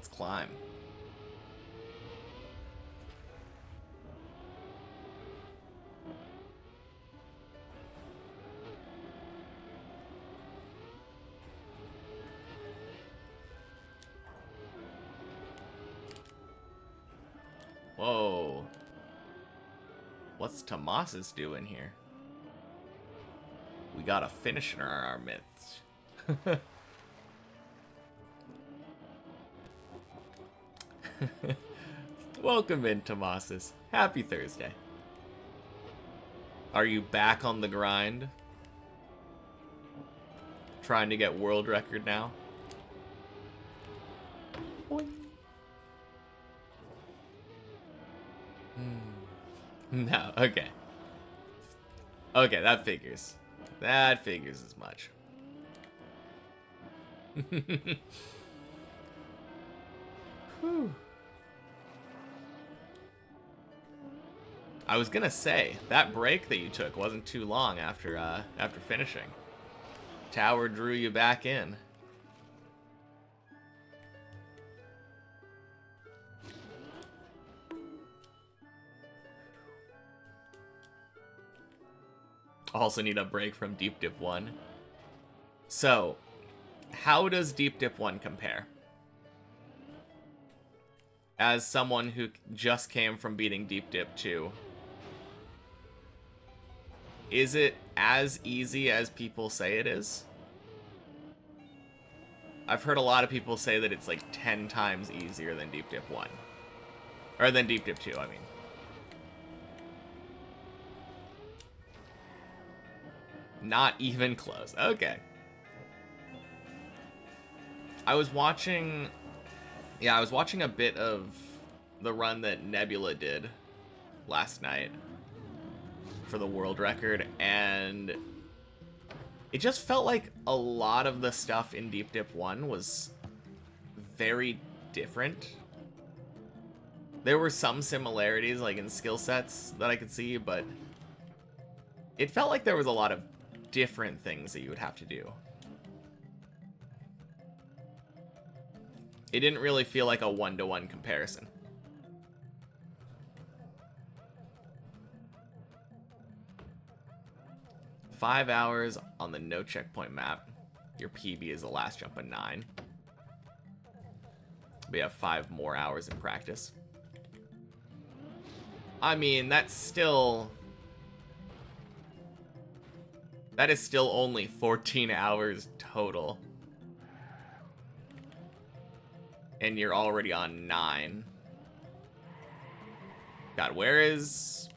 Let's climb. Whoa. What's Tomas's doing here? We got a finisher in our midst. Welcome in, Tomasis. Happy Thursday. Are you back on the grind? Trying to get world record now? Boing. No, okay. Okay, that figures. That figures as much. Whew. I was gonna say, that break that you took wasn't too long after finishing. Tower drew you back in. Also need a break from Deep Dip 1. So, how does Deep Dip 1 compare? As someone who just came from beating Deep Dip 2, is it as easy as people say it is? I've heard a lot of people say that it's like 10 times easier than Deep Dip 1. Or than Deep Dip 2, I mean. Not even close. Okay. I was watching a bit of the run that Nebula did last night for the world record, and it just felt like a lot of the stuff in Deep Dip 1 was very different. There were some similarities, like in skill sets, that I could see, but it felt like there was a lot of different things that you would have to do. It didn't really feel like a one-to-one comparison. "5 hours on the no checkpoint map. Your PB is the last jump of 9. We have 5 more hours in practice." I mean, that is still only 14 hours total. And you're already on 9. God, where is...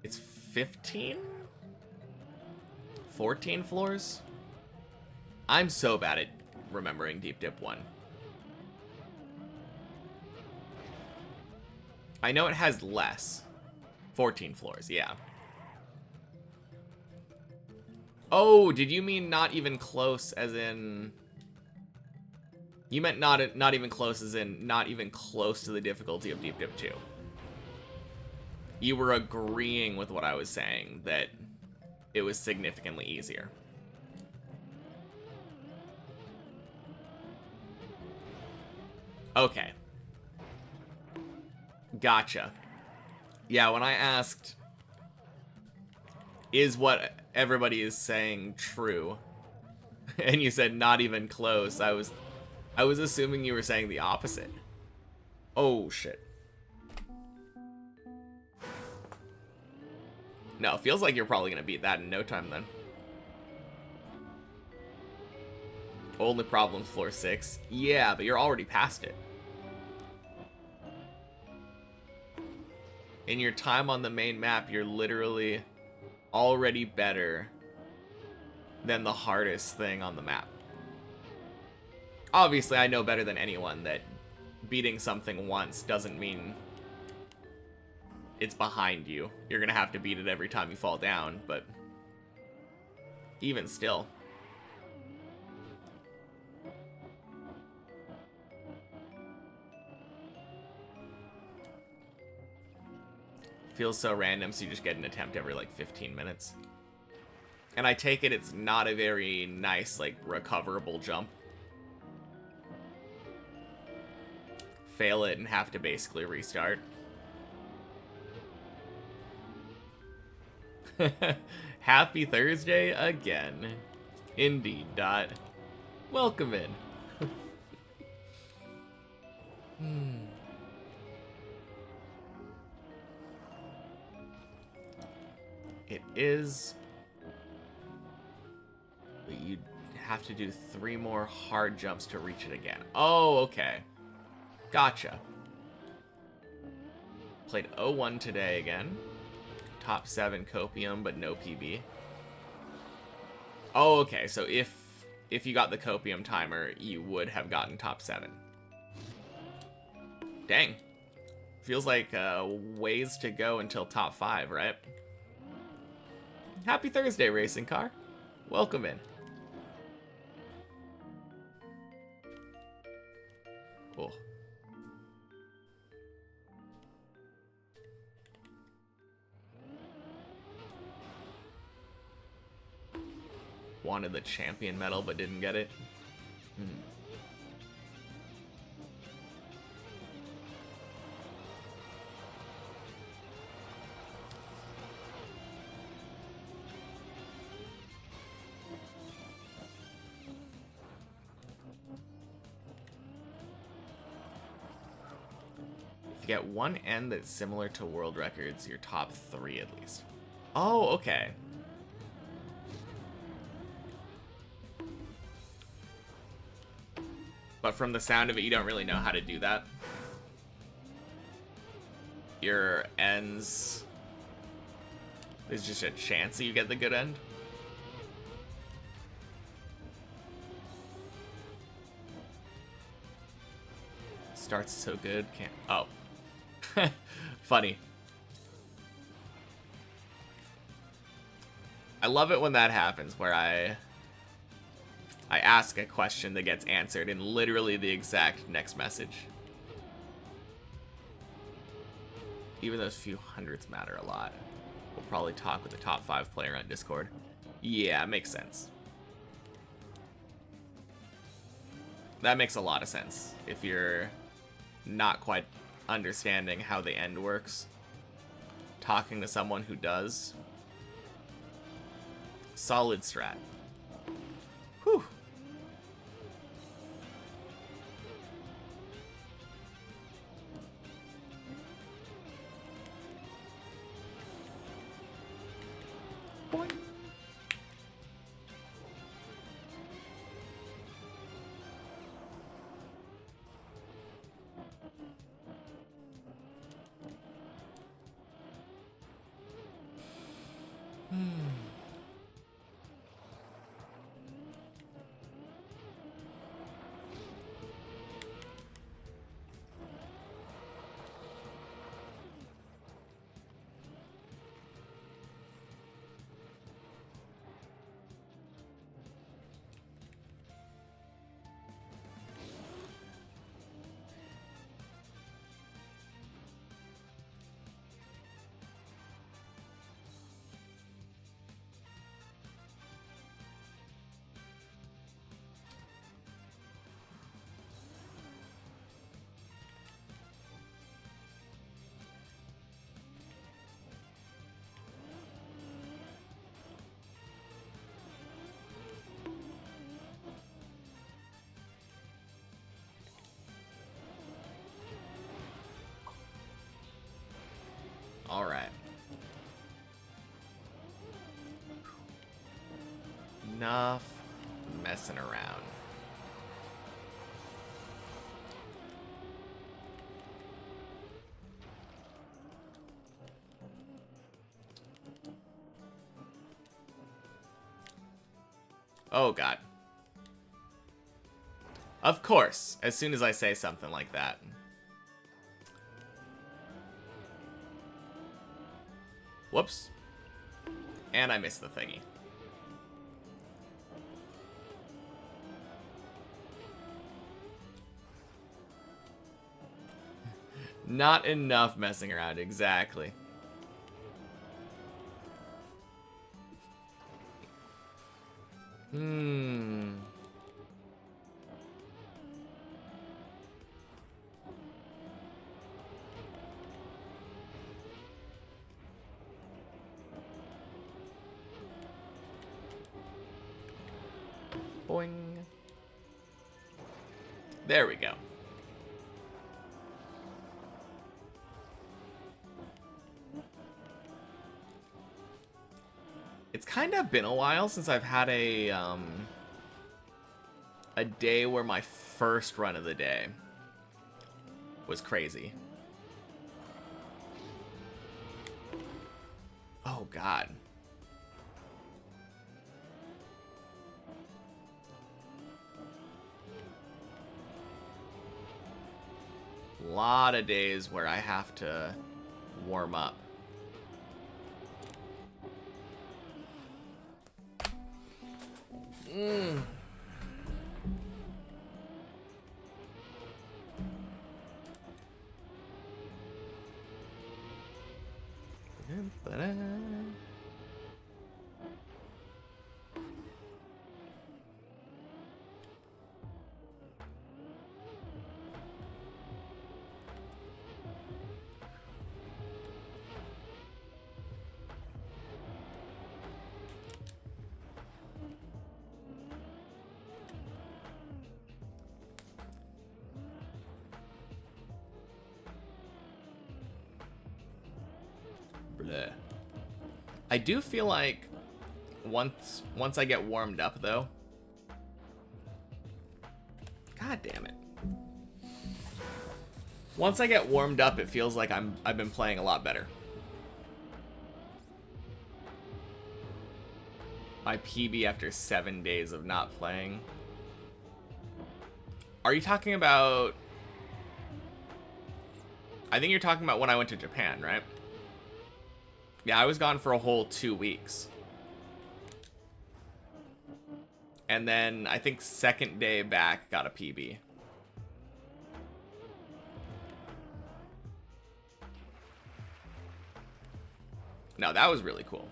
It's 15? 14 floors? I'm so bad at remembering Deep Dip 1. I know it has less. 14 floors, yeah. Oh, did you mean not even close as in... You meant not even close as in not even close to the difficulty of Deep Dip 2. You were agreeing with what I was saying, that it was significantly easier. Okay. Gotcha. Yeah, when I asked, is what everybody is saying true? And you said not even close, I was assuming you were saying the opposite. Oh, shit. No, it feels like you're probably going to beat that in no time, then. Only problem, floor 6. Yeah, but you're already past it. In your time on the main map, you're literally already better than the hardest thing on the map. Obviously, I know better than anyone that beating something once doesn't mean it's behind you. You're gonna have to beat it every time you fall down, but even still. Feels so random, so you just get an attempt every like 15 minutes. And I take it it's not a very nice, like, recoverable jump. fail it and have to basically restart. Happy Thursday again. Indeed, Dot. Welcome in. It is... But you have to do 3 more hard jumps to reach it again. Oh, okay. Gotcha. Played 0-1 today again. Top 7 copium, but no PB. Oh, okay. So if you got the copium timer, you would have gotten top 7. Dang. Feels like ways to go until top 5, right? Happy Thursday, racing car. Welcome in. Cool. Wanted the champion medal, but didn't get it. If you get one end that's similar to world records, you're top 3 at least. Oh, okay. But from the sound of it, you don't really know how to do that. Your ends... There's just a chance that you get the good end. Starts so good, can't... Oh. Funny. I love it when that happens, where I ask a question that gets answered in literally the exact next message. Even those few hundreds matter a lot. We'll probably talk with the top 5 player on Discord. Yeah, makes sense. That makes a lot of sense. If you're not quite understanding how the end works, talking to someone who does. Solid strat. Whew. Boing. All right. Enough messing around. Oh, God. Of course, as soon as I say something like that. Whoops. And I missed the thingy. Not enough messing around, exactly. Boing. There we go. It's kind of been a while since I've had a day where my first run of the day was crazy. Oh, God. A lot of days where I have to warm up. Bleh. I do feel like once I get warmed up, though. God damn it. Once I get warmed up, it feels like I've been playing a lot better. My PB after 7 days of not playing. Are you talking about... I think you're talking about when I went to Japan, right? Yeah, I was gone for a whole 2 weeks. And then I think second day back got a PB. No, that was really cool.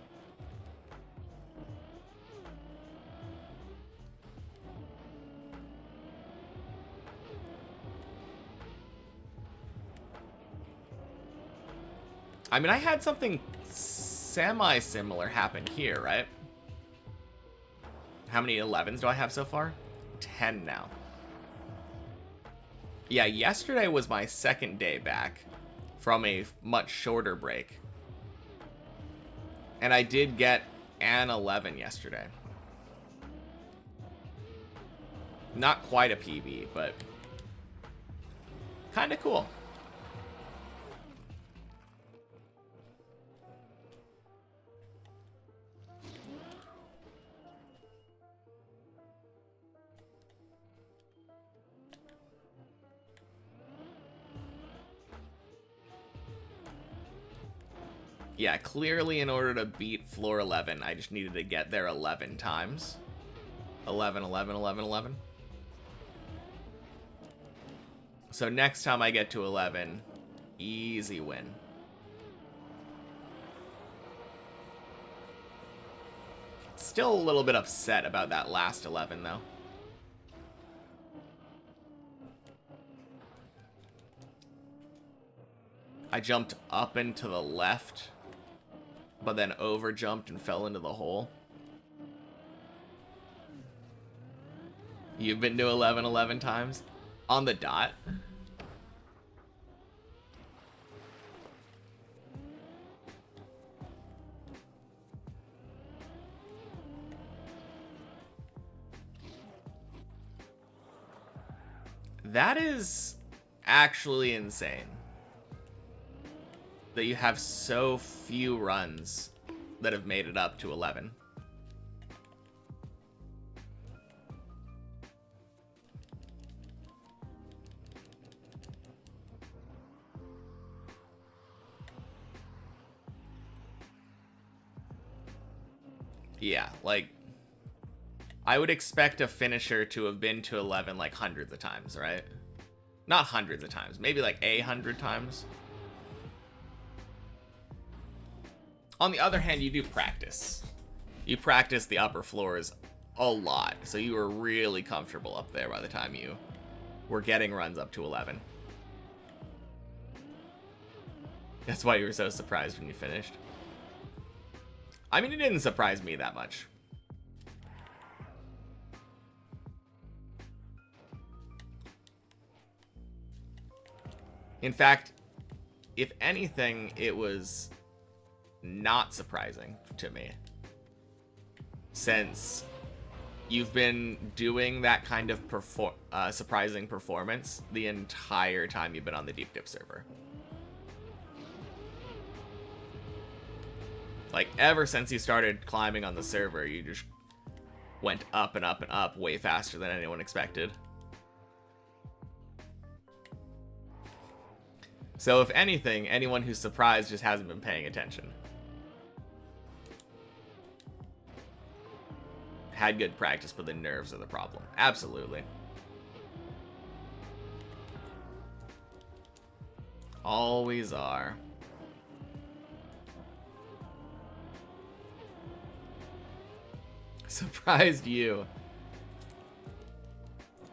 I mean, I had something semi-similar happen here, right? How many 11s do I have so far? 10 now. Yeah, yesterday was my second day back from a much shorter break. And I did get an 11 yesterday. Not quite a PB, but kind of cool. Yeah, clearly in order to beat floor 11, I just needed to get there 11 times. 11, 11, 11, 11. So next time I get to 11, easy win. Still a little bit upset about that last 11, though. I jumped up and to the left, but then over jumped and fell into the hole. You've been to 11, 11 times? On the dot? That is actually insane. That you have so few runs that have made it up to 11. Yeah, like, I would expect a finisher to have been to 11 like hundreds of times, right? Not hundreds of times, maybe like 100 times. On the other hand, you do practice. You practice the upper floors a lot, so you were really comfortable up there by the time you were getting runs up to 11. That's why you were so surprised when you finished. I mean, it didn't surprise me that much. In fact, if anything, it was not surprising to me, since you've been doing that kind of surprising performance the entire time you've been on the Deep Dip server. Like, ever since you started climbing on the server, you just went up and up and up way faster than anyone expected. So if anything, anyone who's surprised just hasn't been paying attention. Had good practice, but the nerves are the problem. Absolutely. Always are. Surprised you.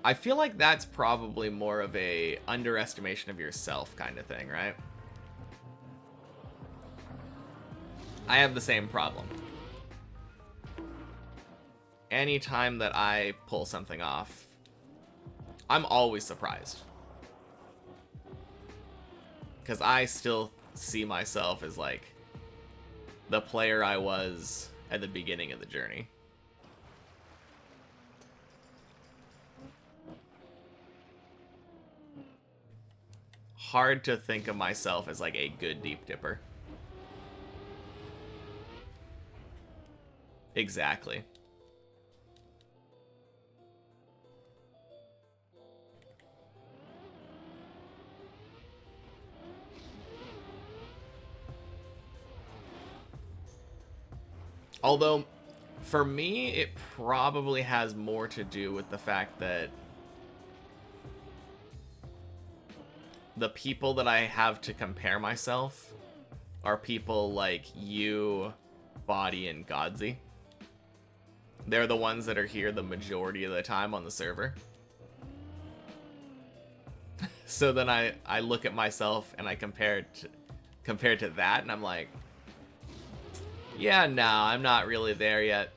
I feel like that's probably more of a underestimation of yourself kind of thing, right? I have the same problem. Anytime that I pull something off, I'm always surprised. Because I still see myself as like the player I was at the beginning of the journey. Hard to think of myself as like a good deep dipper. Exactly. Although, for me, it probably has more to do with the fact that the people that I have to compare myself are people like you, Body, and Godzy. They're the ones that are here the majority of the time on the server. So then I look at myself and I compare to that, and I'm like, yeah, no, I'm not really there yet.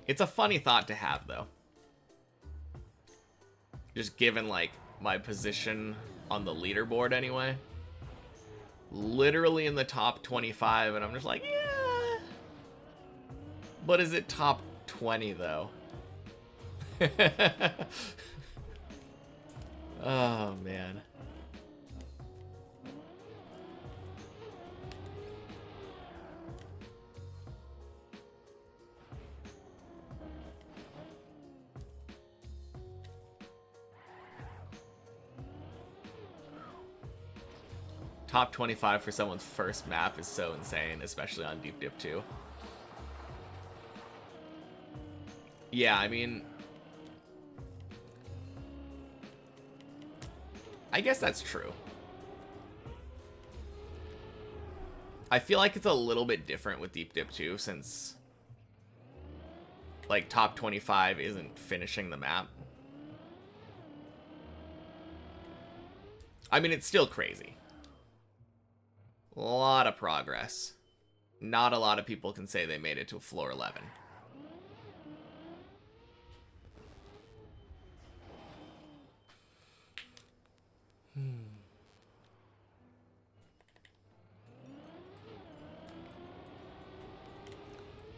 It's a funny thought to have, though. Just given, like, my position on the leaderboard anyway. Literally in the top 25, and I'm just like, yeah. But is it top 20, though? Oh, man. Top 25 for someone's first map is so insane, especially on Deep Dip 2. Yeah, I mean, I guess that's true. I feel like it's a little bit different with Deep Dip 2, since like top 25 isn't finishing the map. I mean, it's still crazy. A lot of progress. Not a lot of people can say they made it to floor 11.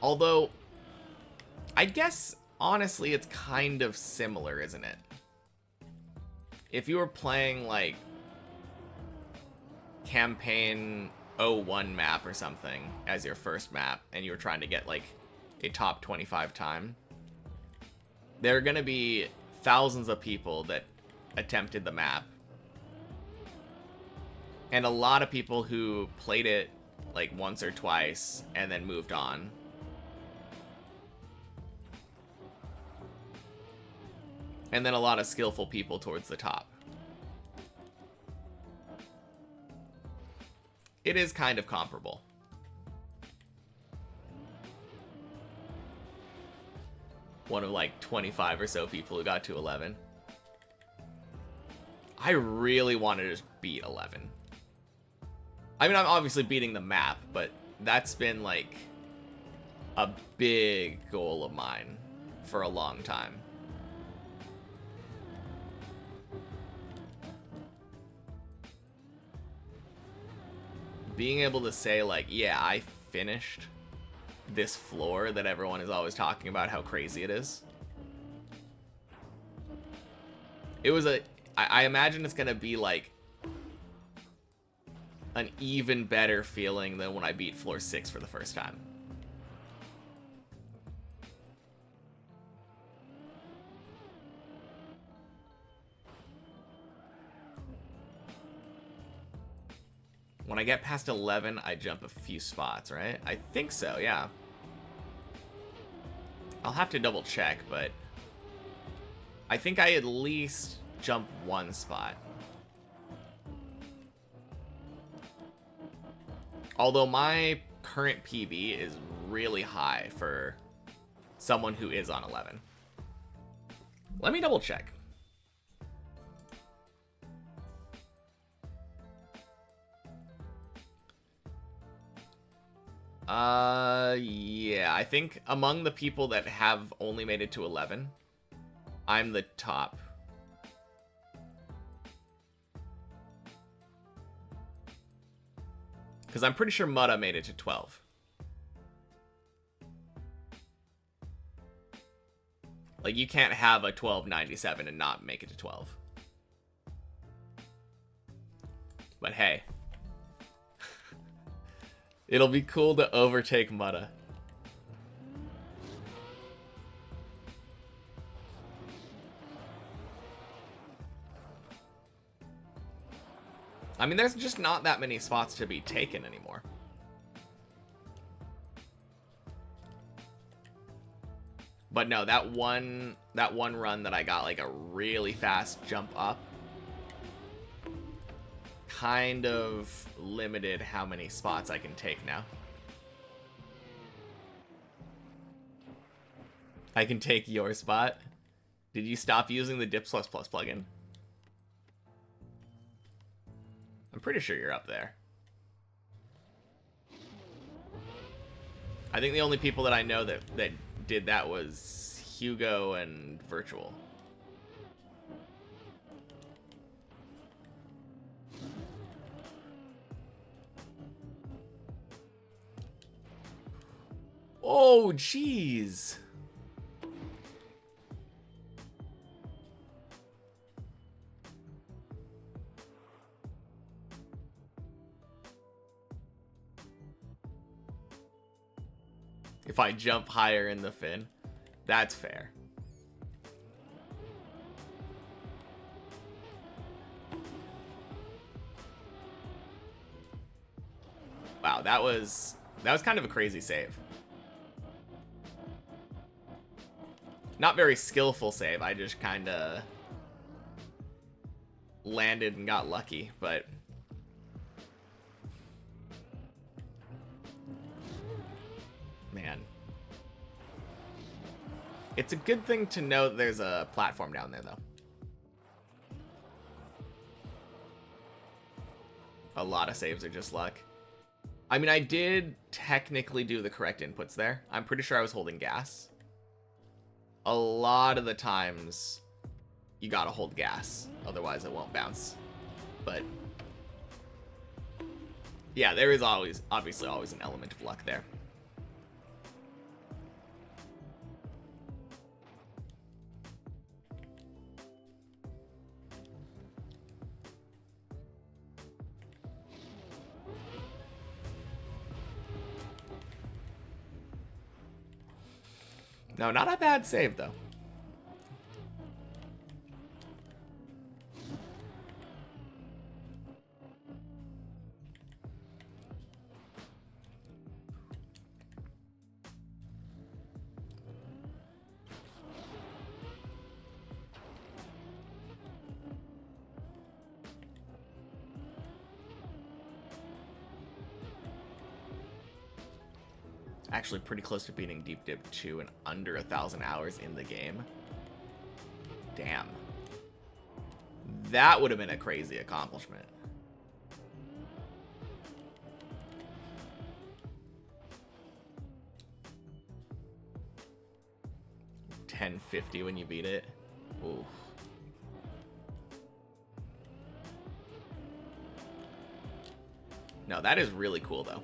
Although, I guess, honestly, it's kind of similar, isn't it? If you were playing, like, Campaign 01 map or something as your first map, and you were trying to get, like, a top 25 time, there are going to be thousands of people that attempted the map. And a lot of people who played it, like, once or twice and then moved on. And then a lot of skillful people towards the top. It is kind of comparable. one of like 25 or so people who got to 11. I really wanted to just beat 11. I mean, I'm obviously beating the map, but that's been like a big goal of mine for a long time. Being able to say like, yeah, I finished this floor that everyone is always talking about how crazy it is. It was I imagine it's gonna be like an even better feeling than when I beat floor 6 for the first time. When I get past 11, I jump a few spots, right? I think so, yeah. I'll have to double check, but I think I at least jump one spot. Although my current PB is really high for someone who is on 11. Let me double check. Yeah, I think among the people that have only made it to 11, I'm the top. Because I'm pretty sure Mutta made it to 12. Like, you can't have a 1297 and not make it to 12. But hey. It'll be cool to overtake Mutta. I mean, there's just not that many spots to be taken anymore. But no, that one run that I got like a really fast jump up kind of limited how many spots I can take now. I can take your spot. Did you stop using the Dips++ plugin? I'm pretty sure you're up there. I think the only people that I know that did that was Hugo and Virtual. Oh, jeez. If I jump higher in the fin, that's fair. Wow, that was kind of a crazy save. Not very skillful save. I just kind of landed and got lucky, but man. It's a good thing to know that there's a platform down there, though. A lot of saves are just luck. I mean, I did technically do the correct inputs there. I'm pretty sure I was holding gas. A lot of the times, you gotta hold gas. Otherwise, it won't bounce. But yeah, there is obviously always an element of luck there. No, not a bad save, though. Actually pretty close to beating Deep Dip 2 in under 1,000 hours in the game. Damn. That would have been a crazy accomplishment. $10.50 when you beat it. Ooh. No, that is really cool though.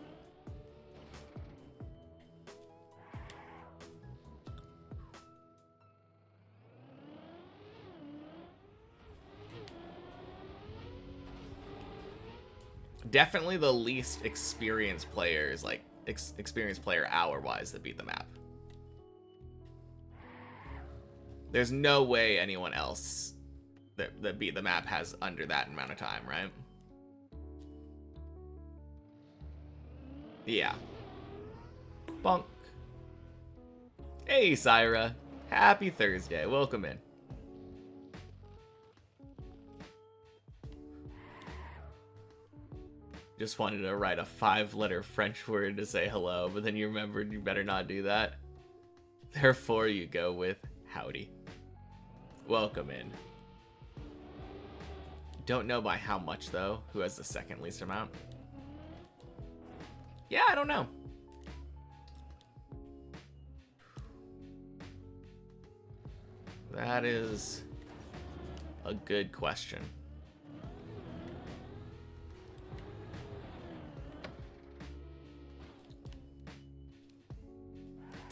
Definitely the least experienced players, like experienced player hour wise, that beat the map. There's no way anyone else that beat the map has under that amount of time, right? Yeah. Bonk. Hey, Syra. Happy Thursday. Welcome in. Just wanted to write a 5-letter French word to say hello, but then you remembered you better not do that. Therefore, you go with howdy. Welcome in. Don't know by how much, though, who has the second least amount. Yeah, I don't know. That is a good question.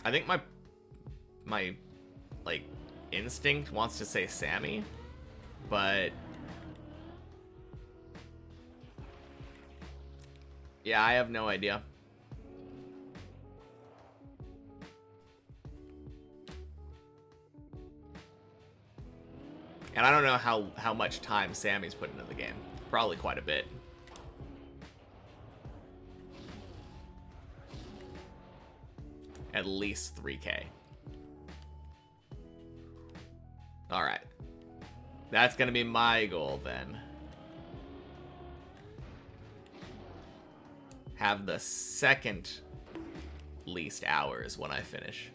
I think my like instinct wants to say Sammy, but yeah, I have no idea. And I don't know how much time Sammy's put into the game. Probably quite a bit. At least 3K. Alright. That's gonna be my goal then. Have the second least hours when I finish.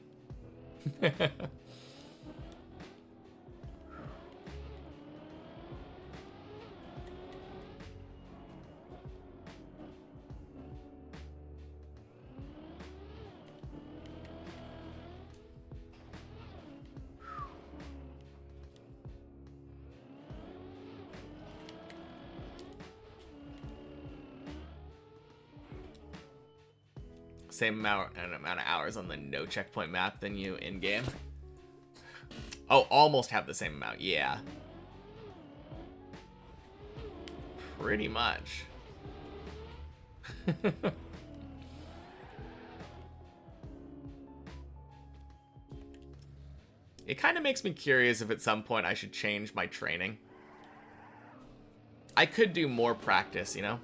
Same amount of hours on the no checkpoint map than you in game. Oh, almost have the same amount. Yeah. Pretty much. It kind of makes me curious if at some point I should change my training. I could do more practice, you know?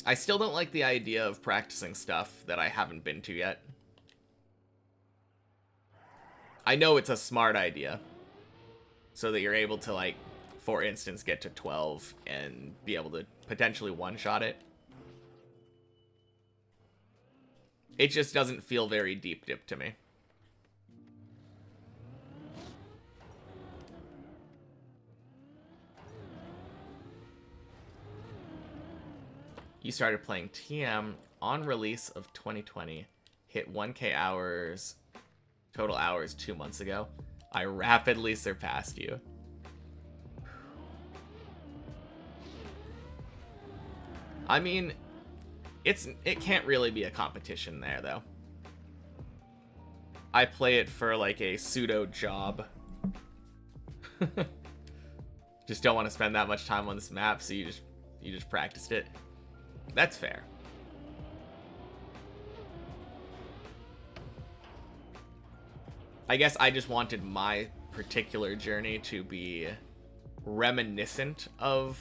I still don't like the idea of practicing stuff that I haven't been to yet. I know it's a smart idea. So that you're able to, like, for instance, get to 12 and be able to potentially one-shot it. It just doesn't feel very deep dip to me. You started playing TM on release of 2020. Hit 1K hours, total hours 2 months ago. I rapidly surpassed you. I mean, it can't really be a competition there, though. I play it for, like, a pseudo job. Just don't want to spend that much time on this map, so you just practiced it. That's fair. I guess I just wanted my particular journey to be reminiscent of,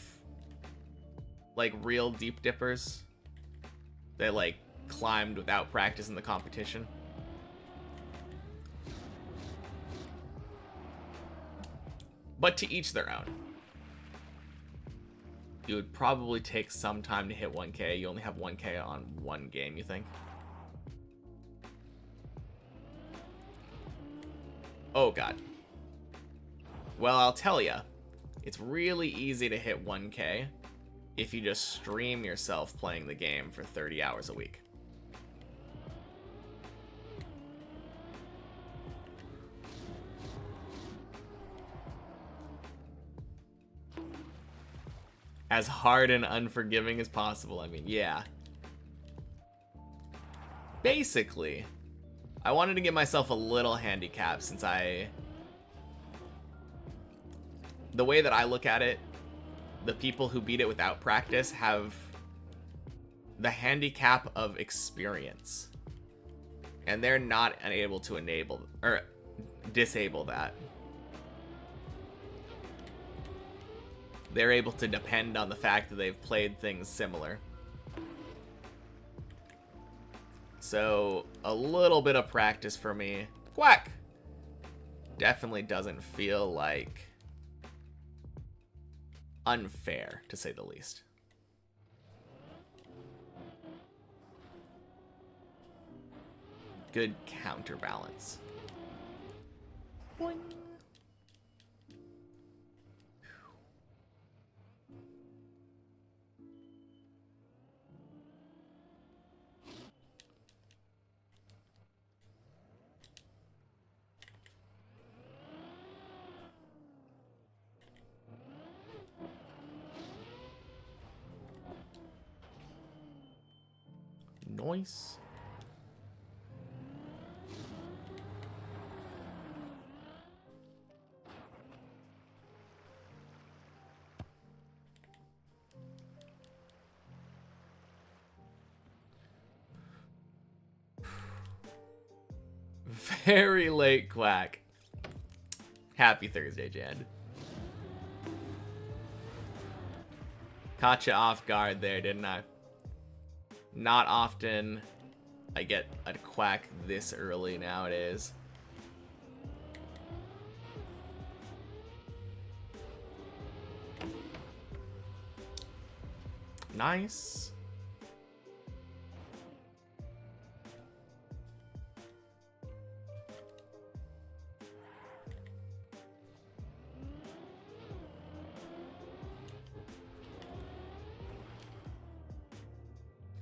like, real deep dippers that, like, climbed without practice in the competition. But to each their own. it would probably take some time to hit 1K. You only have 1K on one game, you think? Oh, God. Well, I'll tell ya. It's really easy to hit 1K if you just stream yourself playing the game for 30 hours a week. As hard and unforgiving as possible. I mean, yeah. Basically, I wanted to give myself a little handicap since the way that I look at it, the people who beat it without practice have the handicap of experience. And they're not unable to enable or disable that. They're able to depend on the fact that they've played things similar. So, a little bit of practice for me. Quack! Definitely doesn't feel like unfair, to say the least. Good counterbalance. Boing. Nice. Very late, Quack. Happy Thursday, Jan. Caught you off guard there, didn't I? Not often I get a Quack this early nowadays. Nice.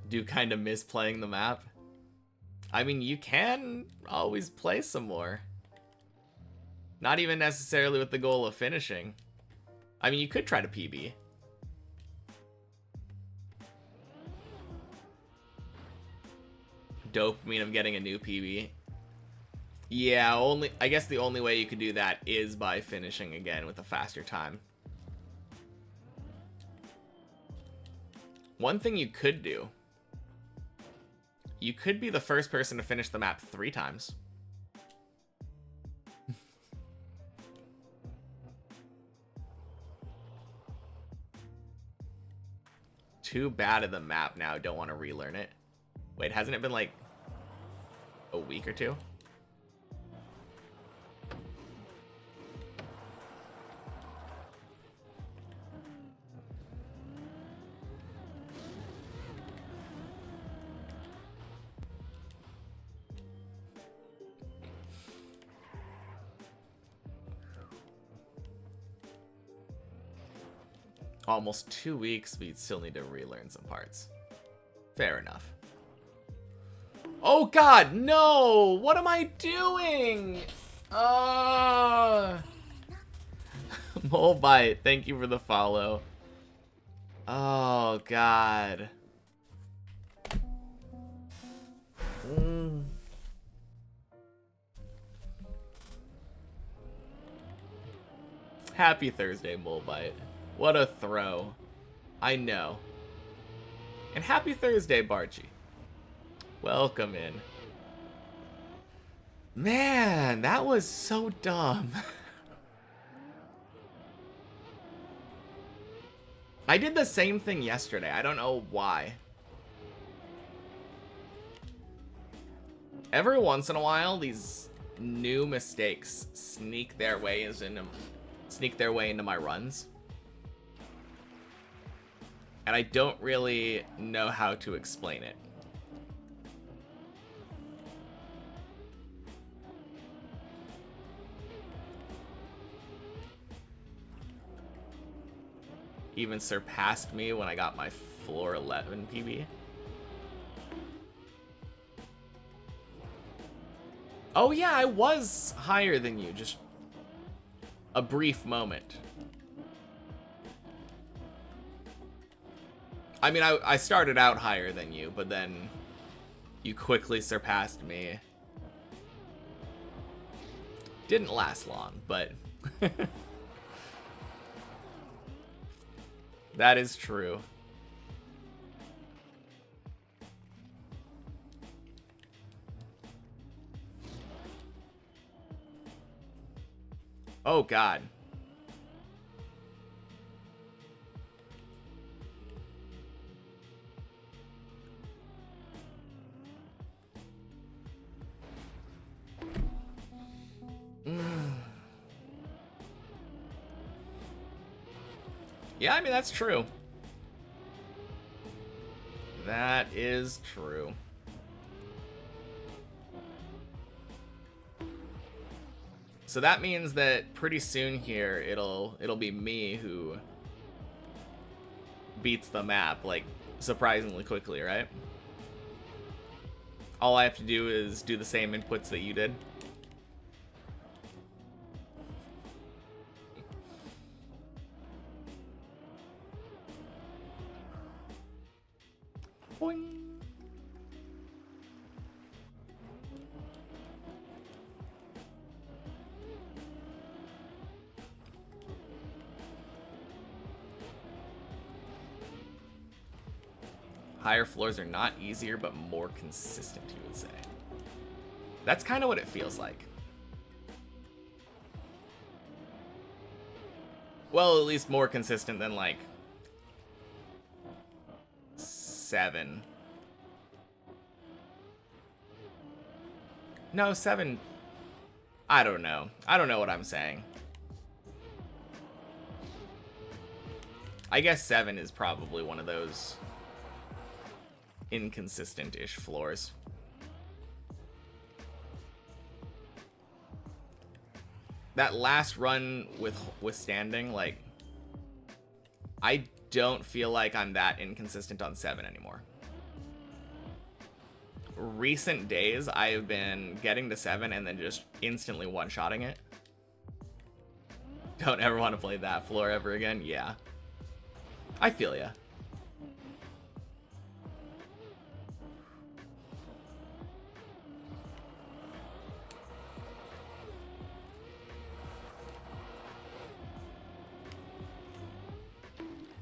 Do kind of miss playing the map. I mean, you can always play some more. Not even necessarily with the goal of finishing. I mean, you could try to PB. Dopamine of getting a new PB. Yeah, I guess the only way you could do that is by finishing again with a faster time. One thing you could do, you could be the first person to finish the map 3 times. Too bad at the map now. Don't want to relearn it. Wait, hasn't it been like a week or 2? Almost 2 weeks, but you'd still need to relearn some parts. Fair enough. Oh God, no! What am I doing? Molebite, thank you for the follow. Oh God. Happy Thursday, Molebite. What a throw. I know. And happy Thursday, Barchi. Welcome in. Man, that was so dumb. I did the same thing yesterday. I don't know why. Every once in a while, these new mistakes sneak their way into my runs. and I don't really know how to explain it. Even surpassed me when I got my floor 11 PB. Oh yeah, I was higher than you, just a brief moment. I mean, I started out higher than you, but then you quickly surpassed me. Didn't last long, but that is true. Oh God. Yeah, I mean, that's true. That is true. So that means that pretty soon here it'll be me who beats the map, like, surprisingly quickly, right? All I have to do is do the same inputs that you did. Boing. Higher floors are not easier, but more consistent, you would say. That's kind of what it feels like. Well, at least more consistent than, like, 7. No, 7. I don't know. I don't know what I'm saying. I guess 7 is probably one of those inconsistent-ish floors. That last run with withstanding, like, I don't feel like I'm that inconsistent on 7 anymore. Recent days, I've been getting to 7 and then just instantly one-shotting it. Don't ever want to play that floor ever again. Yeah. I feel ya.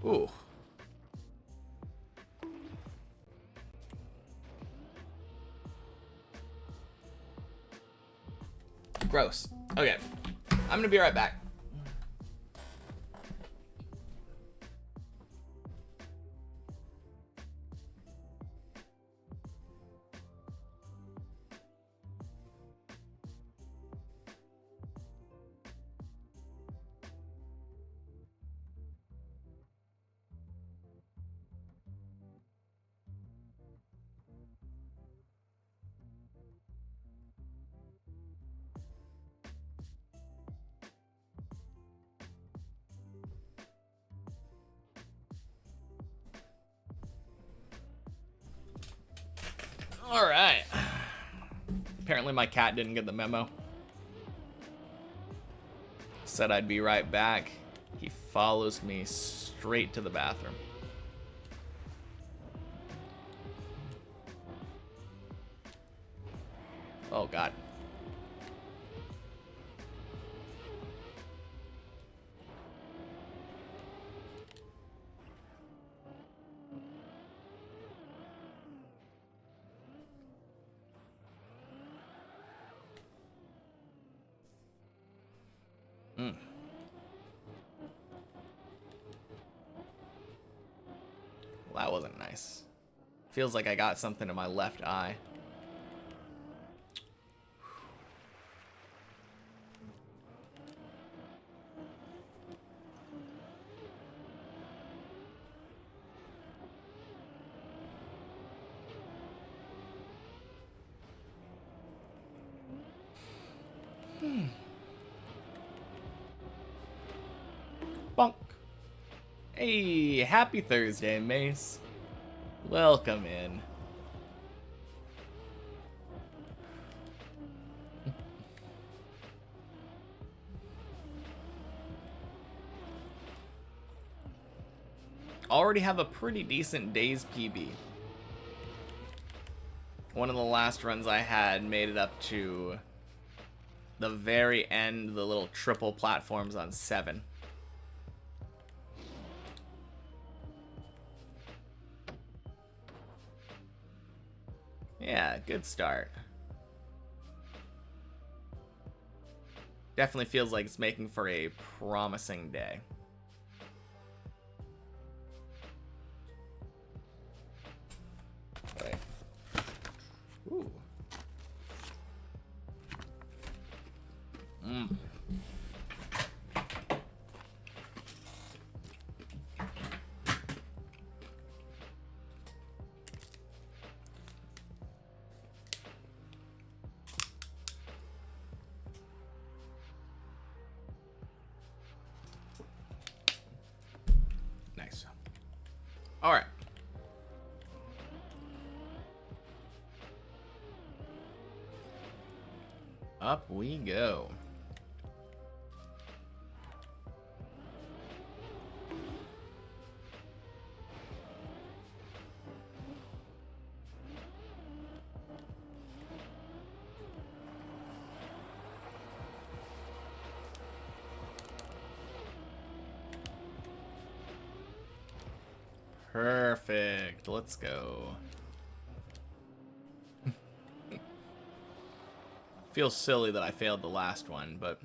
Ooh. Gross. Okay. I'm gonna be right back. All right. Apparently my cat didn't get the memo. Said I'd be right back. He follows me straight to the bathroom. Oh, God. Mm. Well, that wasn't nice. Feels like I got something in my left eye. Bonk. Hey, happy Thursday, Mace. Welcome in. Already have a pretty decent day's PB. One of the last runs I had made it up to the very end, the little triple platforms on 7. Yeah, good start. Definitely feels like it's making for a promising day. Right. Ooh. Nice. All right. Up we go. Perfect. Let's go. Feels silly that I failed the last one, but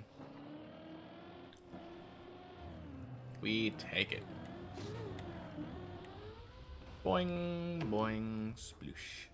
we take it. Boing, boing, sploosh.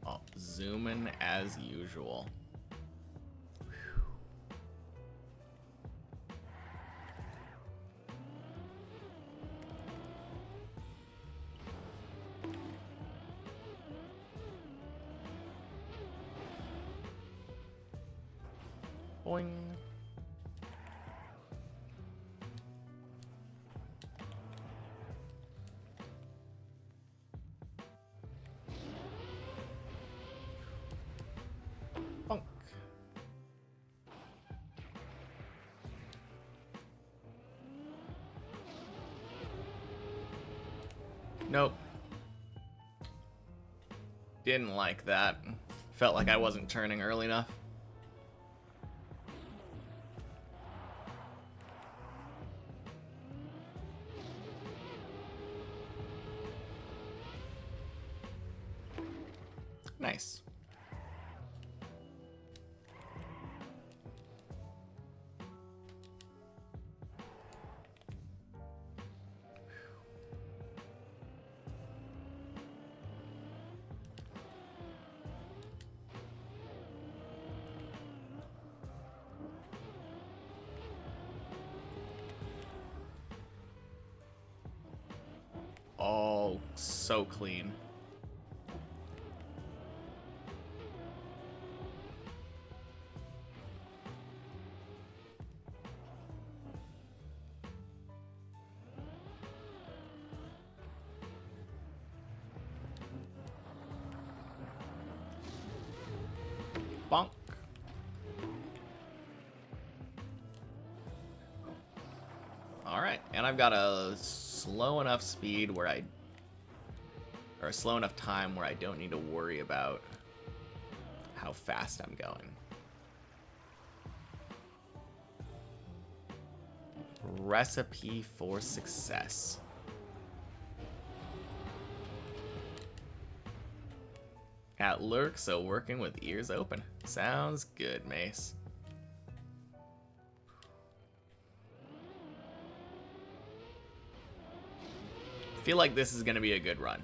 Oh, zooming as usual. Boing. Bonk. Nope. Didn't like that. Felt like I wasn't turning early enough. Nice. Oh, so clean. Bonk. Alright, and I've got a slow enough speed where or a slow enough time where I don't need to worry about how fast I'm going. Recipe for success. At lurk, so working with ears open. Sounds good, Mace. Feel like this is gonna be a good run.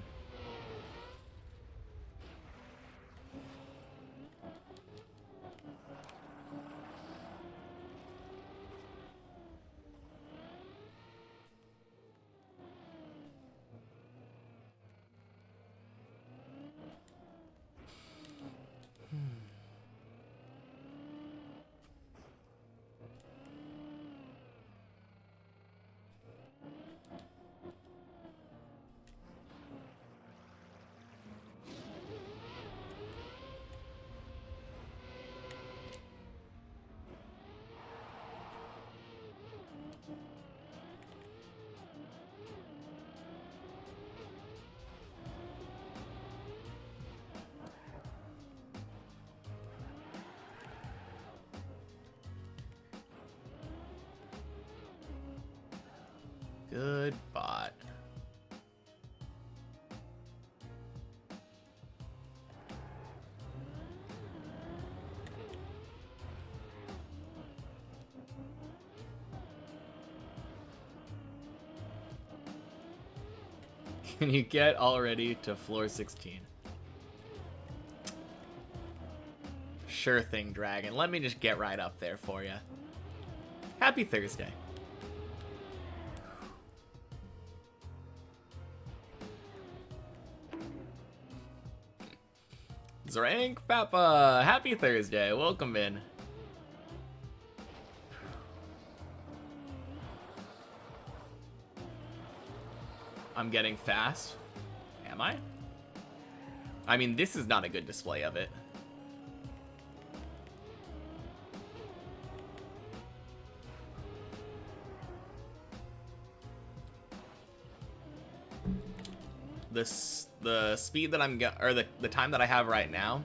Good bot. Can you get already to floor 16? Sure thing, Dragon. Let me just get right up there for you. Happy Thursday. Zrank Papa, happy Thursday. Welcome in. I'm getting fast. Am I? I mean, this is not a good display of it. The speed that the time that I have right now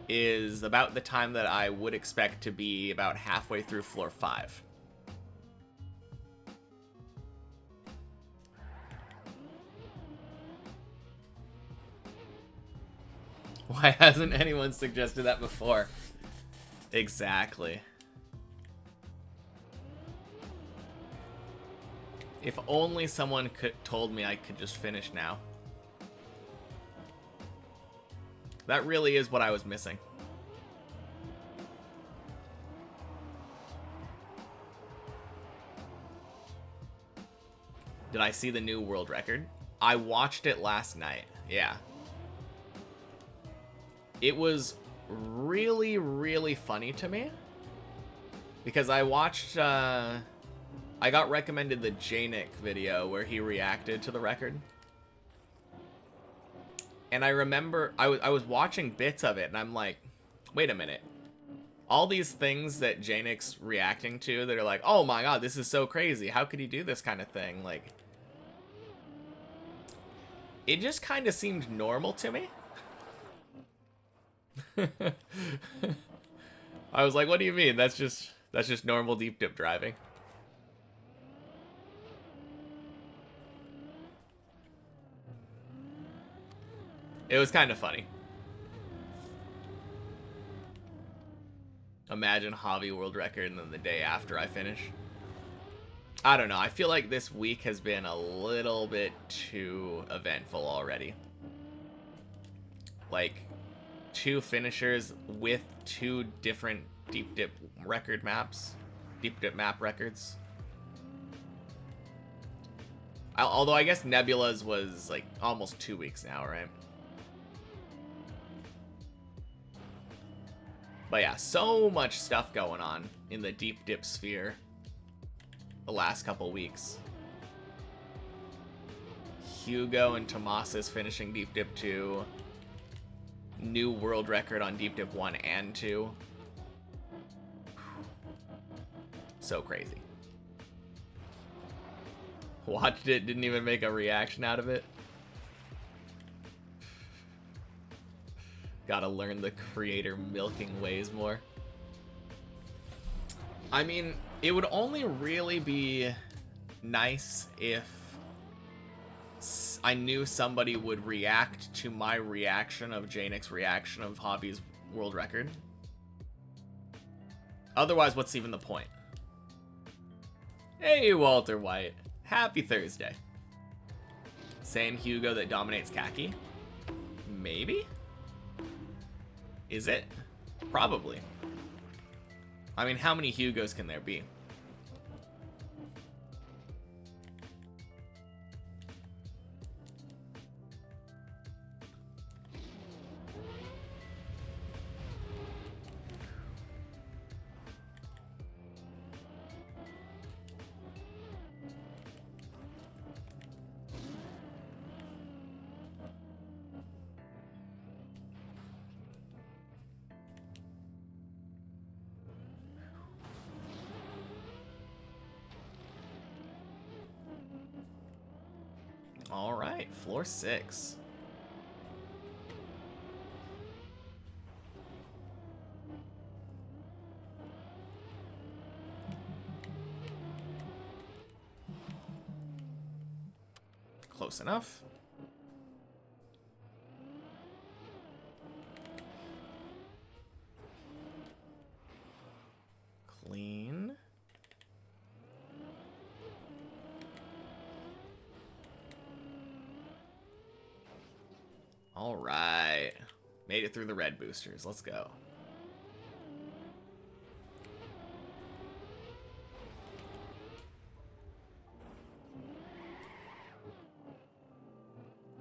is about the time that I would expect to be about halfway through floor 5. Why hasn't anyone suggested that before? Exactly. If only someone told me I could just finish now. That really is what I was missing. Did I see the new world record? I watched it last night. Yeah. It was really, really funny to me. Because I watched, I got recommended the Janik video where he reacted to the record. And I remember, I was watching bits of it, and I'm like, wait a minute. All these things that Janik's reacting to that are like, oh my god, this is so crazy. How could he do this kind of thing? Like, it just kind of seemed normal to me. I was like, what do you mean? That's just normal deep dip driving. It was kind of funny. Imagine Javi world record and then the day after I finish. I don't know. I feel like this week has been a little bit too eventful already. Like, 2 finishers with 2 different deep dip record maps. Deep dip map records. Although I guess Nebula's was like almost 2 weeks now, right? But yeah, so much stuff going on in the deep dip sphere the last couple weeks. Hugo and Tomas's finishing deep dip 2. New world record on deep dip 1 and 2. So crazy. Watched it, didn't even make a reaction out of it. Gotta learn the creator milking ways more. I mean, it would only really be nice if I knew somebody would react to my reaction of Janik's reaction of Javi's world record. Otherwise, what's even the point? Hey, Walter White. Happy Thursday. Same Hugo that dominates Khaki? Maybe? Is it? Probably. I mean, how many Hugos can there be? All right, floor 6. Close enough. Clean. All right. Made it through the red boosters. Let's go.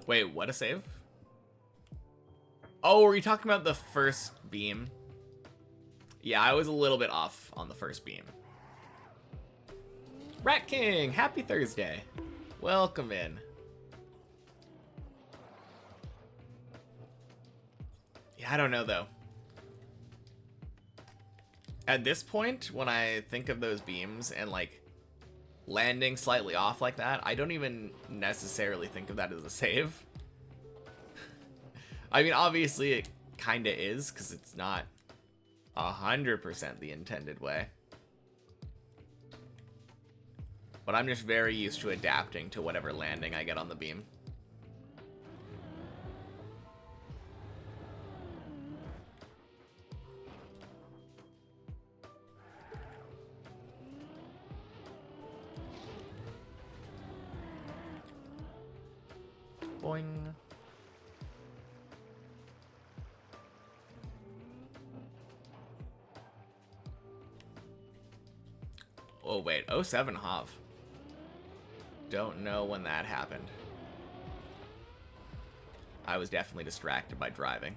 Wait, what a save? Oh, were you talking about the first beam? Yeah, I was a little bit off on the first beam. Rat King, happy Thursday. Welcome in. Yeah, I don't know though. At this point, when I think of those beams and like landing slightly off like that, I don't even necessarily think of that as a save. I mean, obviously it kinda is, because it's not 100% the intended way. But I'm just very used to adapting to whatever landing I get on the beam. Boing. Oh wait, 07 Hav. Don't know when that happened. I was definitely distracted by driving.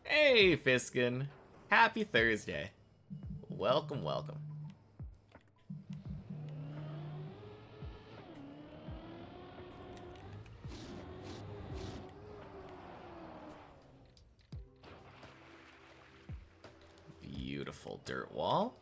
Hey, Fiskin. Happy Thursday. Welcome, welcome. Beautiful dirt wall.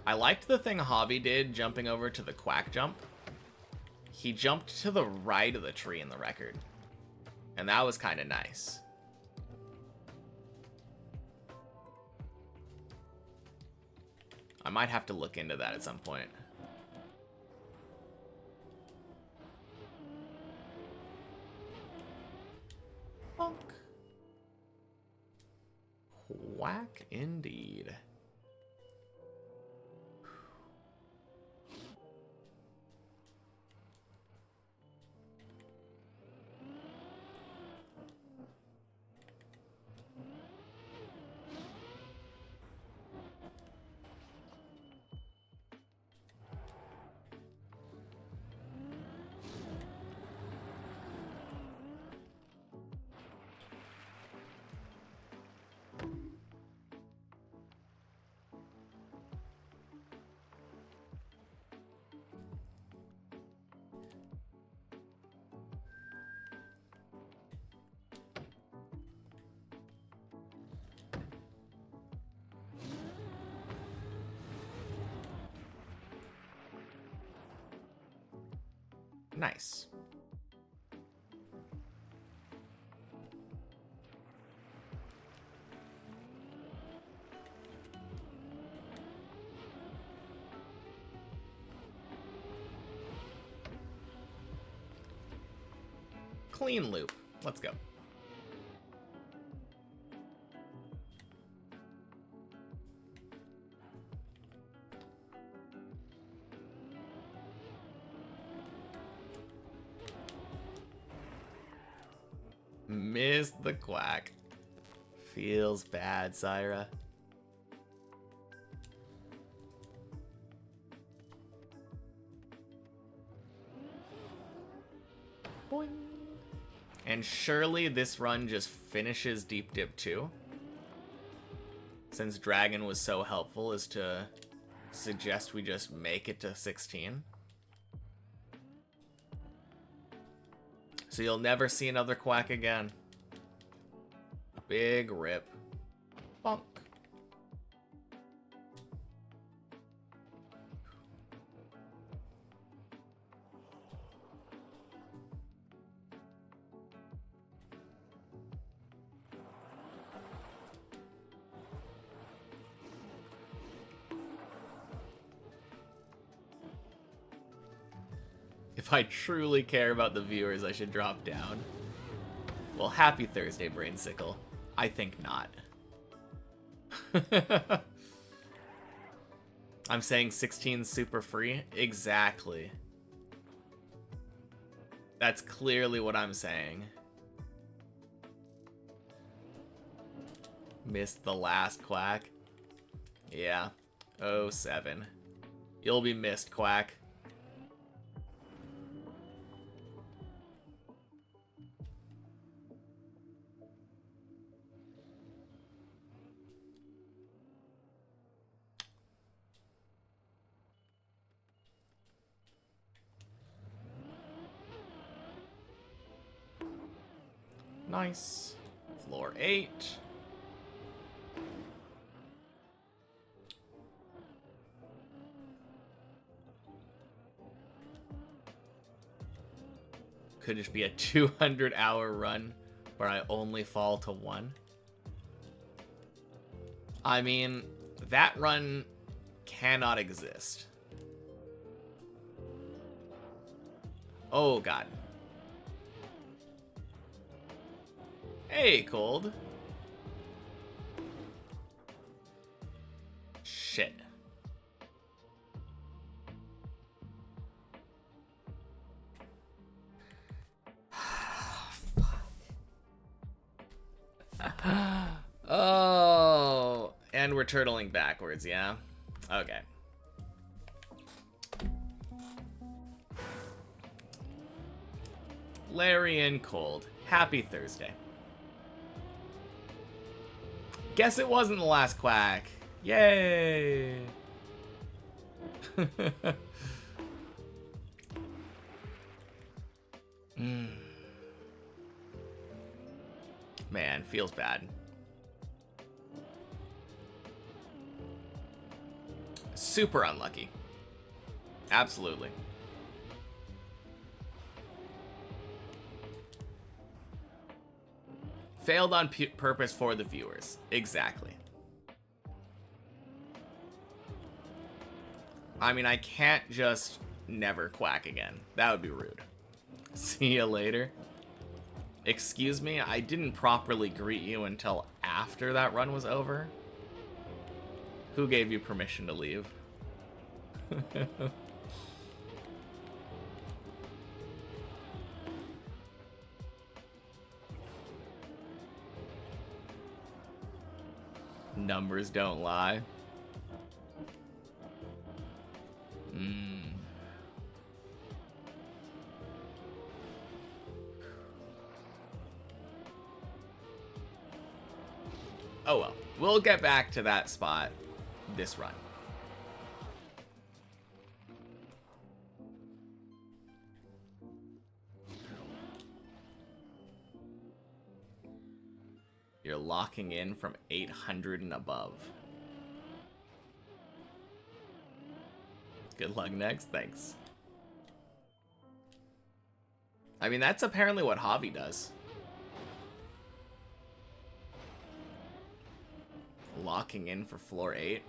I liked the thing Javi did jumping over to the quack jump. He jumped to the right of the tree in the record. And that was kind of nice. I might have to look into that at some point. Bonk. Quack indeed. Nice. Clean loop. Let's go. Missed the quack. Feels bad, Syra. Boing. And surely this run just finishes Deep Dip 2. Since Dragon was so helpful as to suggest we just make it to 16. So you'll never see another quack again. Big rip. Bonk. If I truly care about the viewers, I should drop down. Well, happy Thursday, Brainsicle. I think not. I'm saying 16 super free? Exactly. That's clearly what I'm saying. Missed the last quack. Yeah. 07. You'll be missed, quack. Nice. Floor 8. Could just be a 200-hour run where I only fall to 1. I mean, that run cannot exist. Oh, God. Hey, Cold. Shit. Oh, and we're turtling backwards, yeah? Okay. Larry and Cold. Happy Thursday. Guess it wasn't the last quack. Yay! Man, feels bad. Super unlucky. Absolutely. Failed on purpose for the viewers. Exactly. I mean, I can't just never quack again. That would be rude. See you later. Excuse me, I didn't properly greet you until after that run was over. Who gave you permission to leave? Numbers don't lie. Oh well, we'll get back to that spot this run. You're locking in from 800 and above. Good luck next, thanks. I mean, that's apparently what Javi does. Locking in for floor 8.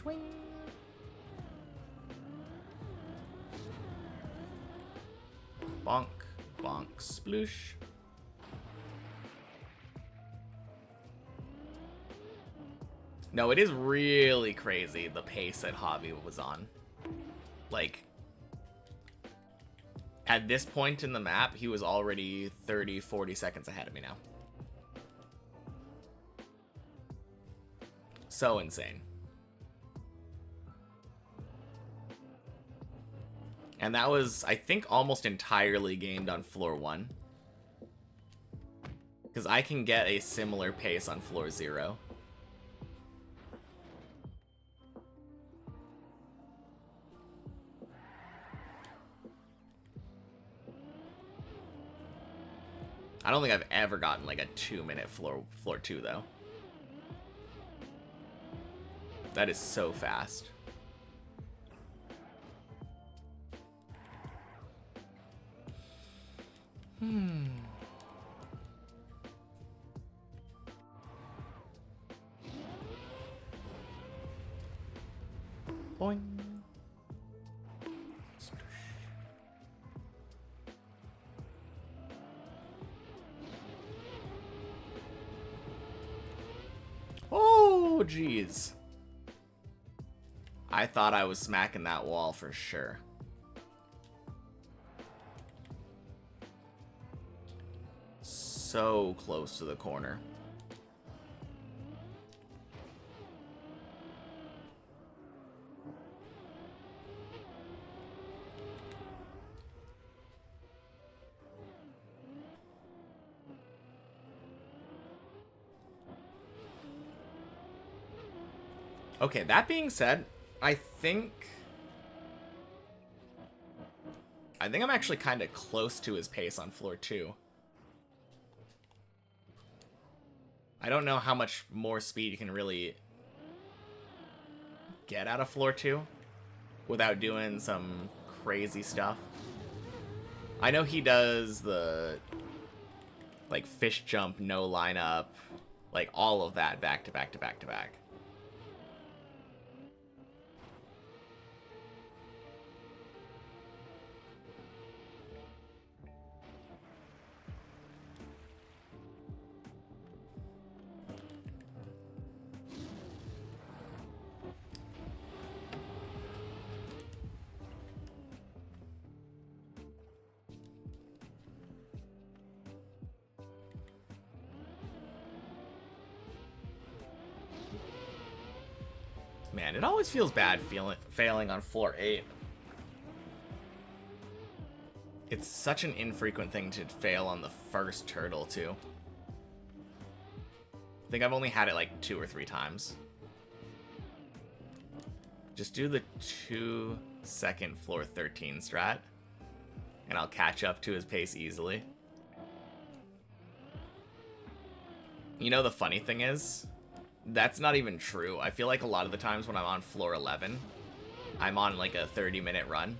Swing. Bonk, bonk, sploosh. No, it is really crazy the pace that Javi was on. Like, at this point in the map, he was already 30, 40 seconds ahead of me now. So insane. And that was, I think, almost entirely gained on floor 1. Because I can get a similar pace on floor 0. I don't think I've ever gotten like a 2-minute floor 2 though. That is so fast. Boing. Oh, jeez. I thought I was smacking that wall for sure. So close to the corner. Okay, that being said, I think I'm actually kind of close to his pace on floor 2. I don't know how much more speed you can really get out of floor 2 without doing some crazy stuff. I know he does the like fish jump, no lineup, like all of that back to back to back to back. Man, it always feels bad failing on floor 8. It's such an infrequent thing to fail on the first turtle, too. I think I've only had it like 2 or 3 times. Just do the 2-second floor 13 strat, and I'll catch up to his pace easily. You know, the funny thing is, that's not even true. I feel like a lot of the times when I'm on floor 11, I'm on like a 30-minute run.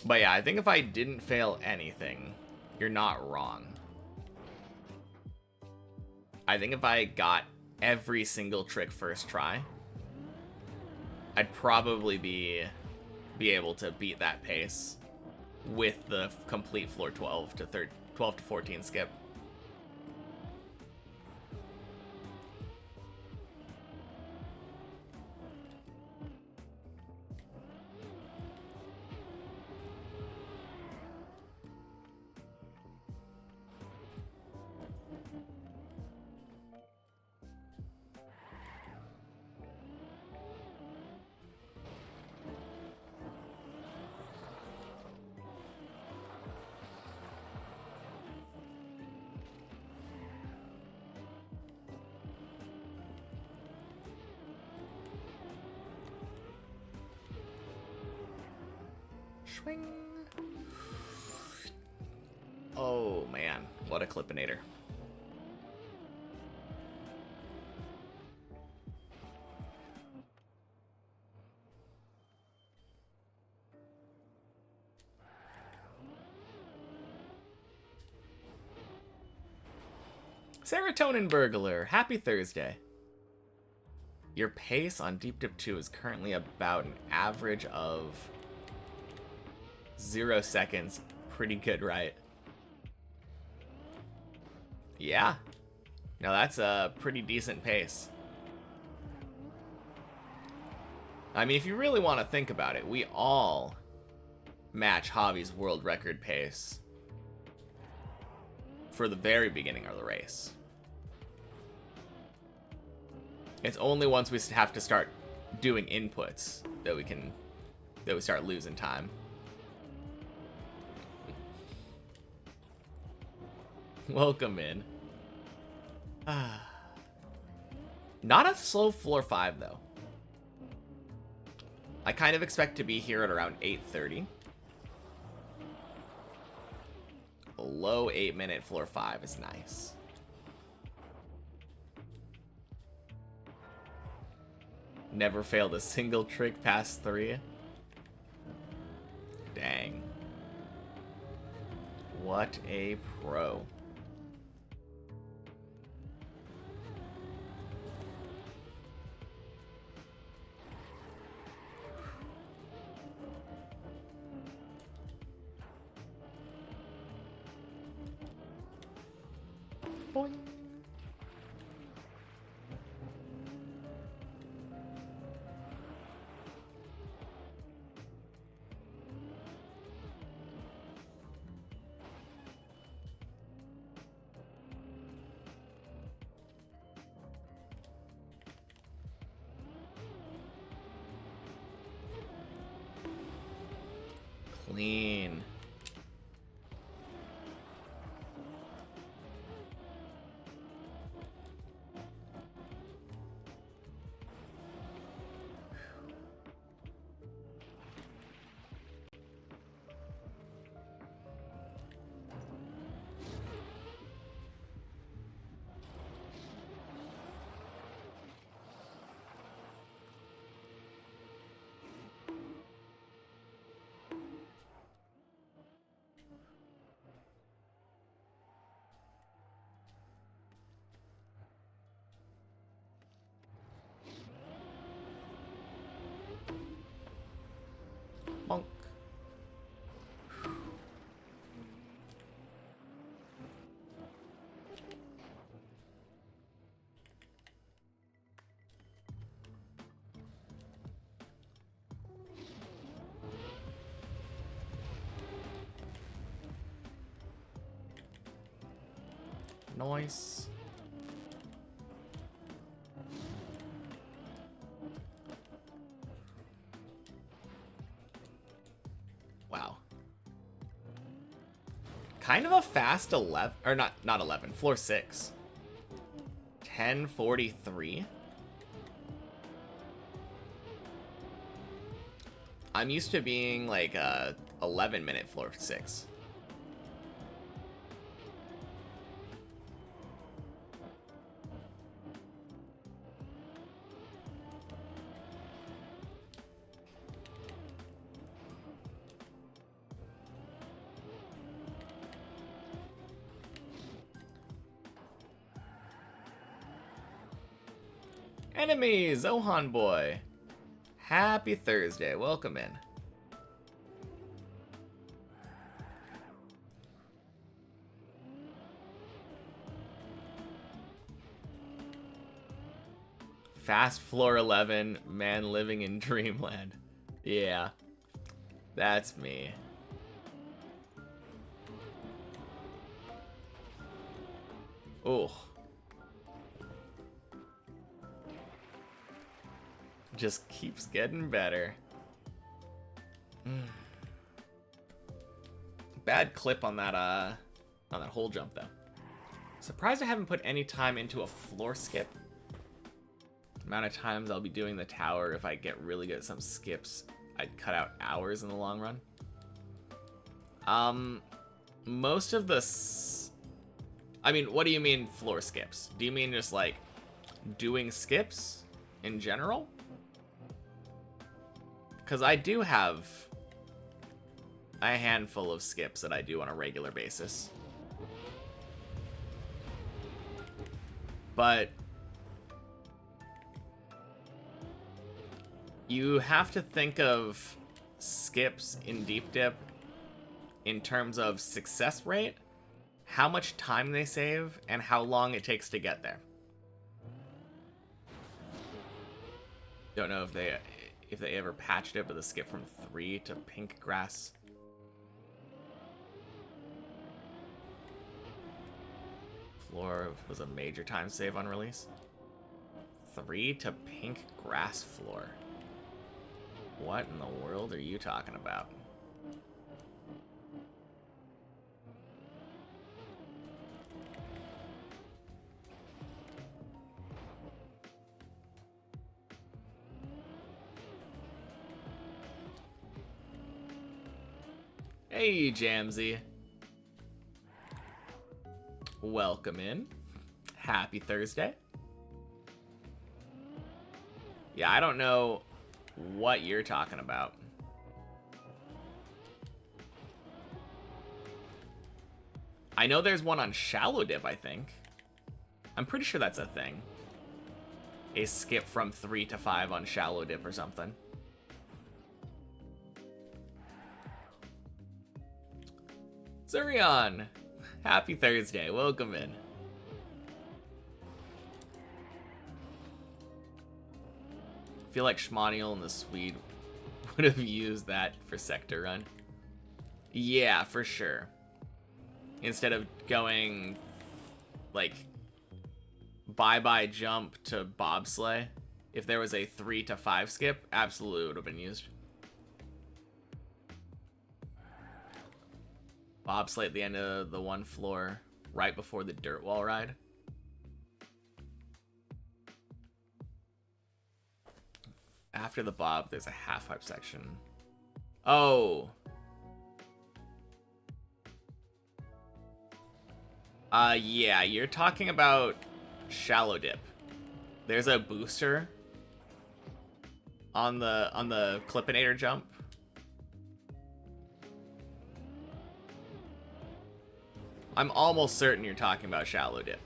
But yeah, I think if I didn't fail anything, you're not wrong. I think if I got every single trick first try, I'd probably be able to beat that pace with the complete floor 12 to 14 skip. Swing. Oh man, what a clippinator. Serotonin Burglar, happy Thursday. Your pace on Deep Dip 2 is currently about an average of 0 seconds. Pretty good, right? Yeah. No, that's a pretty decent pace. I mean, if you really want to think about it, we all match Javi's world record pace for the very beginning of the race. It's only once we have to start doing inputs that we start losing time. Welcome in. Not a slow floor 5 though. I kind of expect to be here at around 8:30. A low 8-minute floor 5 is nice. Never failed a single trick past 3. Dang. What a pro. Boing. Clean. Bonk. Nice. Wow. Kind of a fast 11, or not 11, floor 6. 10:43. I'm used to being like a 11-minute floor 6. Enemy, Zohan boy. Happy Thursday. Welcome in. Fast floor 11, man living in dreamland. Yeah, that's me. Oh. Just keeps getting better. Bad clip on that whole jump though. Surprised I haven't put any time into a floor skip. Amount of times I'll be doing the tower, if I get really good at some skips, I'd cut out hours in the long run. Most of the... I mean, what do you mean floor skips? Do you mean just, like, doing skips in general? Because I do have a handful of skips that I do on a regular basis. But you have to think of skips in Deep Dip in terms of success rate, how much time they save, and how long it takes to get there. Don't know if they ever patched it, but the skip from 3 to pink grass. Floor was a major time save on release. 3 to pink grass floor. What in the world are you talking about? Hey, Jamsy. Welcome in. Happy Thursday. Yeah, I don't know what you're talking about. I know there's one on Shallow Dip, I think. I'm pretty sure that's a thing. A skip from 3 to 5 on Shallow Dip or something. Zurion, happy Thursday. Welcome in. I feel like Schmaniel and the Swede would have used that for Sector Run. Yeah, for sure. Instead of going, like, bye-bye jump to bobsleigh, if there was a 3 to 5 skip, absolutely would have been used. Bobsleigh at the end of the one floor, right before the dirt wall ride. After the bob, there's a half-pipe section. Oh. Yeah, you're talking about Shallow Dip. There's a booster on the Clippinator jump. I'm almost certain you're talking about Shallow Dip.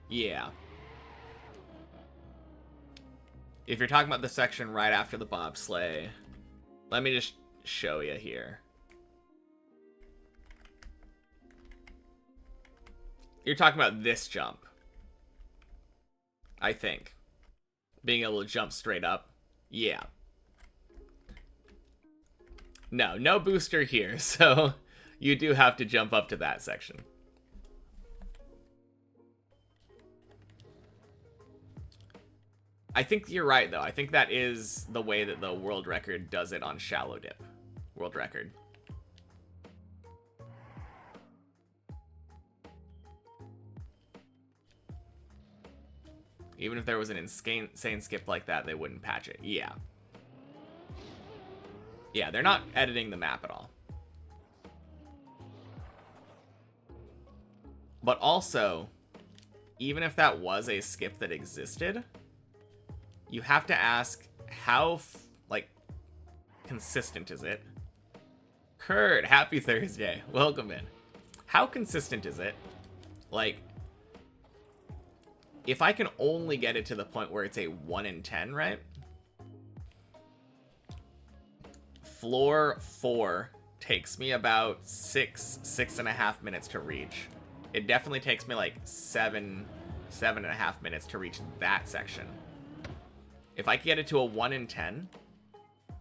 Yeah. If you're talking about the section right after the bobsleigh, let me just show you here. You're talking about this jump, I think. Being able to jump straight up. Yeah. No booster here, so you do have to jump up to that section. I think you're right, though. I think that is the way that the world record does it on Shallow Dip. World record. Even if there was an insane skip like that, they wouldn't patch it. Yeah. Yeah, they're not editing the map at all. But also, even if that was a skip that existed, you have to ask how, like, consistent is it? Kurt, happy Thursday. Welcome in. How consistent is it? Like, if I can only get it to the point where it's a 1 in 10, right? Floor 4 takes me about 6.5 minutes to reach. It definitely takes me like 7.5 minutes to reach that section. If I can get it to a 1 in 10,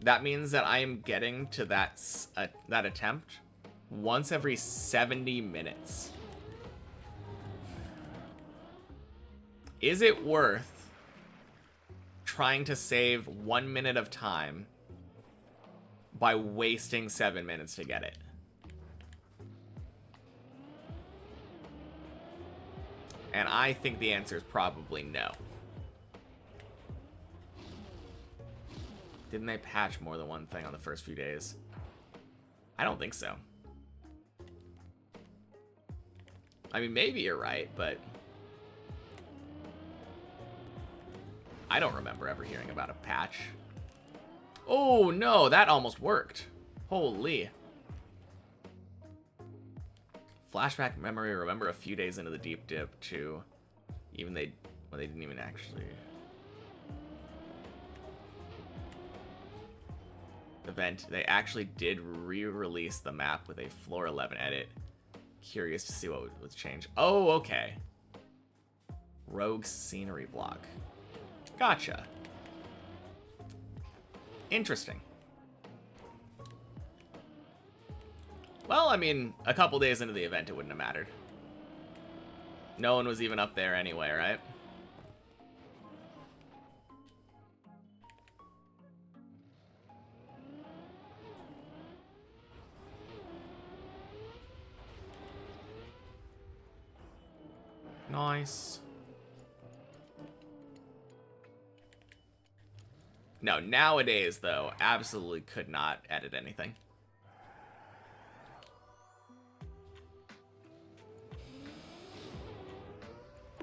that means that I am getting to that attempt once every 70 minutes. Is it worth trying to save 1 minute of time by wasting 7 minutes to get it? And I think the answer is probably no. Didn't they patch more than one thing on the first few days? I don't think so. I mean, maybe you're right, but I don't remember ever hearing about a patch. Oh, no, that almost worked. Holy. Flashback memory, remember a few days into the deep dip, too. Even when they didn't even actually... Event, they actually did re-release the map with a floor 11 edit. Curious to see what was changed. Oh, okay. Rogue scenery block. Gotcha. Interesting. Well, I mean, a couple days into the event, it wouldn't have mattered. No one was even up there anyway, right? Nice. No, nowadays, though, absolutely could not edit anything.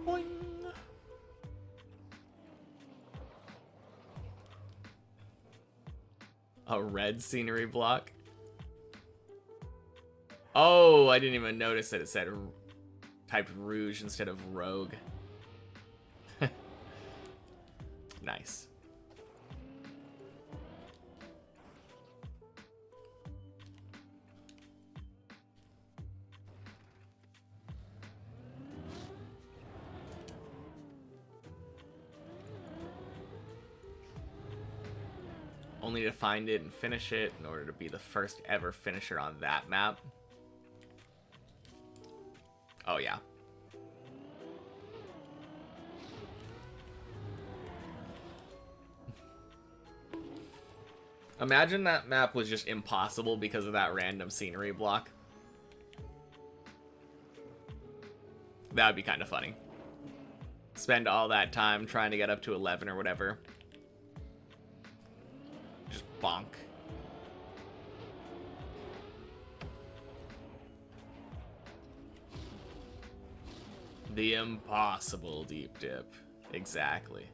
Boing. A red scenery block? Oh, I didn't even notice that it said typed rouge instead of rogue. Nice. Only to find it and finish it in order to be the first ever finisher on that map. Oh, yeah. Imagine that map was just impossible because of that random scenery block. That would be kind of funny. Spend all that time trying to get up to 11 or whatever. Just bonk. The impossible deep dip. Exactly.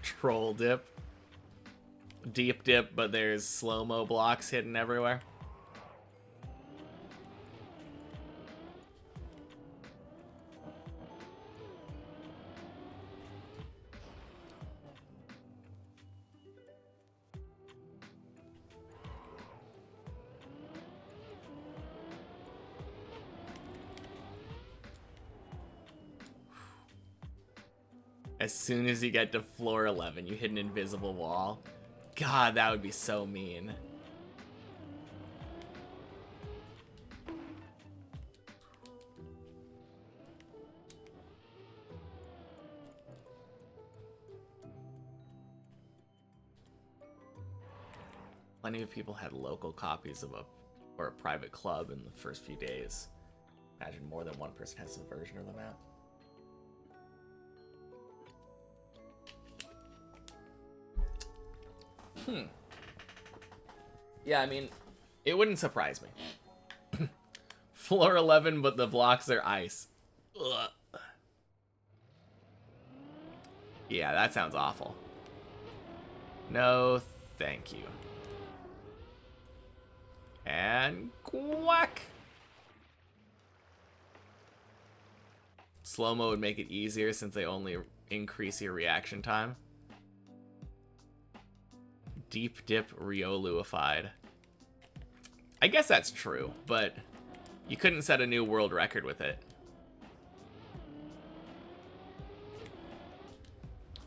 Troll dip. Deep dip, but there's slow-mo blocks hidden everywhere. As soon as you get to floor 11, you hit an invisible wall. God, that would be so mean. Plenty of people had local copies of a private club in the first few days. Imagine more than one person has a version of the map. Yeah, I mean, it wouldn't surprise me. Floor 11, but the blocks are ice. Ugh. Yeah, that sounds awful. No, thank you. And quack! Slow-mo would make it easier since they only increase your reaction time. Deep dip Rioluified. I guess that's true, but you couldn't set a new world record with it.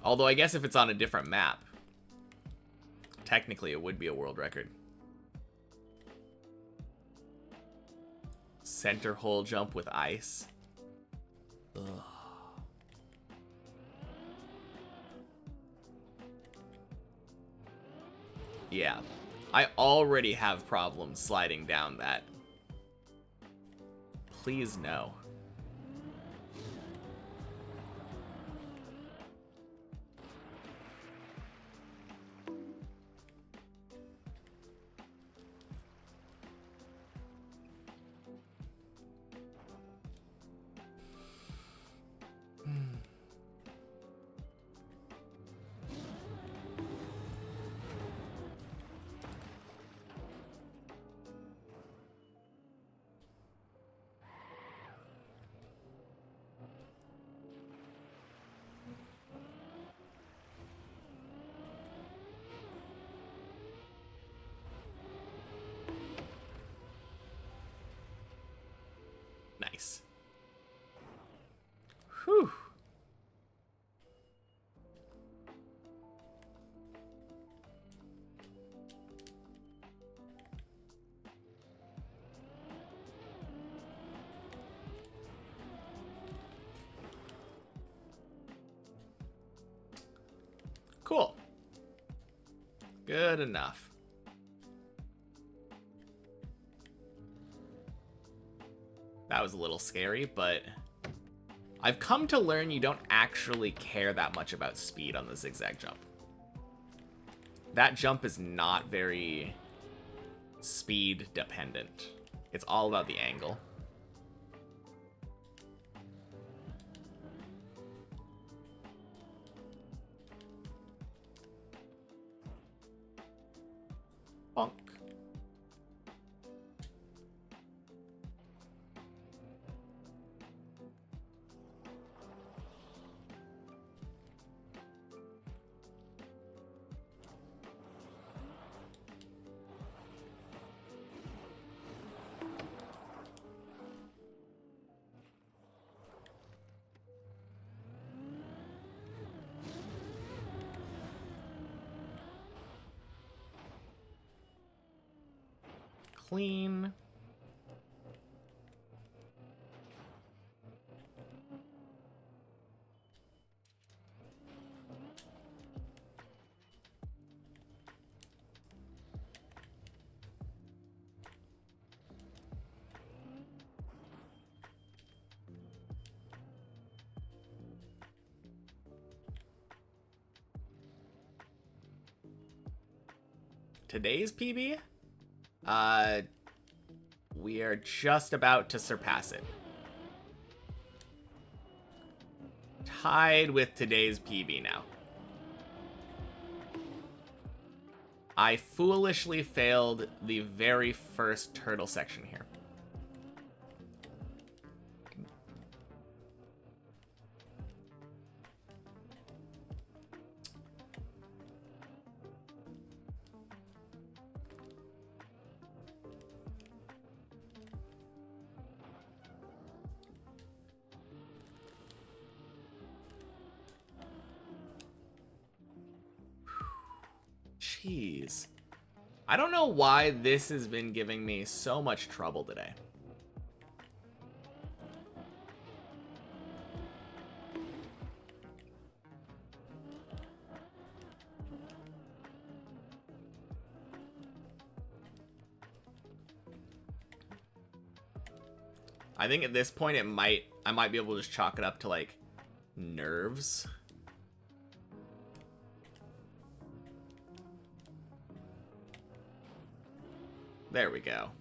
Although I guess if it's on a different map, technically it would be a world record. Center hole jump with ice. Ugh. Yeah, I already have problems sliding down that Please no. Nice. Whew. Cool. Good enough. That was a little scary, but I've come to learn you don't actually care that much about speed on the zigzag jump. That jump is not very speed dependent. It's all about the angle. Bonk. Clean. Today's PB? We are just about to surpass it. Tied with today's PB now. I foolishly failed the very first turtle section here. Jeez. I don't know why this has been giving me so much trouble today. I think at this point I might be able to just chalk it up to like nerves. There we go.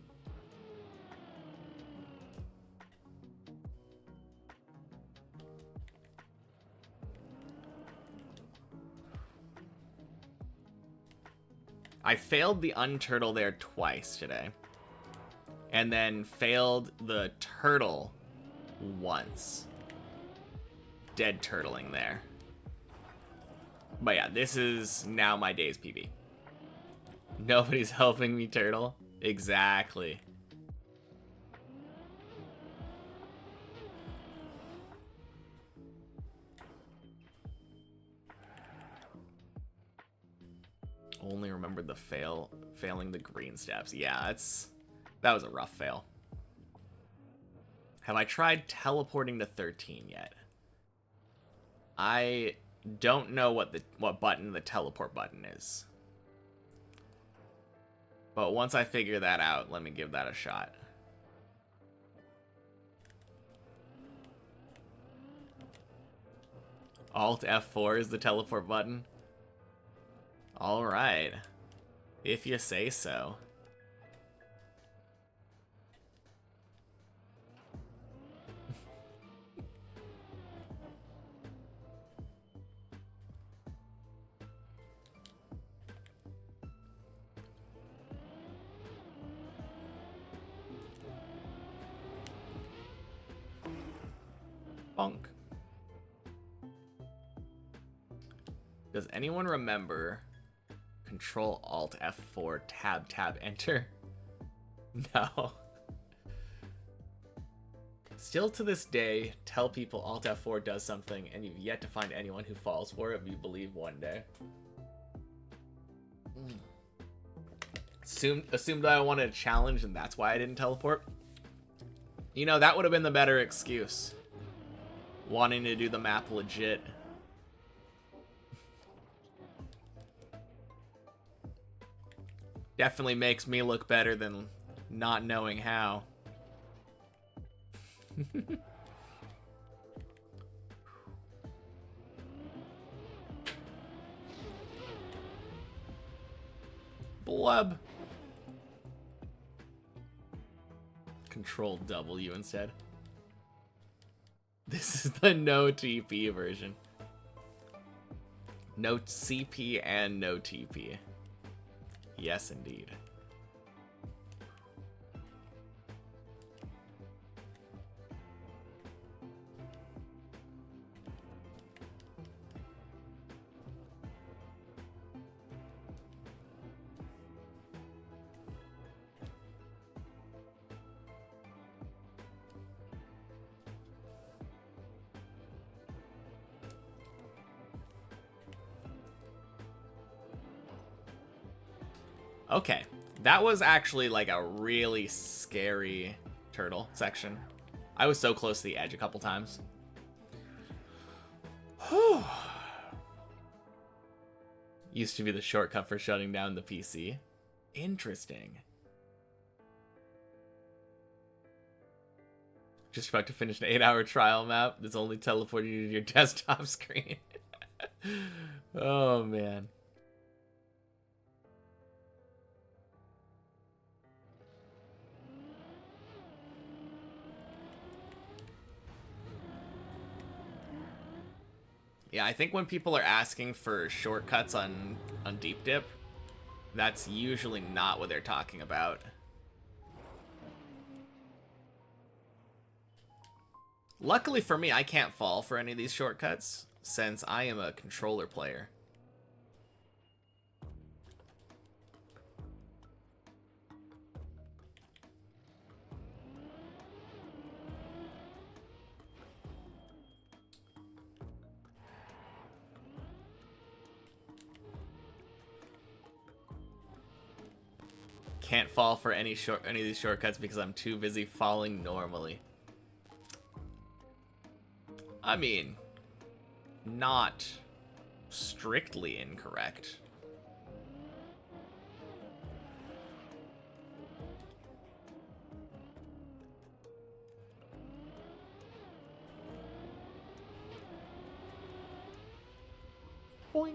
I failed the unturtle there twice today. And then failed the turtle once. Dead turtling there. But yeah, this is now my day's PB. Nobody's helping me turtle. Exactly. Only remembered the failing the green steps. Yeah, that was a rough fail. Have I tried teleporting to 13 yet? I don't know what button the teleport button is. But once I figure that out, let me give that a shot. Alt F4 is the teleport button. Alright. If you say so. Bonk. Does anyone remember Control Alt F4 tab enter? No. Still to this day, tell people Alt F4 does something, and you've yet to find anyone who falls for it, but you believe one day. Assumed I wanted a challenge, and that's why I didn't teleport. You know, that would have been the better excuse. Wanting to do the map legit. Definitely makes me look better than not knowing how. Blub. Control W instead. This is the no TP version. No CP and no TP. Yes, indeed. Okay, that was actually like a really scary turtle section. I was so close to the edge a couple times. Whew. Used to be the shortcut for shutting down the PC. Interesting. Just about to finish an 8-hour trial map that's only teleporting you to your desktop screen. Oh, man. Yeah, I think when people are asking for shortcuts on Deep Dip, that's usually not what they're talking about. Luckily for me, I can't fall for any of these shortcuts, since I am a controller player. Can't fall for any of these shortcuts because I'm too busy falling normally. I mean, not strictly incorrect. Boing.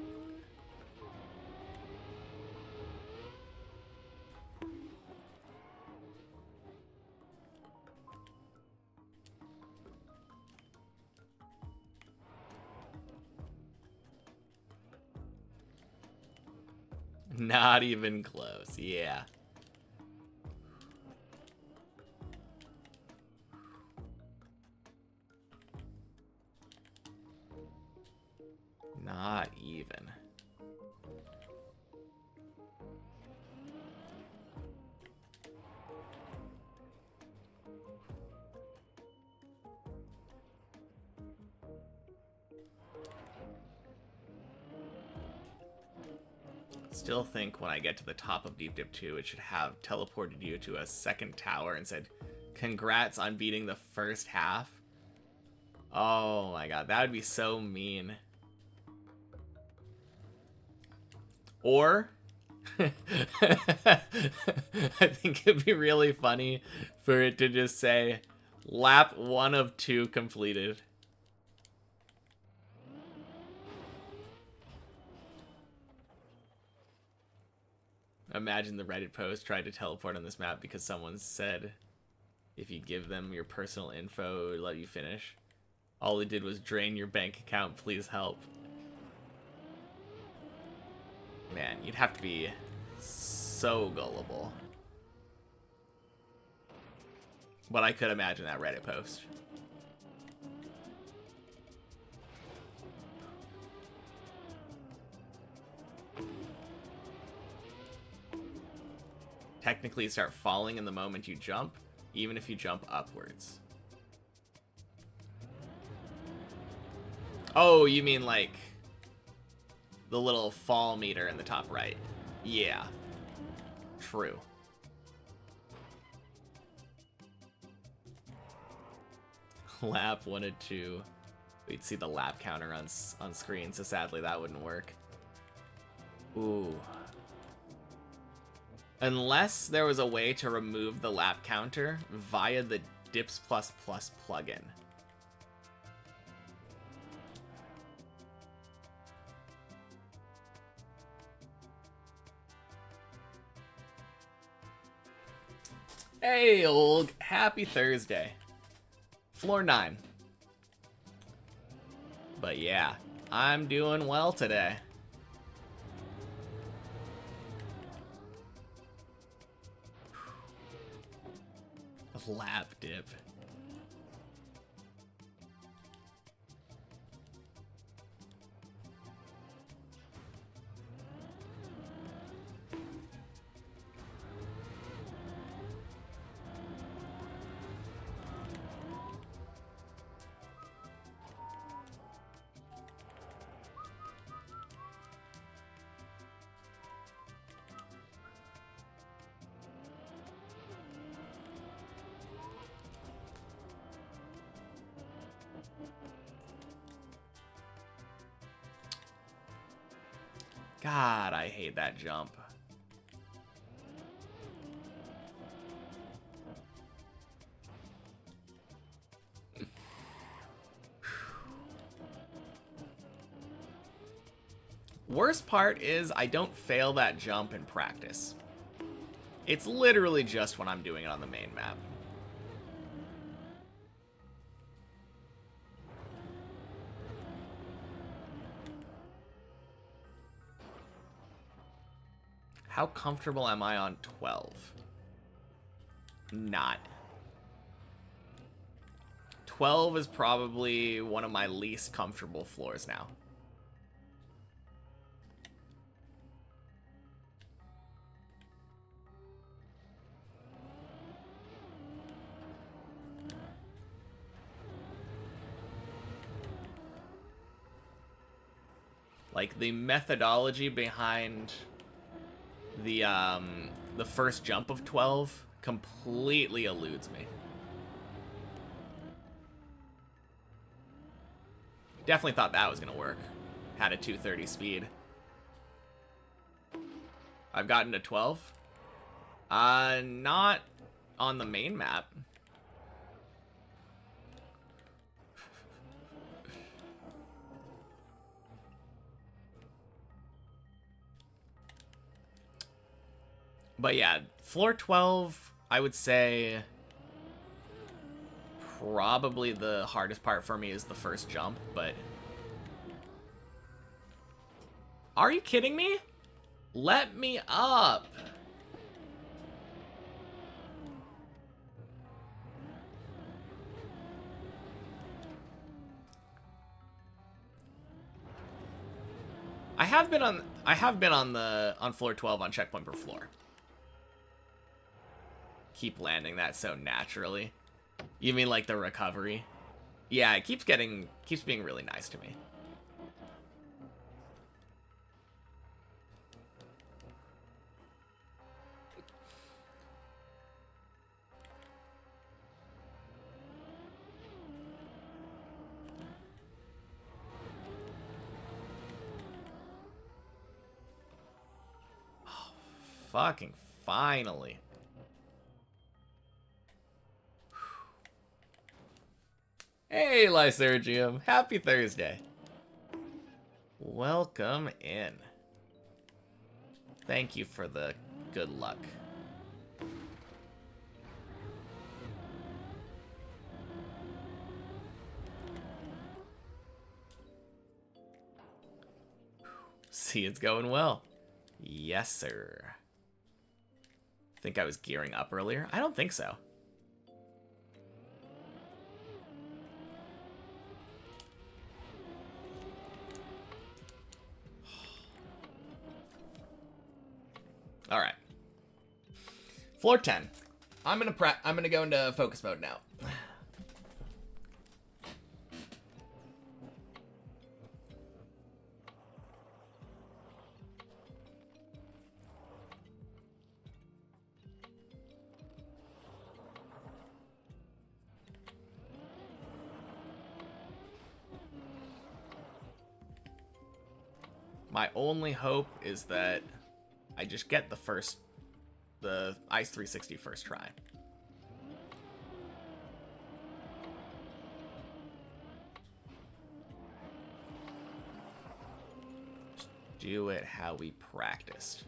Not even close, yeah. Not even. Still think when I get to the top of Deep Dip 2, it should have teleported you to a second tower and said, congrats on beating the first half. Oh my god, that would be so mean. Or, I think it'd be really funny for it to just say, lap 1 of 2 completed. Imagine the Reddit post tried to teleport on this map because someone said if you give them your personal info, it would let you finish. All it did was drain your bank account, please help. Man, you'd have to be so gullible. But I could imagine that Reddit post. Technically, start falling in the moment you jump, even if you jump upwards. Oh, you mean like the little fall meter in the top right? Yeah. True. Lap 1 and 2. We'd see the lap counter on screen, so sadly that wouldn't work. Ooh. Unless there was a way to remove the lap counter via the Dips++ plugin. Hey, old. Happy Thursday. Floor 9. But yeah, I'm doing well today. Lap dip. God, I hate that jump. Worst part is I don't fail that jump in practice. It's literally just when I'm doing it on the main map. How comfortable am I on 12? Not. 12 is probably one of my least comfortable floors now. Like, the methodology behind the first jump of 12 completely eludes me. Definitely thought that was gonna work. Had a 230 speed. I've gotten to 12. Not on the main map. But yeah, floor 12, I would say probably the hardest part for me is the first jump, but... Are you kidding me? Let me up! I have been on floor 12 on checkpoint per floor. Keep landing that so naturally. You mean like the recovery? Yeah, it keeps being really nice to me. Oh, fucking finally. Hey, Lysergium. Happy Thursday. Welcome in. Thank you for the Good luck. See, it's going well. Yes, sir. Think I was gearing up earlier? I don't think so. All right. Floor 10. I'm gonna go into focus mode now. My only hope is that I just get the Ice 360 first try. Just do it how we practiced.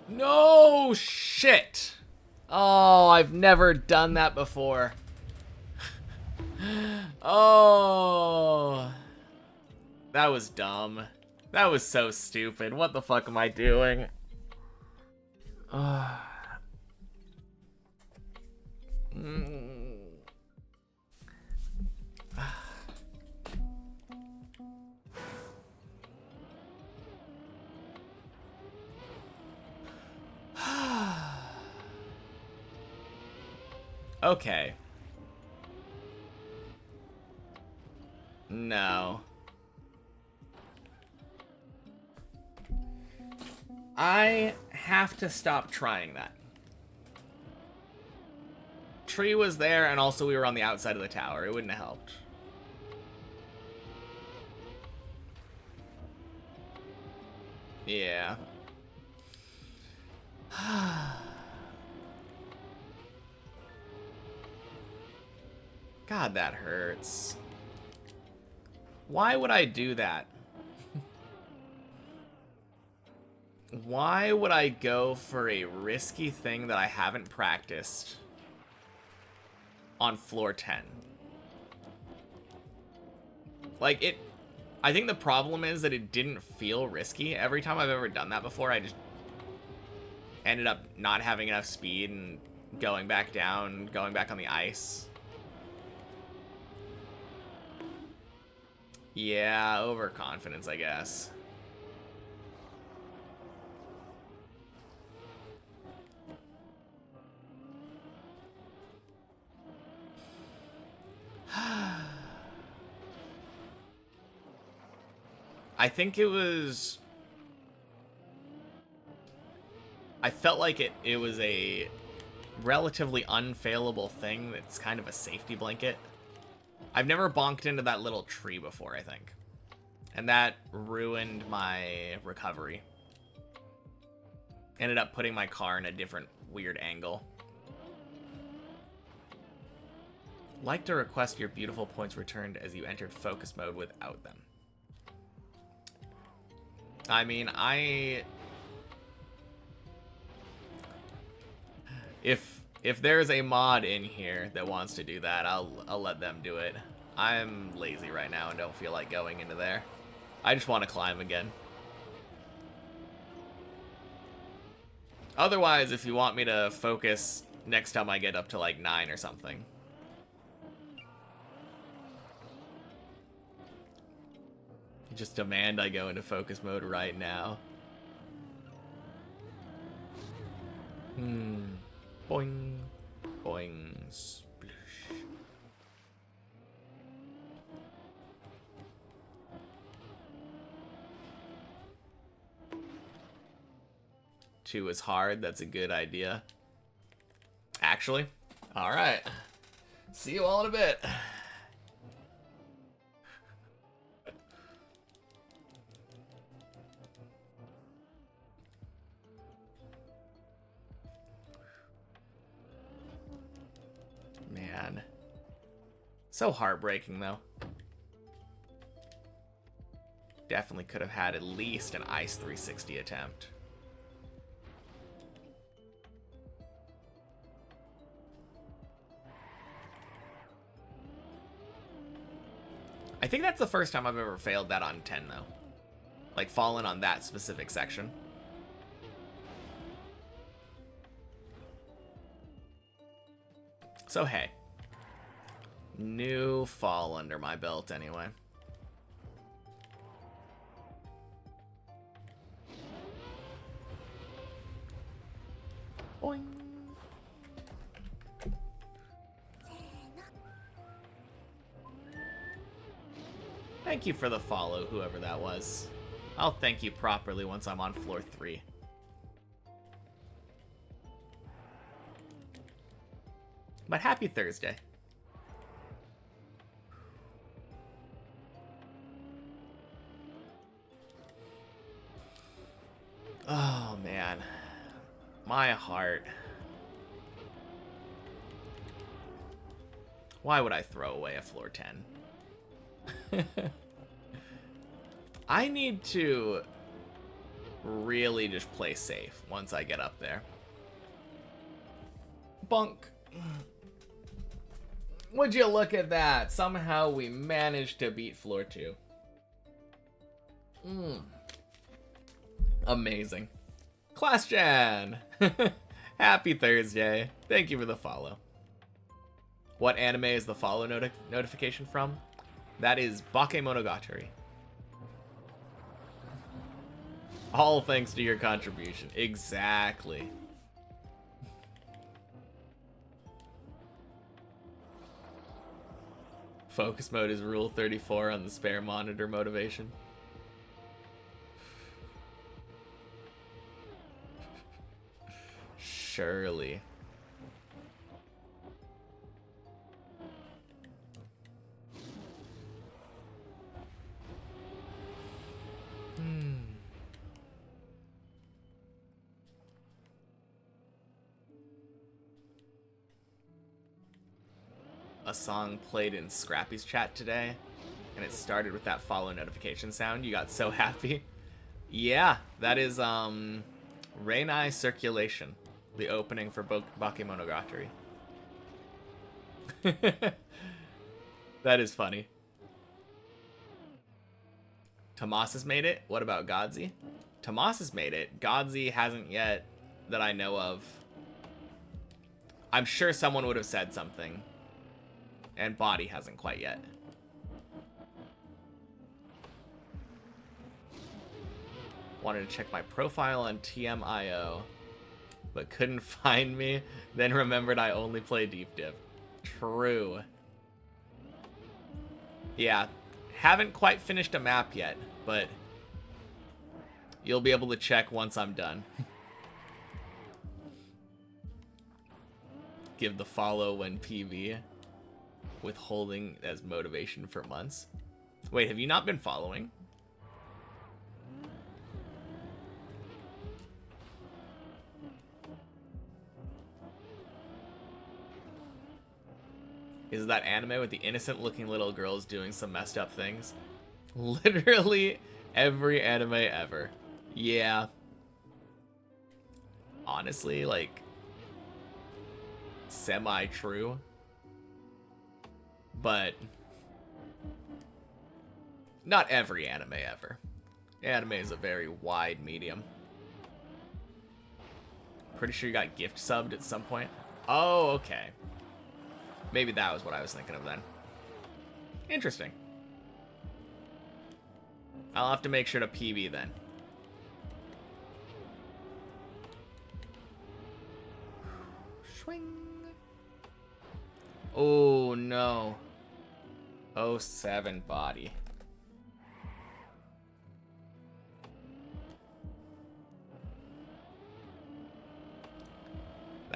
No shit. Oh, I've never done that before. Oh. That was dumb. That was so stupid. What the fuck am I doing? Okay. No. I have to stop trying that. Tree was there, and also we were on the outside of the tower. It wouldn't have helped. Yeah. God, that hurts. Why would I do that? Why would I go for a risky thing that I haven't practiced on floor 10? Like, I think the problem is that it didn't feel risky. Every time I've ever done that before, I just ended up not having enough speed and going back down, going back on the ice. Yeah, overconfidence, I guess. I think it was... I felt like it was a relatively unfailable thing that's kind of a safety blanket. I've never bonked into that little tree before, I think. And that ruined my recovery. Ended up putting my car in a different weird angle. Like to request your beautiful points returned as you entered focus mode without them. I mean, if there's a mod in here that wants to do that, I'll let them do it. I'm lazy right now and don't feel like going into there. I just want to climb again. Otherwise, if you want me to focus next time I get up to like 9 or something. Just demand I go into focus mode right now. Boing. Boing. Splish. 2 is hard. That's a good idea. Actually. Alright. See you all in a bit. Man. So heartbreaking, though. Definitely could have had at least an Ice 360 attempt. I think that's the first time I've ever failed that on 10, though. Like, fallen on that specific section. So, hey. New fall under my belt, anyway. Boing. Thank you for the follow, whoever that was. I'll thank you properly once I'm on floor 3. But happy Thursday. Oh, man. My heart. Why would I throw away a floor 10? I need to really just play safe once I get up there. Bunk. Would you look at that? Somehow we managed to beat floor 2. Amazing. Class Jan! Happy Thursday. Thank you for the follow. What anime is the follow notification from? That is Bakemonogatari. All thanks to your contribution. Exactly. Focus mode is rule 34 on the spare monitor motivation. Surely. A song played in Scrappy's chat today, and it started with that follow notification sound. You got so happy. Yeah, that is Reinai Circulation, the opening for Bakemonogatari. That is funny. Tomas has made it. What about Godzi? Tomas has made it. Godzi hasn't yet, that I know of. I'm sure someone would have said something. And Body hasn't quite yet. Wanted to check my profile on TMIO, but couldn't find me. Then remembered I only play Deep Dip. True. Yeah, haven't quite finished a map yet, but you'll be able to check once I'm done. Give the follow when PV. Withholding as motivation for months. Wait, have you not been following? Is that anime with the innocent looking little girls doing some messed up things? Literally every anime ever. Yeah. Honestly, like, semi-true. But not every anime ever. Anime is a very wide medium. Pretty sure you got gift subbed at some point. Oh, okay. Maybe that was what I was thinking of then. Interesting. I'll have to make sure to PB then. Swing. Oh, no. 07 Body.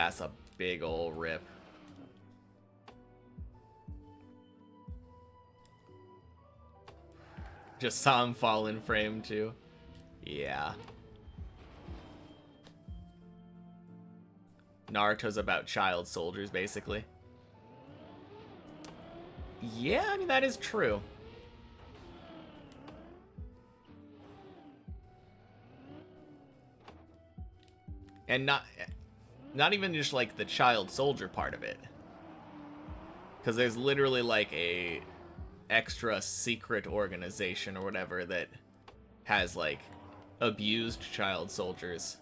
That's a big ol' rip. Just saw him fall in frame too. Yeah. Naruto's about child soldiers, basically. Yeah, I mean, that is true. And not even just like the child soldier part of it. Because there's literally like a extra secret organization or whatever that has like abused child soldiers.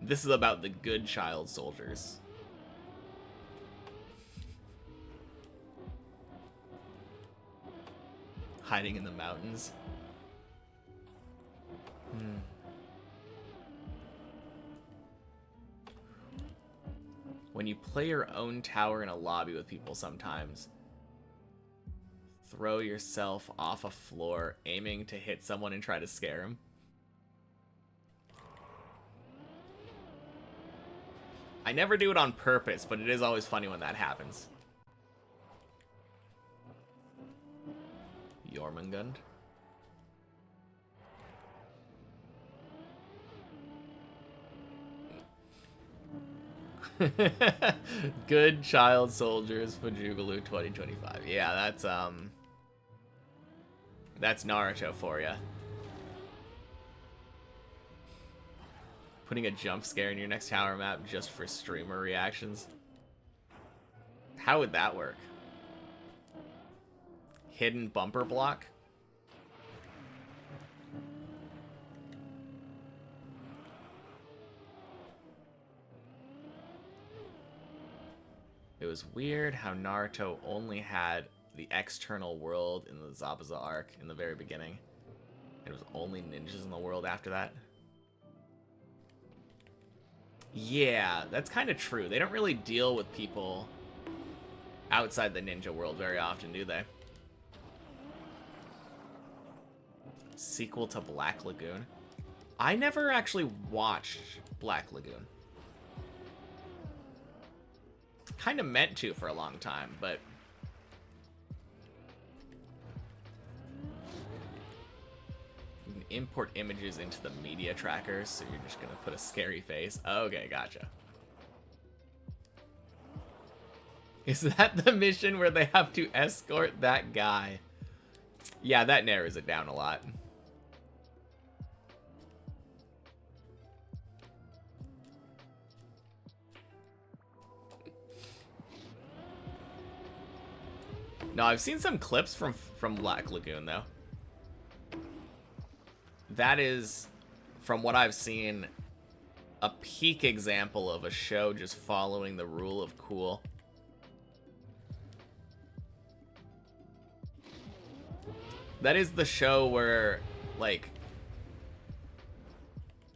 This is about the good child soldiers. Hiding in the mountains. When you play your own tower in a lobby with people sometimes, throw yourself off a floor, aiming to hit someone and try to scare him. I never do it on purpose, but it is always funny when that happens. Jormungand. Good child soldiers for Jugalu 2025. Yeah, that's Naruto for ya. Putting a jump scare in your next tower map just for streamer reactions. How would that work? Hidden bumper block? It was weird how Naruto only had the external world in the Zabuza arc in the very beginning. It was only ninjas in the world after that. Yeah, that's kind of true. They don't really deal with people outside the ninja world very often, do they? Sequel to Black Lagoon. I never actually watched Black Lagoon. Kind of meant to for a long time, but you can import images into the media tracker, so you're just gonna put a scary face. Okay, gotcha. Is that the mission where they have to escort that guy? Yeah, that narrows it down a lot. No, I've seen some clips from Black Lagoon, though. That is, from what I've seen, a peak example of a show just following the rule of cool. That is the show where, like,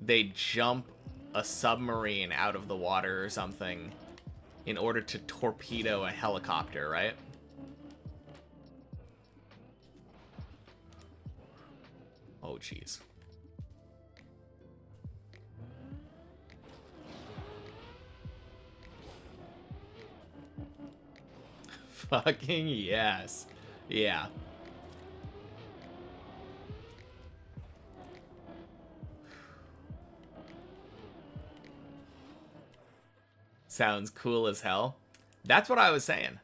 they jump a submarine out of the water or something in order to torpedo a helicopter, right? Oh, jeez. Fucking yes. Yeah. Sounds cool as hell. That's what I was saying.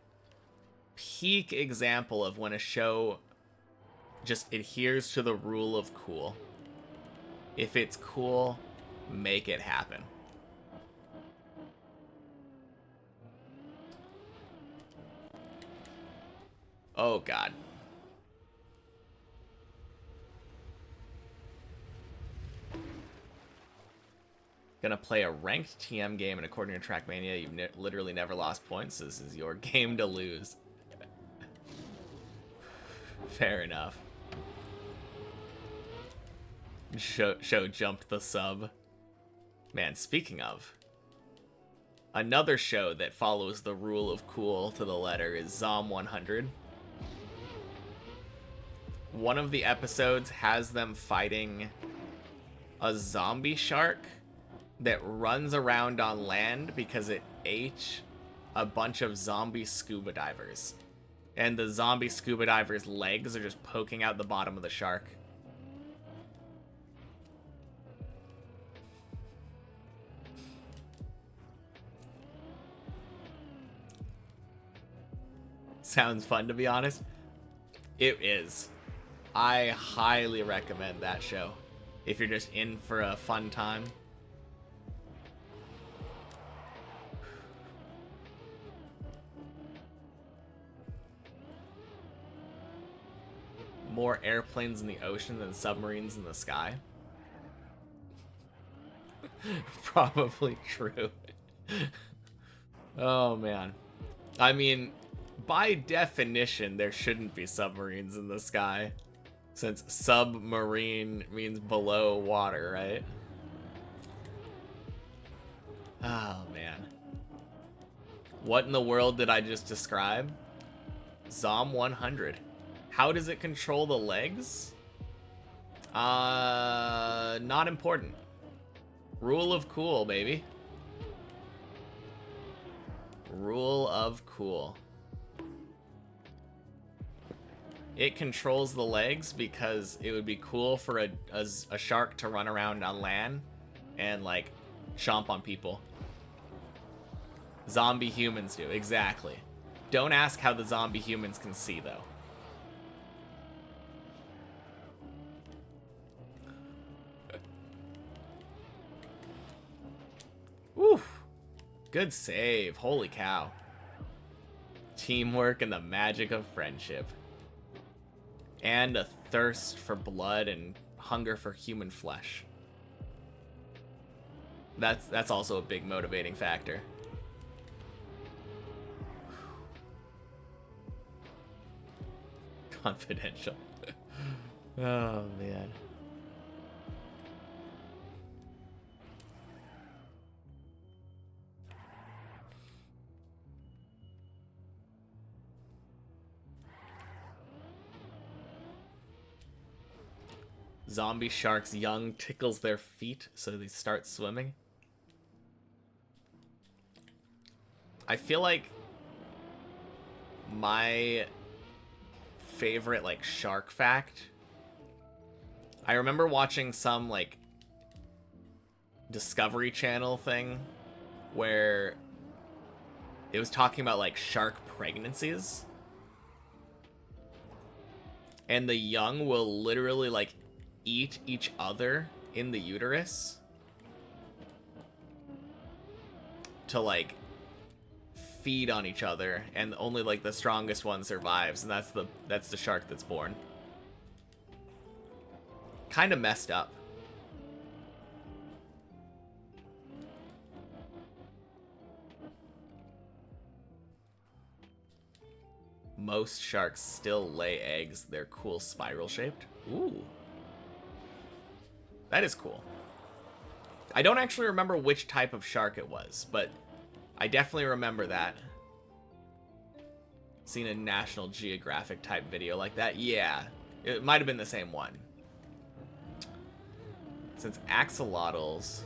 Peak example of when a show just adheres to the rule of cool. If it's cool, make it happen. Oh, God. Gonna play a ranked TM game, and according to Trackmania, you've literally never lost points. This is your game to lose. Fair enough. Show jumped the sub. Man, speaking of, another show that follows the rule of cool to the letter is Zom 100. One of the episodes has them fighting a zombie shark that runs around on land because it ate a bunch of zombie scuba divers. And the zombie scuba divers' legs are just poking out the bottom of the shark. Sounds fun, to be honest. It is. I highly recommend that show if you're just in for a fun time. More airplanes in the ocean than submarines in the sky. Probably true. Oh man. I mean, by definition, there shouldn't be submarines in the sky, since submarine means below water, right? Oh man. What in the world did I just describe? Zom 100. How does it control the legs? Not important. Rule of cool, baby. Rule of cool. It controls the legs because it would be cool for a shark to run around on land and, like, chomp on people. Zombie humans do, exactly. Don't ask how the zombie humans can see, though. Oof. Good save. Holy cow. Teamwork and the magic of friendship. And a thirst for blood and hunger for human flesh. That's also a big motivating factor. Confidential. Oh man. Zombie shark's young tickles their feet so they start swimming. I feel like my favorite, like, shark fact, I remember watching some, like, Discovery Channel thing where it was talking about, like, shark pregnancies. And the young will literally, like, eat each other in the uterus to, like, feed on each other, and only, like, the strongest one survives, and that's the shark that's born. Kind of messed up. Most sharks still lay eggs. They're cool, spiral shaped. Ooh. That is cool. I don't actually remember which type of shark it was, but I definitely remember that. Seen a National Geographic type video like that. Yeah, it might have been the same one. Since axolotls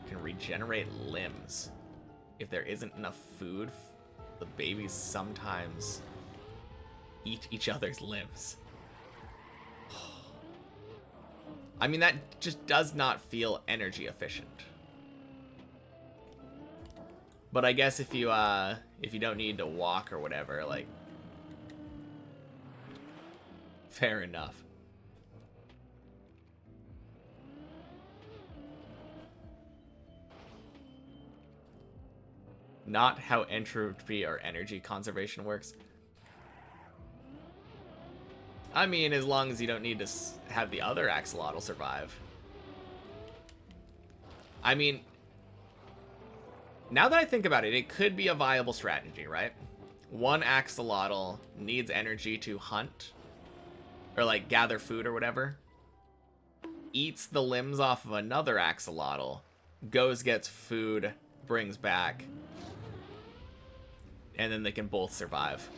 can regenerate limbs, if there isn't enough food, the babies sometimes eat each other's limbs. I mean, that just does not feel energy efficient. But I guess if you don't need to walk or whatever, like, fair enough. Not how entropy or energy conservation works. I mean, as long as you don't need to have the other axolotl survive. I mean, now that I think about it, it could be a viable strategy, right? One axolotl needs energy to hunt, or, like, gather food or whatever. Eats the limbs off of another axolotl, goes, gets food, brings back, and then they can both survive.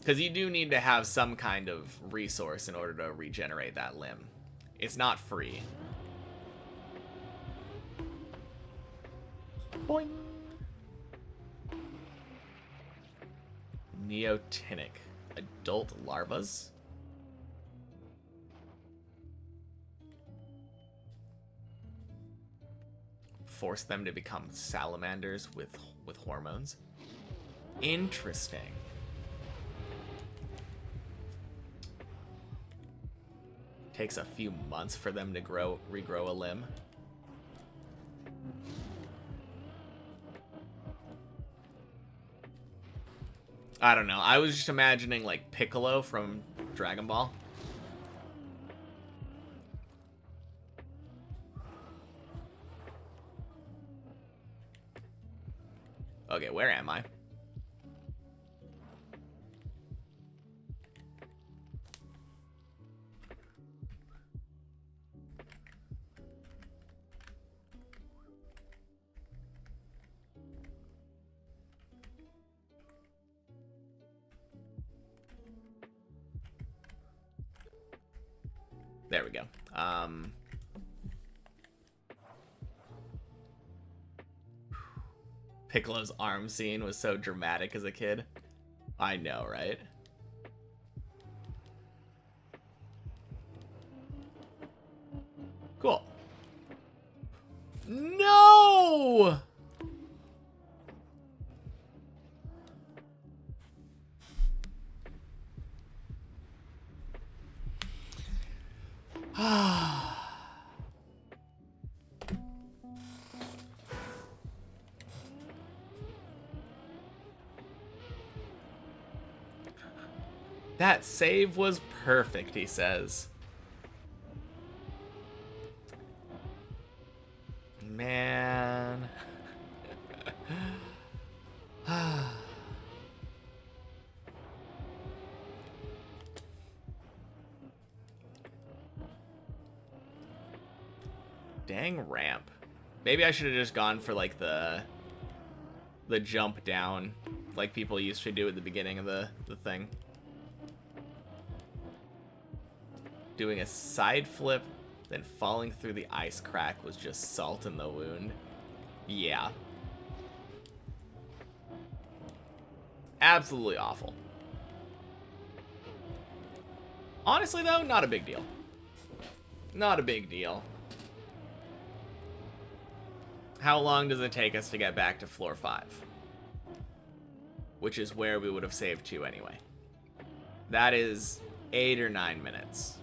Because you do need to have some kind of resource in order to regenerate that limb. It's not free. Boing. Neotinic. Adult larvas? Force them to become salamanders with hormones. Interesting. Takes a few months for them to regrow a limb. I don't know. I was just imagining like Piccolo from Dragon Ball. Okay, where am I? There we go. Piccolo's arm scene was so dramatic as a kid. I know, right? Cool. No! That save was perfect, he says. Man. Dang ramp. Maybe I should have just gone for like the jump down like people used to do at the beginning of the thing. Doing a side flip, then falling through the ice crack was just salt in the wound. Yeah. Absolutely awful. Honestly, though, not a big deal. Not a big deal. How long does it take us to get back to floor 5? Which is where we would have saved to anyway. That is 8 or 9 minutes.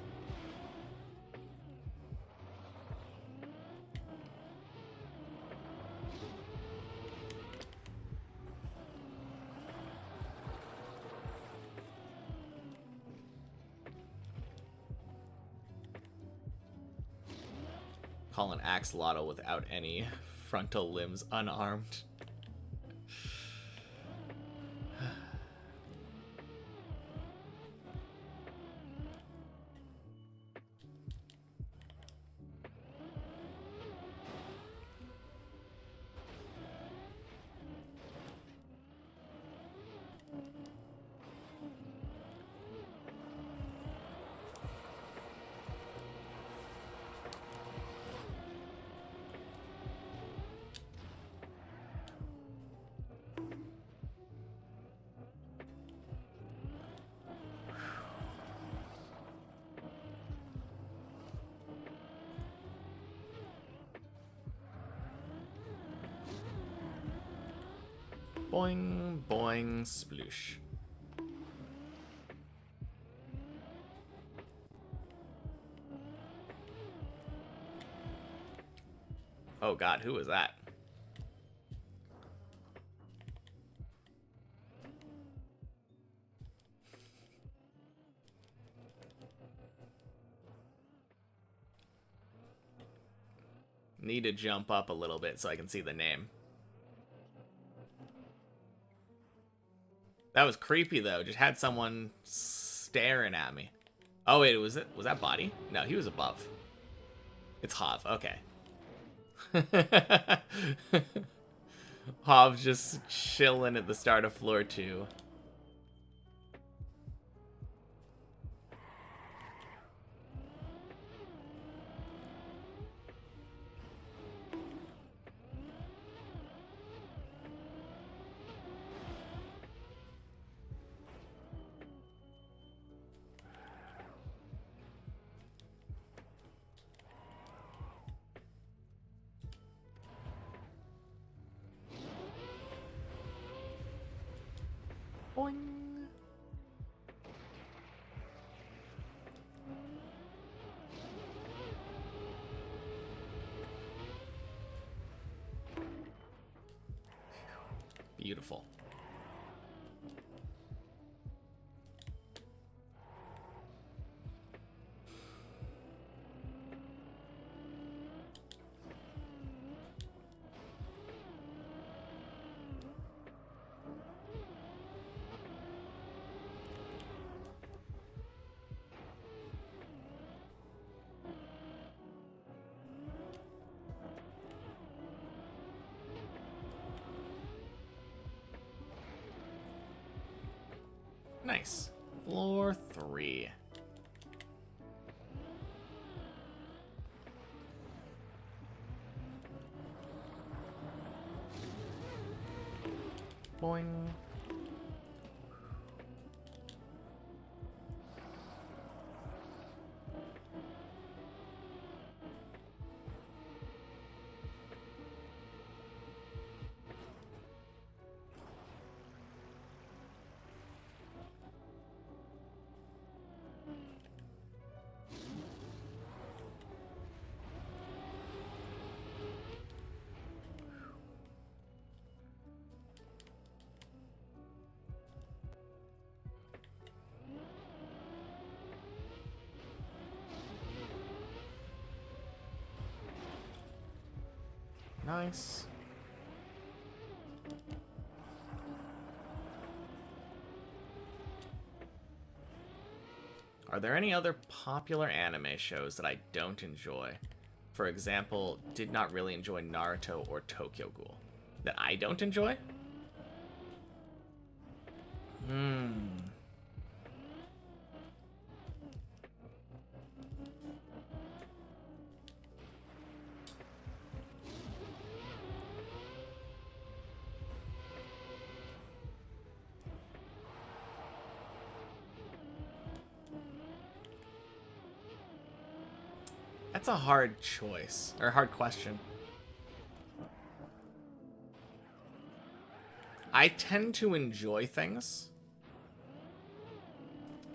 Call an axolotl without any frontal limbs unarmed. Boing, boing, sploosh. Oh god, who was that? Need to jump up a little bit so I can see the name. That was creepy though. Just had someone staring at me. Oh wait, was that Body? No, he was above. It's Hav. Okay. Hav's just chilling at the start of floor 2. Boing. Beautiful. Nice. Floor 3. Boing. Nice. Are there any other popular anime shows that I don't enjoy? For example, did not really enjoy Naruto or Tokyo Ghoul. That I don't enjoy? That's a hard choice, or a hard question. I tend to enjoy things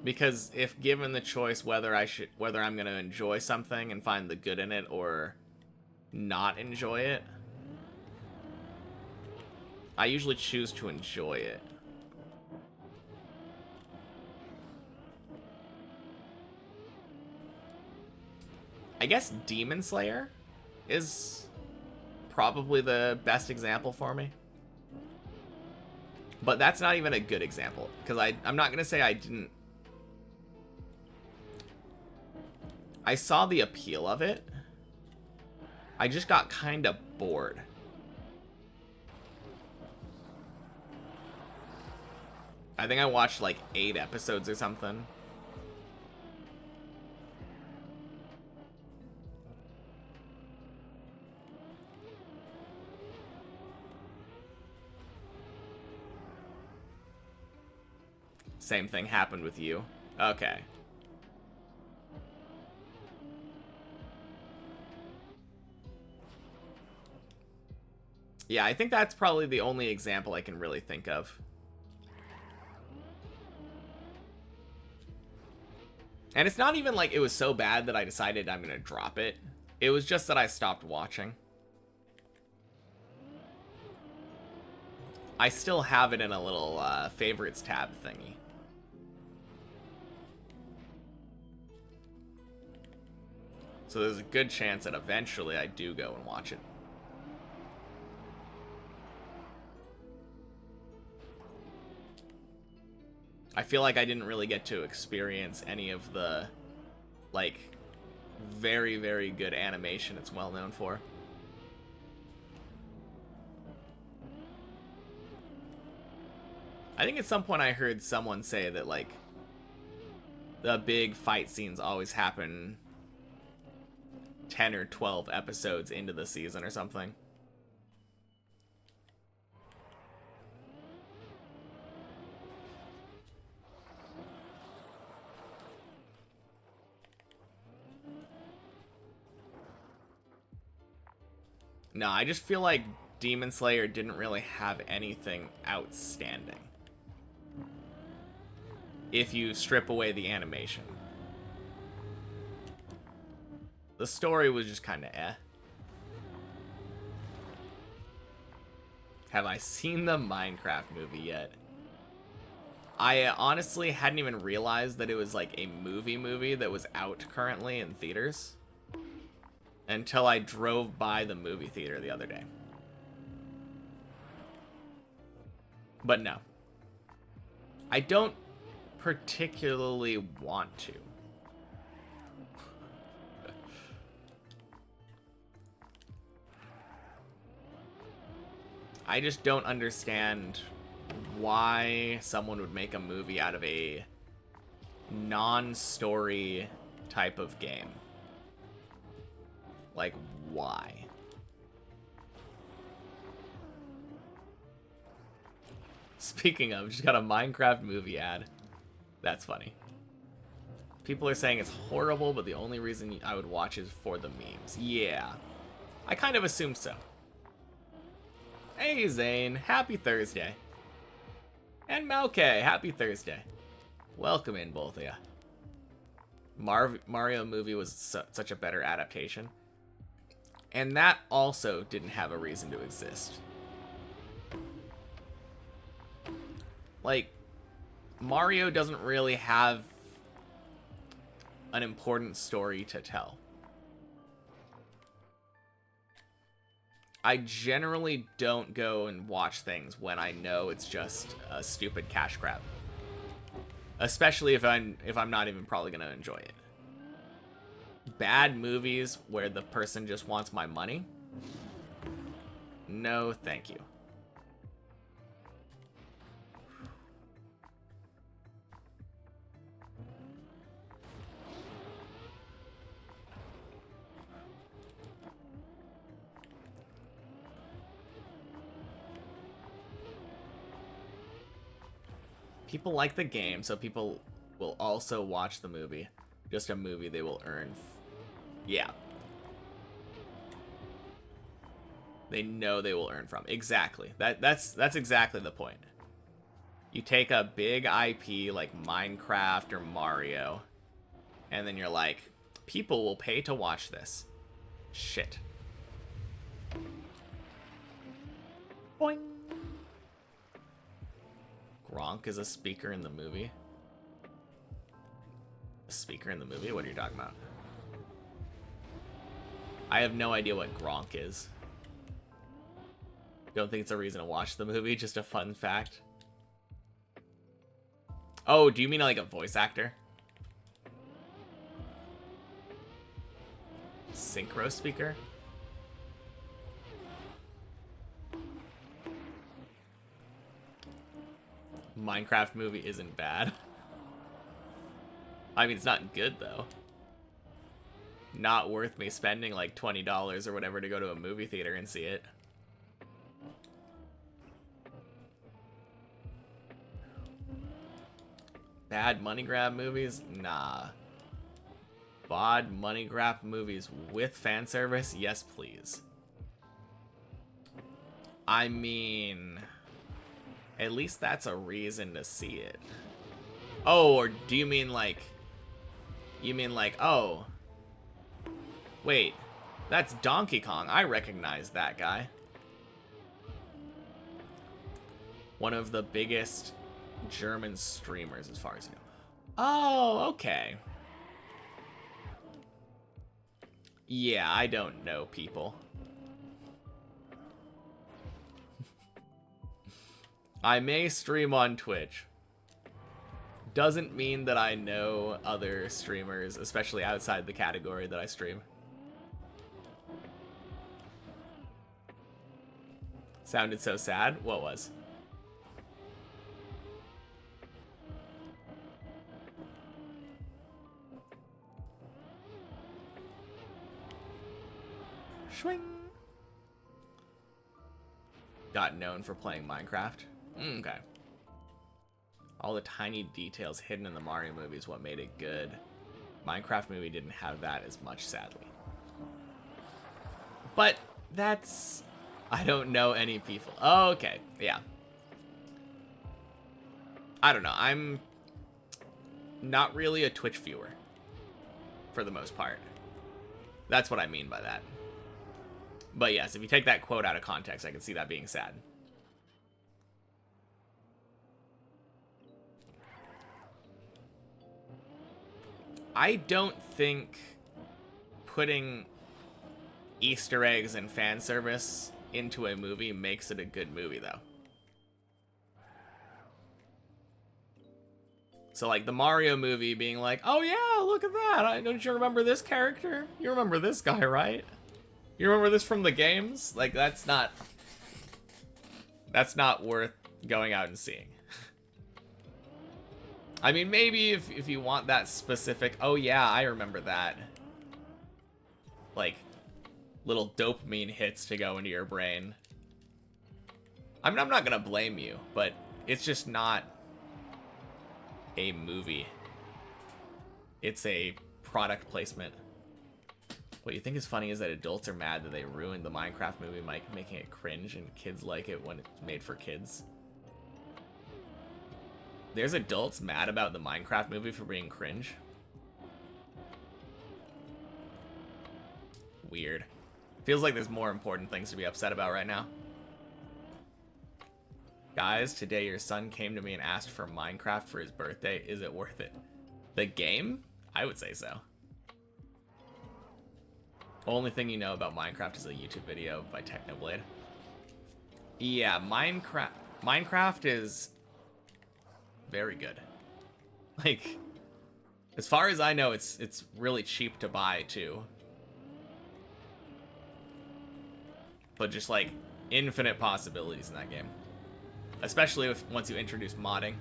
because if given the choice whether I'm going to enjoy something and find the good in it or not enjoy it, I usually choose to enjoy it. I guess Demon Slayer is probably the best example for me. But that's not even a good example, because I'm not going to say I didn't... I saw the appeal of it. I just got kind of bored. I think I watched like 8 episodes or something. Same thing happened with you. Okay. Yeah, I think that's probably the only example I can really think of. And it's not even like it was so bad that I decided I'm gonna drop it. It was just that I stopped watching. I still have it in a little favorites tab thingy. So there's a good chance that eventually I do go and watch it. I feel like I didn't really get to experience any of the, like, very, very good animation it's well known for. I think at some point I heard someone say that, like, the big fight scenes always happen 10 or 12 episodes into the season or something. No, I just feel like Demon Slayer didn't really have anything outstanding. if you strip away the animation. The story was just kind of eh. Have I seen the Minecraft movie yet? I honestly hadn't even realized that it was like a movie that was out currently in theaters until I drove by the movie theater the other day. But no. I don't particularly want to. I just don't understand why someone would make a movie out of a non-story type of game. Like, why? Speaking of, just got a Minecraft movie ad. That's funny. People are saying it's horrible, but the only reason I would watch is for the memes. Yeah. I kind of assumed so. Hey, Zane. Happy Thursday. And Melke. Happy Thursday. Welcome in, both of you. Mario movie was such a better adaptation. And that also didn't have a reason to exist. Like, Mario doesn't really have an important story to tell. I generally don't go and watch things when I know it's just a stupid cash grab. Especially if I'm not even probably gonna enjoy it. Bad movies where the person just wants my money? No, thank you. People like the game, so people will also watch the movie. Just a movie they will earn. Yeah. They know they will earn from. Exactly. That's exactly the point. You take a big IP like Minecraft or Mario, and then you're like, people will pay to watch this. Shit. Boing. Gronk is a speaker in the movie. A speaker in the movie? What are you talking about? I have no idea what Gronk is. Don't think it's a reason to watch the movie, just a fun fact. Oh, do you mean like a voice actor? Synchro speaker? Minecraft movie isn't bad. I mean, it's not good, though. Not worth me spending like $20 or whatever to go to a movie theater and see it. Bad money grab movies? Nah. Bad money grab movies with fan service? Yes, please. I mean, at least that's a reason to see it. Oh, or do you mean like... You mean like, oh... Wait, that's Donkey Kong. I recognize that guy. One of the biggest German streamers, as far as you know. Oh, okay. Yeah, I don't know people. I may stream on Twitch. Doesn't mean that I know other streamers, especially outside the category that I stream. Sounded so sad. What was? Swing. Got known for playing Minecraft. Okay. All the tiny details hidden in the Mario movie is what made it good. Minecraft movie didn't have that as much, sadly. But that's... I don't know any people. Oh, okay. Yeah. I don't know. not really a Twitch viewer for the most part. That's what I mean by that. But yes, if you take that quote out of context, I can see that being sad. I don't think putting Easter eggs and fan service into a movie makes it a good movie, though. So, like, the Mario movie being like, oh yeah, look at that. Don't you remember this character? You remember this guy, right? You remember this from the games? Like, that's not worth going out and seeing. I mean, maybe if you want that specific, oh yeah, I remember that. Like, little dopamine hits to go into your brain. I mean, I'm not gonna blame you, but it's just not a movie. It's a product placement. What you think is funny is that adults are mad that they ruined the Minecraft movie, making it cringe, and kids like it when it's made for kids. There's adults mad about the Minecraft movie for being cringe. Weird. Feels like there's more important things to be upset about right now. Guys, today your son came to me and asked for Minecraft for his birthday. Is it worth it? The game? I would say so. Only thing you know about Minecraft is a YouTube video by Technoblade. Yeah, Minecraft is very good. Like, as far as I know, it's really cheap to buy too. But just like infinite possibilities in that game. Especially once you introduce modding.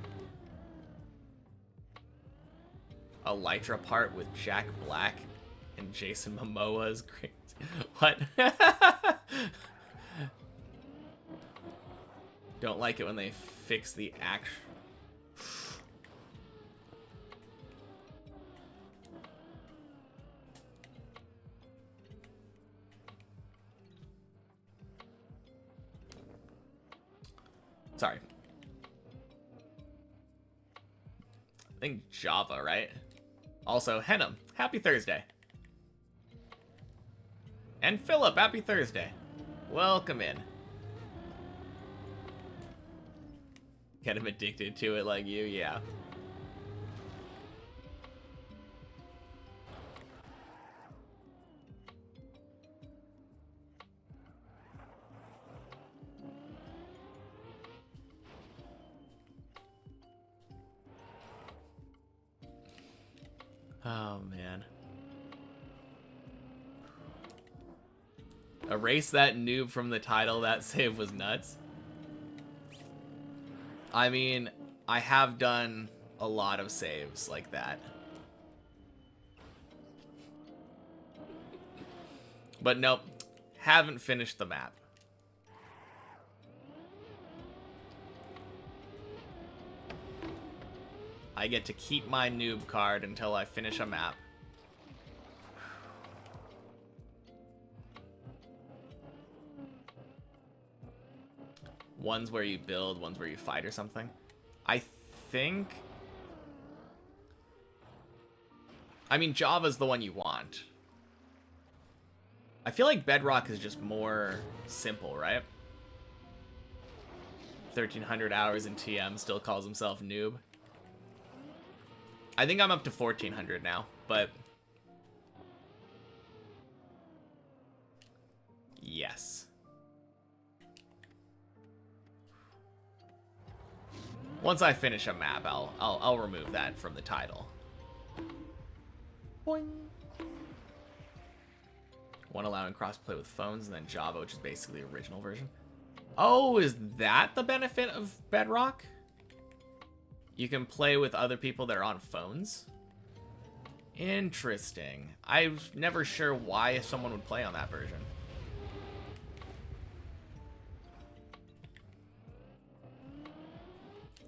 Elytra part with Jack Black and Jason Momoa is great. What? Don't like it when they fix the action. Sorry. I think Java, right? Also, Henham, happy Thursday. And Philip, happy Thursday. Welcome in. Get him addicted to it like you, yeah. Oh, man. Erase that noob from the title. That save was nuts. I mean, I have done a lot of saves like that. But nope, haven't finished the map. I get to keep my noob card until I finish a map. One's where you build, one's where you fight or something. I think... I mean, Java's the one you want. I feel like Bedrock is just more simple, right? 1,300 hours in TM, still calls himself noob. I think I'm up to 1,400 now, but... yes. Once I finish a map, I'll remove that from the title. Boing. One allowing crossplay with phones, and then Java, which is basically the original version. Oh, is that the benefit of Bedrock? You can play with other people that are on phones? Interesting. I was never sure why someone would play on that version.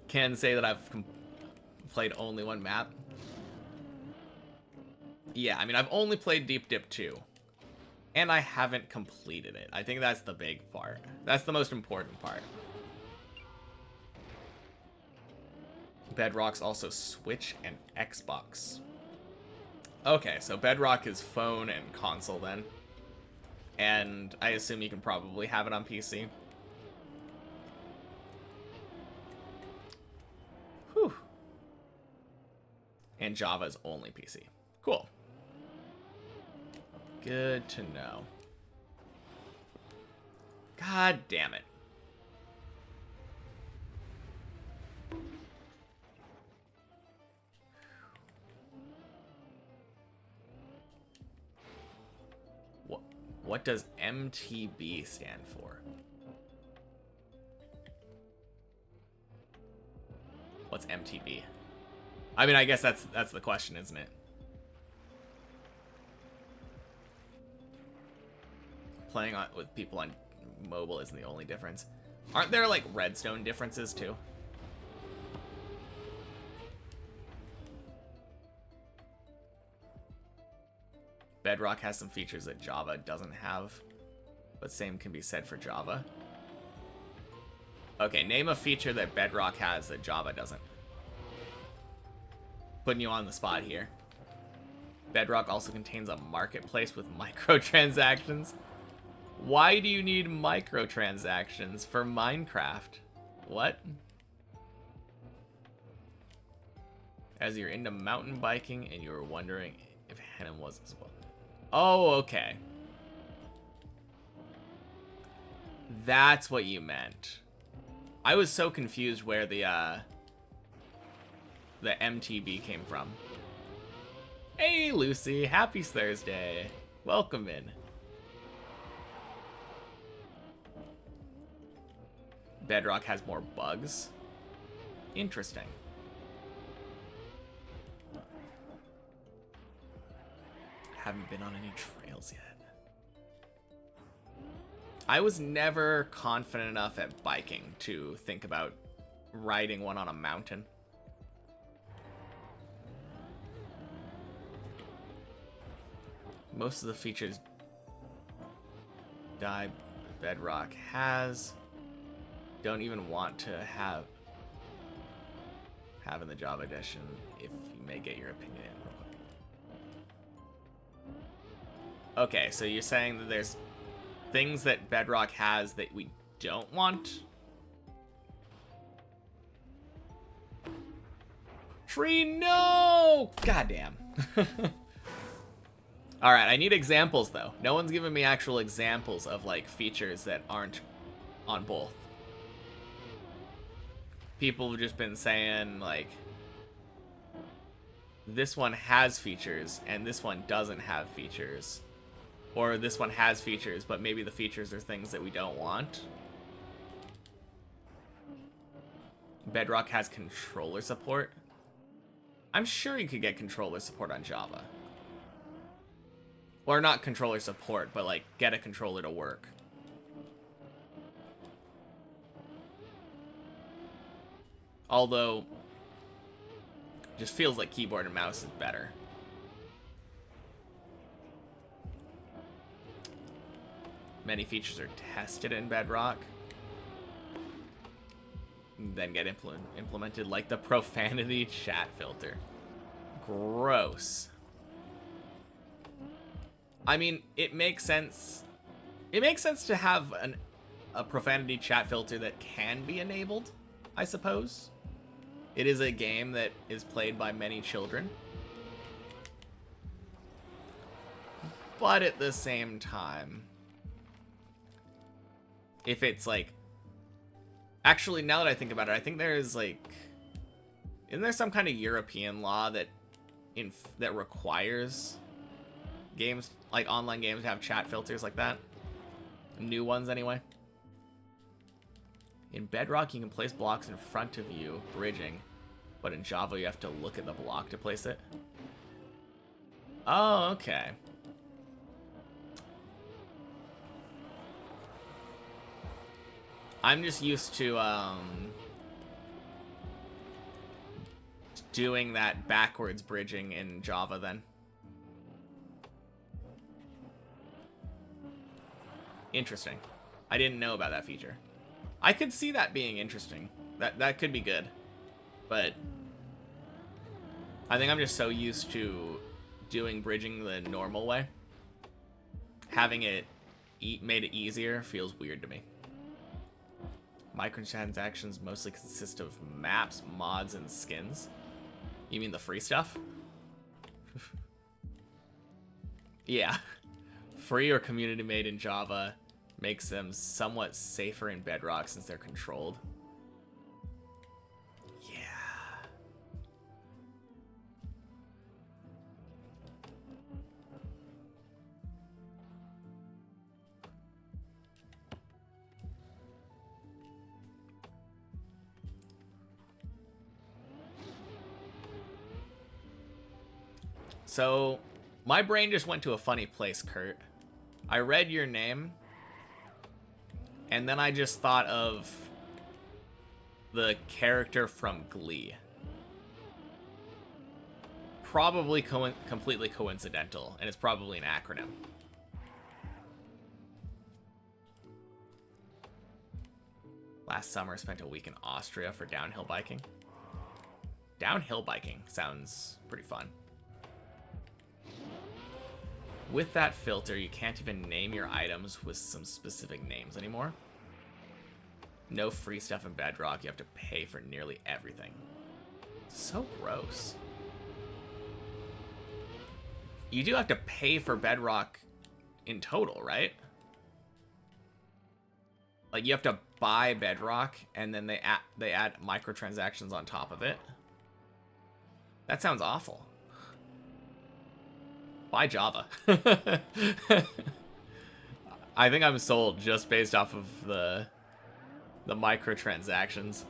Can say that I've played only one map. Yeah, I mean, I've only played Deep Dip 2. And I haven't completed it. I think that's the big part. That's the most important part. Bedrock's also Switch and Xbox. Okay, so Bedrock is phone and console then. And I assume you can probably have it on PC. Whew. And Java's only PC. Cool. Good to know. God damn it. What does MTB stand for? What's MTB? I mean, I guess that's the question, isn't it? Playing with people on mobile isn't the only difference. Aren't there like redstone differences too? Bedrock has some features that Java doesn't have, but same can be said for Java. Okay, name a feature that Bedrock has that Java doesn't. Putting you on the spot here. Bedrock also contains a marketplace with microtransactions. Why do you need microtransactions for Minecraft? What? As you're into mountain biking and you were wondering if Henem was as well. Oh, okay. That's what you meant. I was so confused where the MTB came from. Hey, Lucy. Happy Thursday. Welcome in. Bedrock has more bugs. Interesting. Haven't been on any trails yet. I was never confident enough at biking to think about riding one on a mountain. Most of the features Bedrock has. Don't even want to have in the Java edition if you may get your opinion in real quick. Okay, so you're saying that there's things that Bedrock has that we don't want? Tree, no! Goddamn. Alright, I need examples though. No one's given me actual examples of like features that aren't on both. People have just been saying, like, this one has features, and this one doesn't have features. Or this one has features, but maybe the features are things that we don't want. Bedrock has controller support. I'm sure you could get controller support on Java. Or not controller support, but, like, get a controller to work. Although, just feels like keyboard and mouse is better. Many features are tested in Bedrock, then get implemented, like the profanity chat filter. Gross. I mean, it makes sense. It makes sense to have a profanity chat filter that can be enabled, I suppose. It is a game that is played by many children. But at the same time, if it's like... Actually, now that I think about it, I think there is like... Isn't there some kind of European law that requires games, like online games, to have chat filters like that? New ones, anyway. In Bedrock, you can place blocks in front of you, bridging. But in Java, you have to look at the block to place it. Oh, okay. I'm just used to doing that backwards bridging in Java then. Interesting. I didn't know about that feature. I could see that being interesting. That could be good. But I think I'm just so used to doing bridging the normal way. Having it made it easier feels weird to me. Microtransactions mostly consist of maps, mods, and skins. You mean the free stuff? Yeah. Free or community made in Java makes them somewhat safer in Bedrock since they're controlled. Yeah. So, my brain just went to a funny place, Kurt. I read your name, and then I just thought of the character from Glee. Probably completely coincidental, and it's probably an acronym. Last summer, I spent a week in Austria for downhill biking. Downhill biking sounds pretty fun. With that filter, you can't even name your items with some specific names anymore. No free stuff in Bedrock. You have to pay for nearly everything. So gross. You do have to pay for Bedrock in total, right? Like, you have to buy Bedrock, and then they add microtransactions on top of it. That sounds awful. Buy Java. I think I'm sold just based off of the microtransactions.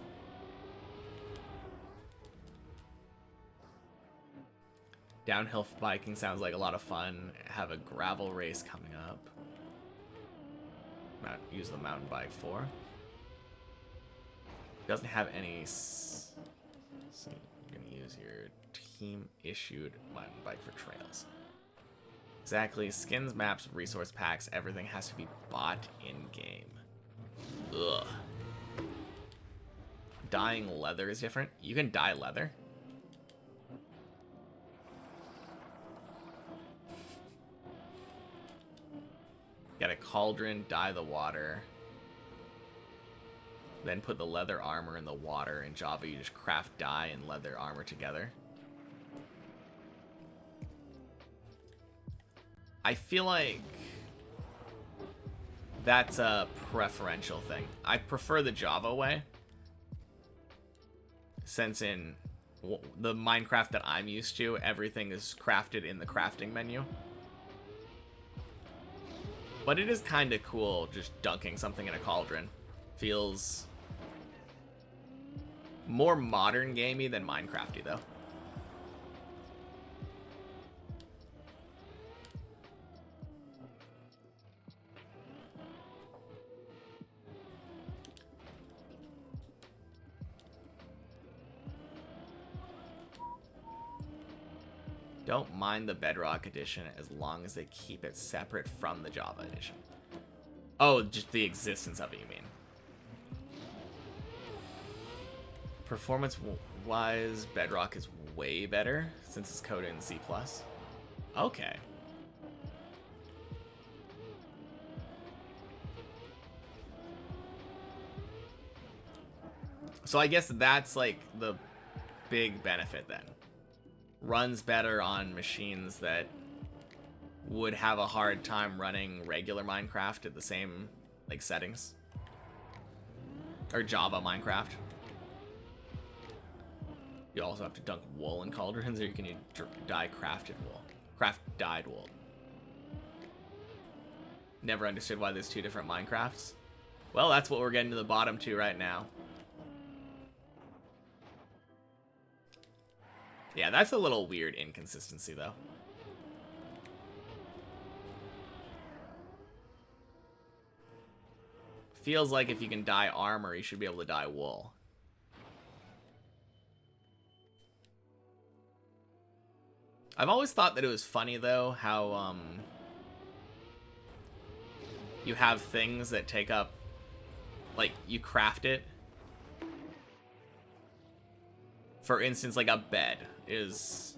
Downhill biking sounds like a lot of fun. Have a gravel race coming up. Use the mountain bike for. Doesn't have any. So you're gonna use your team issued mountain bike for trails. Exactly. Skins, maps, resource packs, everything has to be bought in-game. Ugh. Dyeing leather is different. You can dye leather. Get a cauldron, dye the water. Then put the leather armor in the water. In Java, you just craft dye and leather armor together. I feel like that's a preferential thing. I prefer the Java way, since in the Minecraft that I'm used to, everything is crafted in the crafting menu. But it is kind of cool just dunking something in a cauldron. Feels more modern gamey than Minecrafty, though. Don't mind the Bedrock edition as long as they keep it separate from the Java edition. Oh, just the existence of it, you mean? Performance-wise, Bedrock is way better since it's coded in C++. Okay. So I guess that's like the big benefit then. Runs better on machines that would have a hard time running regular Minecraft at the same like settings. Or Java Minecraft. You also have to dunk wool in cauldrons, or you can dye crafted wool. Craft dyed wool. Never understood why there's two different Minecrafts. Well, that's what we're getting to the bottom to right now. Yeah, that's a little weird inconsistency, though. Feels like if you can dye armor, you should be able to dye wool. I've always thought that it was funny, though, how, you have things that take up, like, you craft it For instance, like a bed is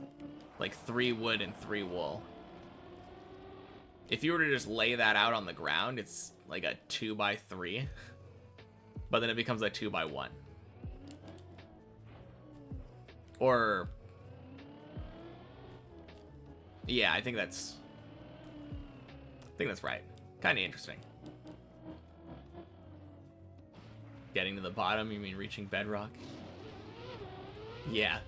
like 3 wood and 3 wool. If you were to just lay that out on the ground, it's like a 2x3. But then it becomes a 2x1. Or... yeah, I think that's right. Kind of interesting. Getting to the bottom, you mean reaching bedrock? Yeah.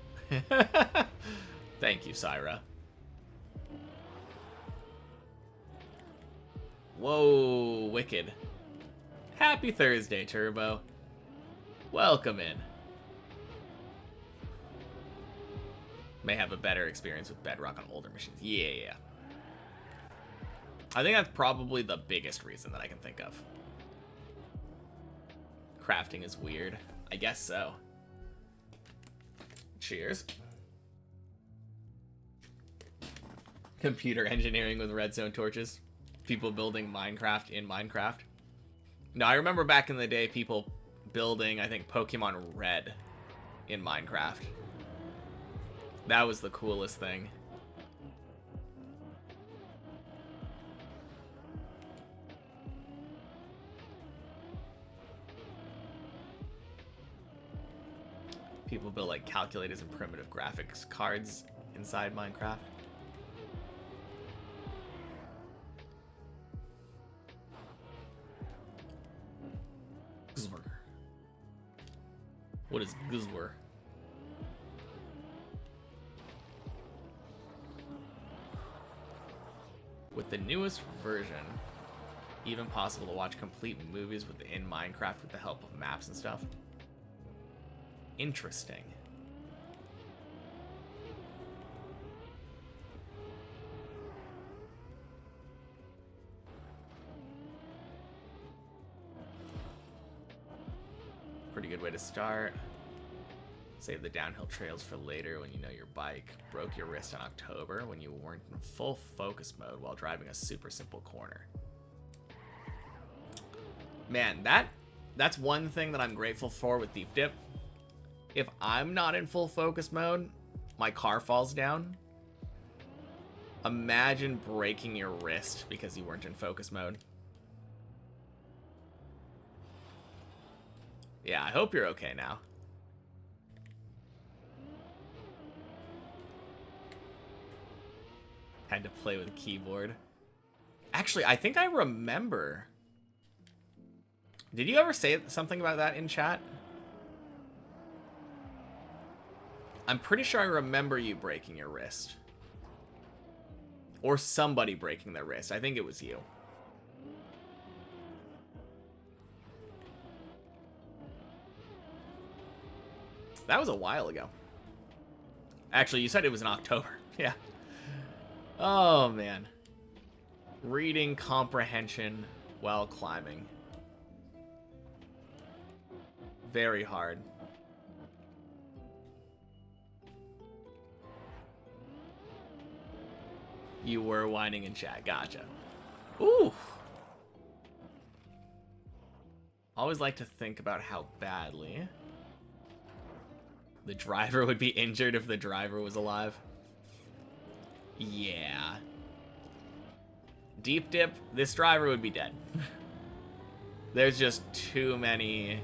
Thank you, Syra. Whoa, wicked. Happy Thursday, Turbo. Welcome in. May have a better experience with bedrock on older machines. Yeah. I think that's probably the biggest reason that I can think of. Crafting is weird. I guess so. Cheers. Computer engineering with redstone torches. People building Minecraft in Minecraft. No, I remember back in the day people building, I think, Pokemon Red in Minecraft. That was the coolest thing. People build like calculators and primitive graphics cards inside Minecraft. Gzwer. What is Gzwer? With the newest version, even possible to watch complete movies within Minecraft with the help of maps and stuff. Interesting. Pretty good way to start. Save the downhill trails for later when you know your bike broke your wrist in October when you weren't in full focus mode while driving a super simple corner. Man, that's one thing that I'm grateful for with Deep Dip. If I'm not in full focus mode, my car falls down. Imagine breaking your wrist because you weren't in focus mode. Yeah, I hope you're okay now. Had to play with a keyboard. Actually, I think I remember. Did you ever say something about that in chat? I'm pretty sure I remember you breaking your wrist. Or somebody breaking their wrist. I think it was you. That was a while ago. Actually, you said it was in October. Yeah. Oh, man. Reading comprehension while climbing. Very hard. You were whining in chat. Gotcha. Ooh. Always like to think about how badly the driver would be injured if the driver was alive. Yeah. Deep Dip, this driver would be dead. There's just too many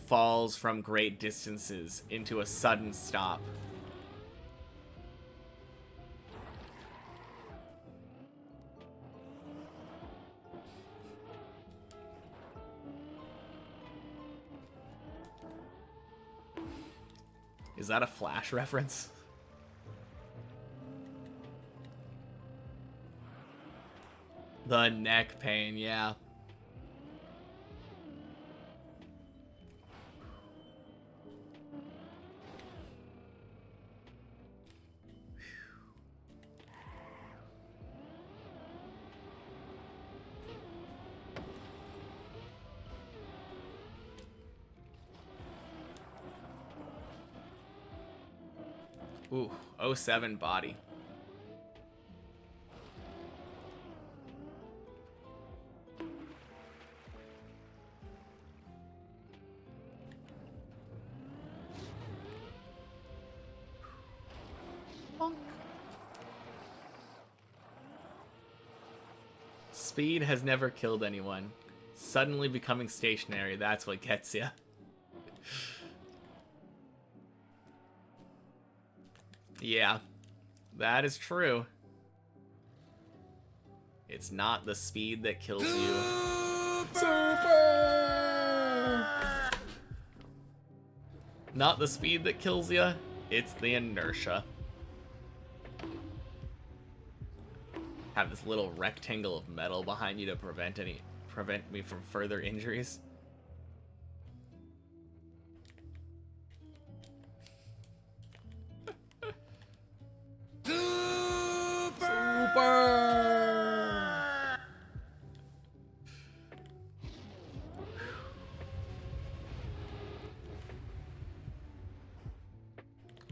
falls from great distances into a sudden stop. Is that a Flash reference? The neck pain, yeah. Ooh, 07 body. Bonk. Speed has never killed anyone. Suddenly becoming stationary, that's what gets you. Yeah, that is true. It's not the speed that kills you. Super! Not the speed that kills you, it's the inertia. Have this little rectangle of metal behind you to prevent me from further injuries. Super!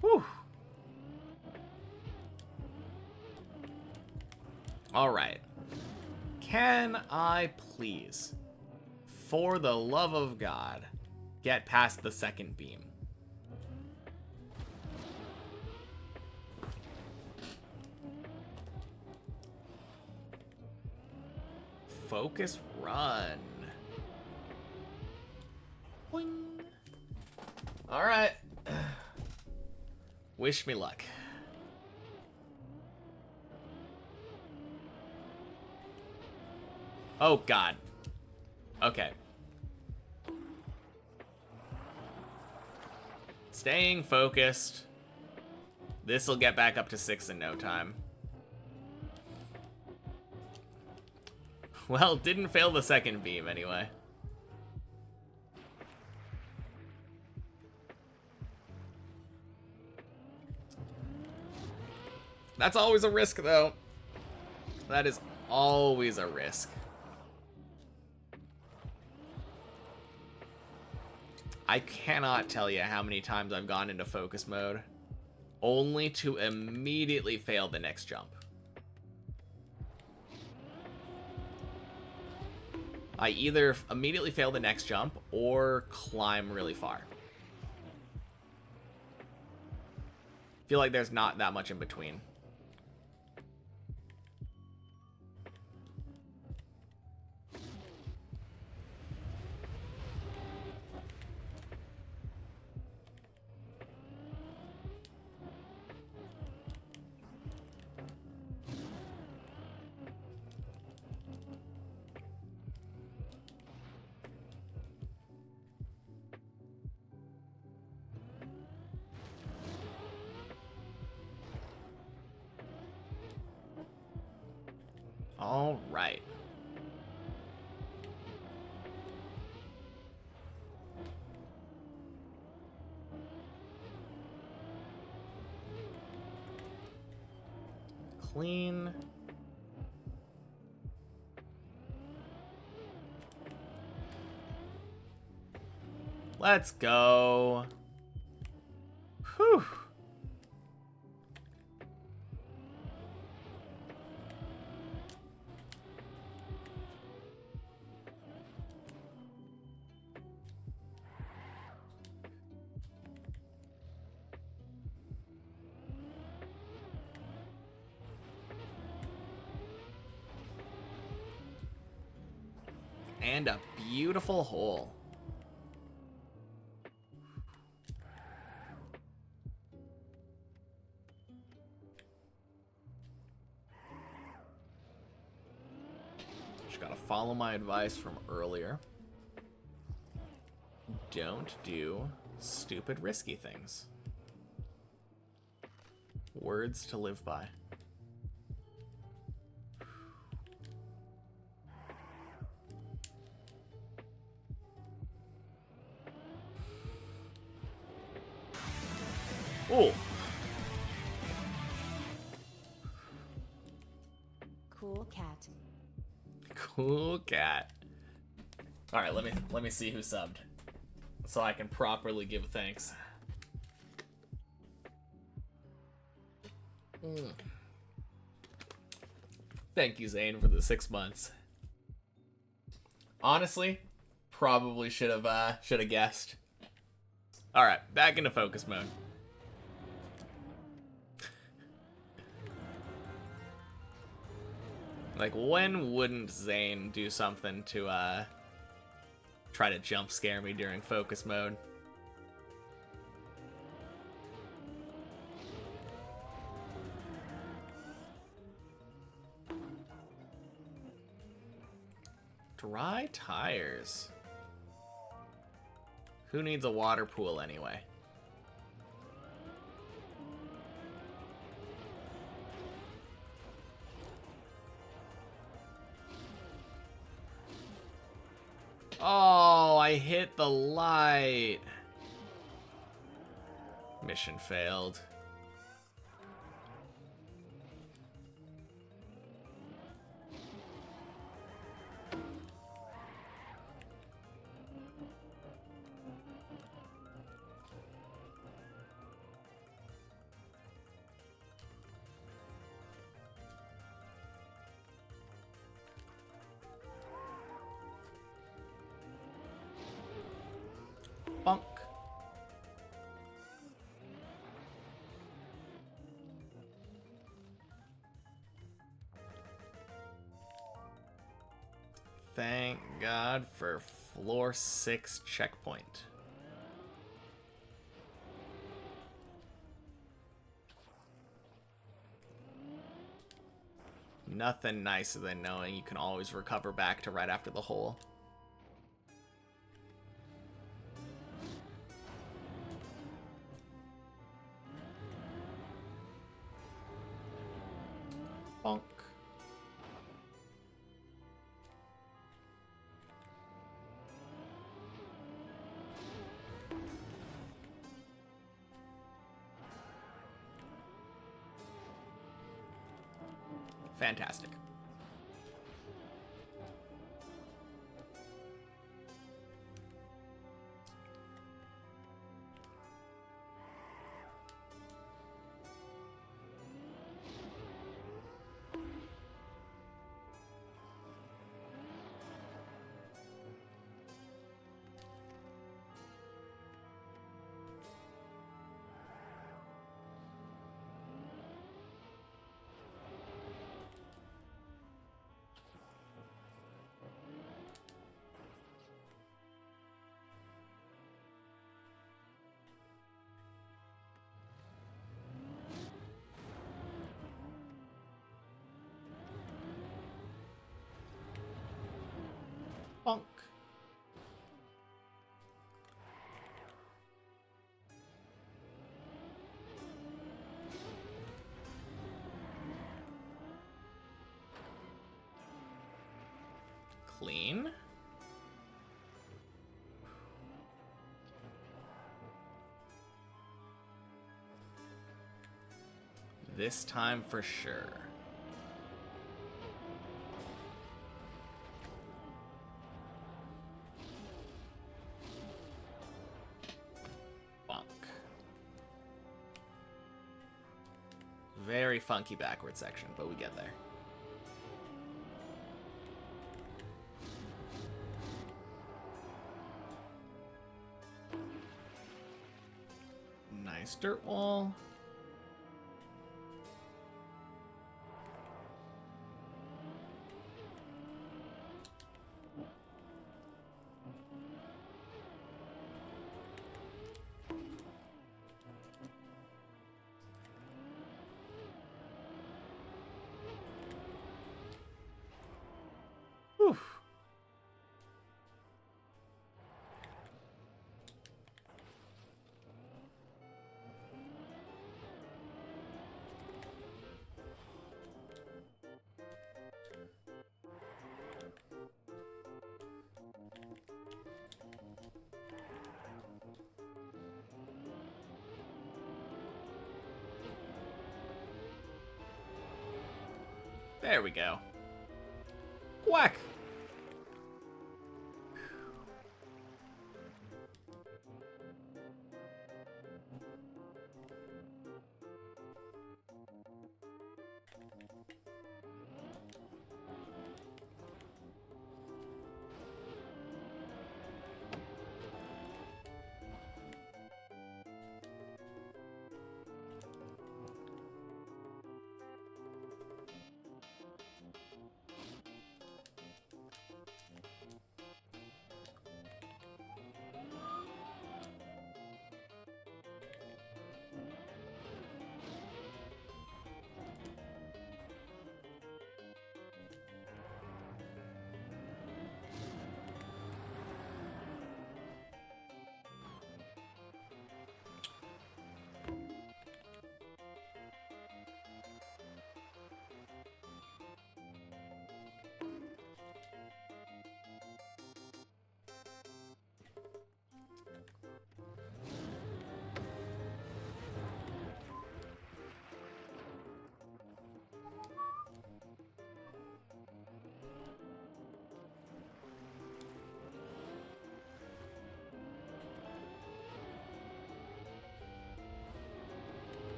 Whew. All right. Can I please, for the love of God, get past the second beam? Focus run. Boing. All right. Wish me luck. Oh, God. Okay. Staying focused. This'll get back up to 6 in no time. Well, didn't fail the second beam anyway. That's always a risk, though. That is always a risk. I cannot tell you how many times I've gone into focus mode only to immediately fail the next jump. I either immediately fail the next jump or climb really far. Feel like there's not that much in between. All right. Clean. Let's go. Whew. And a beautiful hole. Just gotta follow my advice from earlier. Don't do stupid risky things. Words to live by. Oh. Cool cat. Cool cat. All right, let me see who subbed, so I can properly give thanks. Thank you, Zane, for the 6 months. Honestly, probably should have guessed. All right, back into focus mode. Like, when wouldn't Zane do something to, try to jump scare me during focus mode? Dry tires. Who needs a water pool anyway? Oh, I hit the light. Mission failed. Bonk. Thank God for floor 6 checkpoint. Nothing nicer than knowing you can always recover back to right after the hole. Bonk. Fantastic. Bonk. Clean. This time for sure. Bonk. Very funky backward section, but we get there. Nice dirt wall. Whew. There we go. Whack!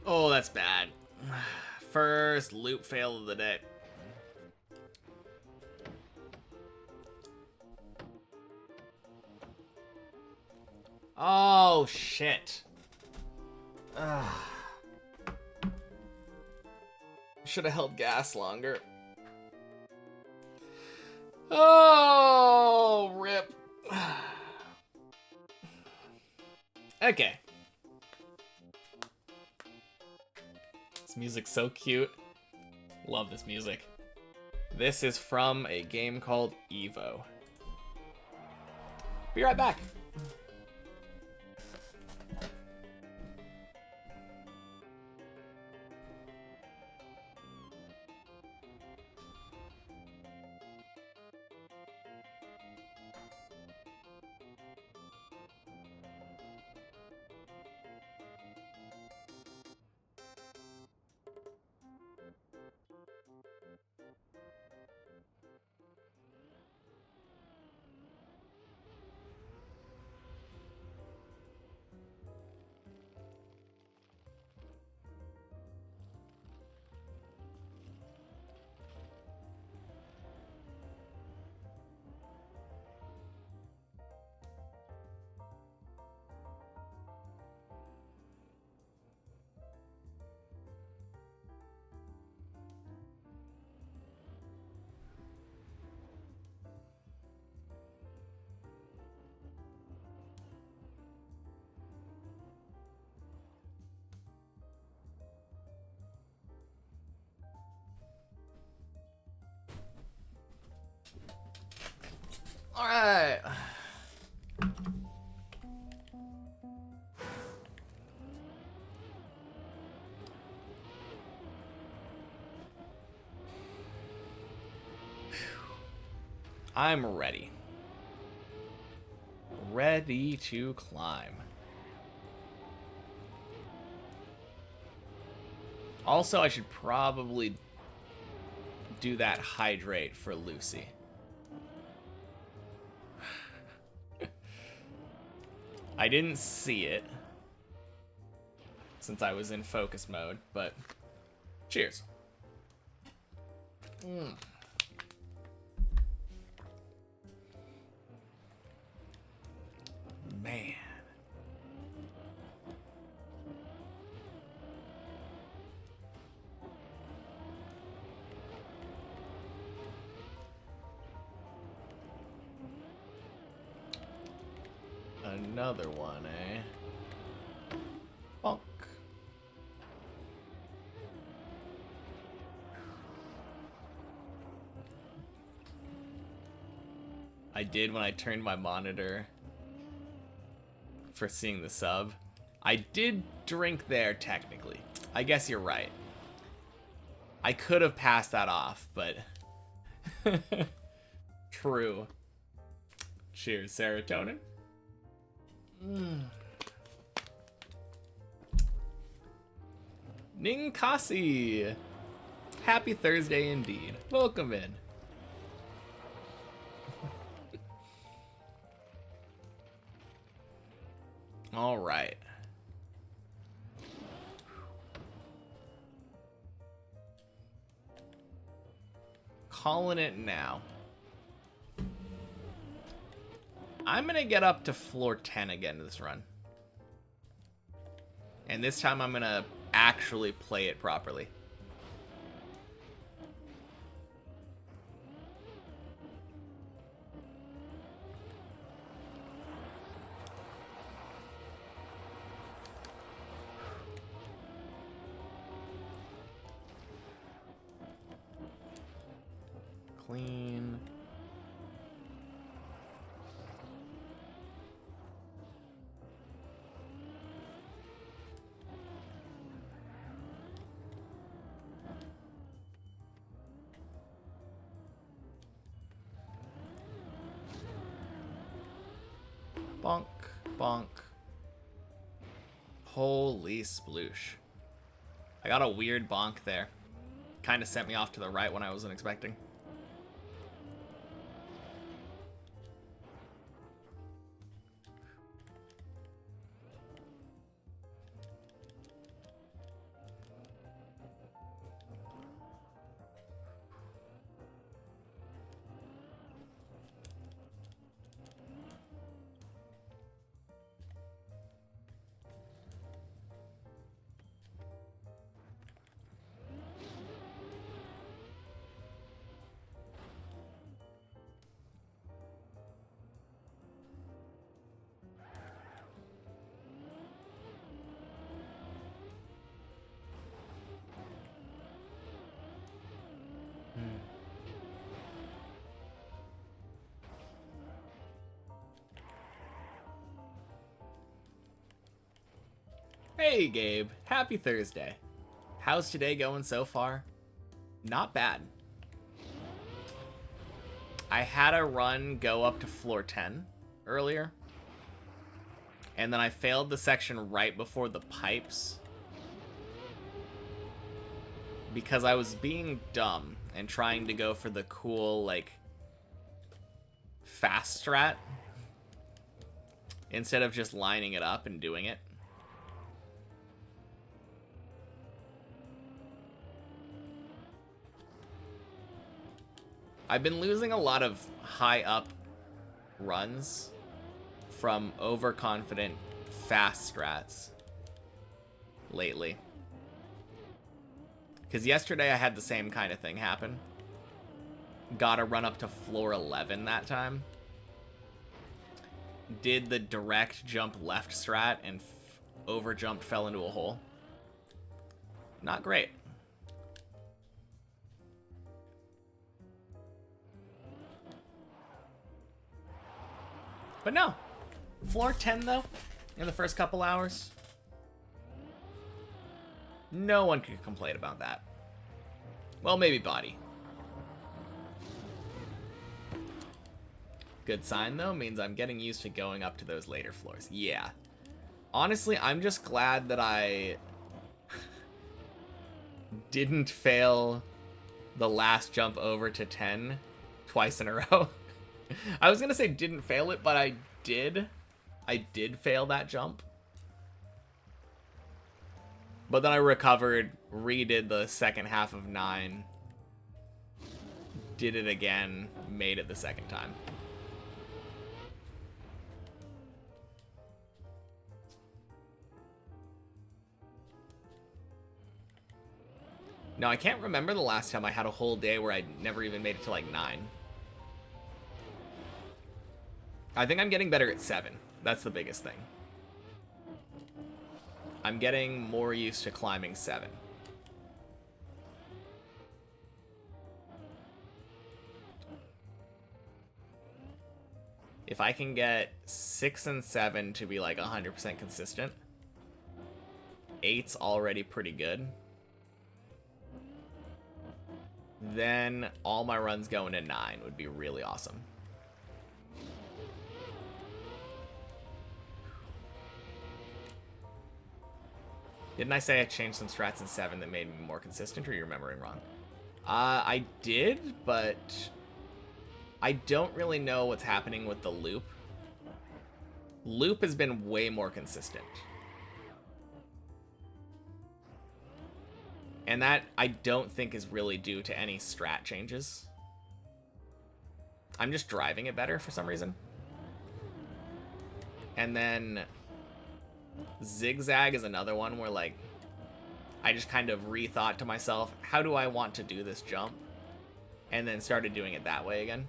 Oh, that's bad. First loop fail of the day. Oh, shit. Should have held gas longer. Oh, rip. Okay. This music's so cute. Love this music. This is from a game called Evo. Be right back. All right. I'm ready. Ready to climb. Also, I should probably do that hydrate for Lucy. I didn't see it since I was in focus mode, but cheers. Man. Another one, eh? Bonk. I did when I turned my monitor for seeing the sub. I did drink there, technically. I guess you're right. I could have passed that off, but... True. Cheers, serotonin. Ninkasi! Happy Thursday indeed. Welcome in. All right. Calling it now. I'm gonna get up to floor 10 again this run. And this time I'm gonna actually play it properly. Clean. Bonk, bonk. Holy sploosh. I got a weird bonk there. Kind of sent me off to the right when I wasn't expecting. Hey, Gabe. Happy Thursday. How's today going so far? Not bad. I had a run go up to floor 10 earlier. And then I failed the section right before the pipes. Because I was being dumb and trying to go for the cool, like, fast strat. Instead of just lining it up and doing it. I've been losing a lot of high up runs from overconfident fast strats lately. Because yesterday I had the same kind of thing happen. Got a run up to floor 11 that time. Did the direct jump left strat and overjumped, fell into a hole. Not great. But no. Floor 10 though, in the first couple hours. No one could complain about that. Well, maybe Body. Good sign though, means I'm getting used to going up to those later floors. Yeah. Honestly, I'm just glad that I didn't fail the last jump over to 10 twice in a row. I was gonna say didn't fail it, but I did. I did fail that jump. But then I recovered, redid the second half of 9. Did it again, made it the second time. No, I can't remember the last time I had a whole day where I never even made it to like 9. I think I'm getting better at 7. That's the biggest thing. I'm getting more used to climbing 7. If I can get 6 and 7 to be like 100% consistent, 8's already pretty good. Then all my runs going to 9 would be really awesome. Didn't I say I changed some strats in 7 that made me more consistent, or you're remembering wrong? I did, but I don't really know what's happening with the loop. Loop has been way more consistent. And that, I don't think, is really due to any strat changes. I'm just driving it better for some reason. And then Zigzag is another one where, like, I just kind of rethought to myself, how do I want to do this jump? And then started doing it that way again.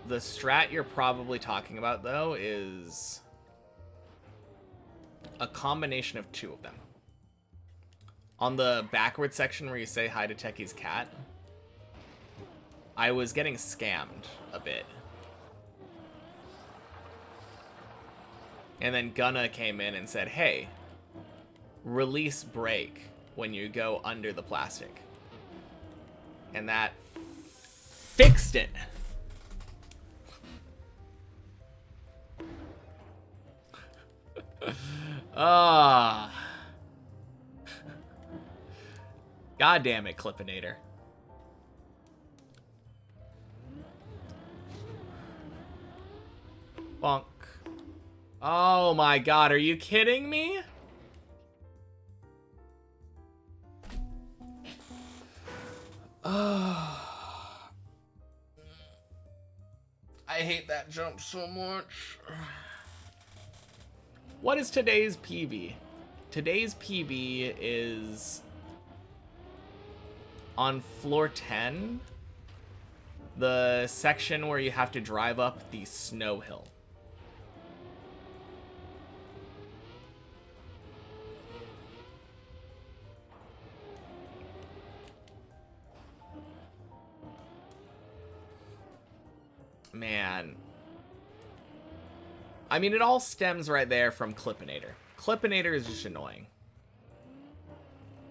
The strat you're probably talking about, though, is a combination of 2 of them. On the backward section where you say hi to Techie's cat, I was getting scammed a bit. And then Gunna came in and said, hey, release brake when you go under the plastic. And that fixed it. Ah. God damn it, Clippinator. Bonk. Oh my god, are you kidding me? I hate that jump so much. What is today's PB? Today's PB is on floor 10, the section where you have to drive up the snow hill. Man. I mean, it all stems right there from Clippinator. Clippinator is just annoying.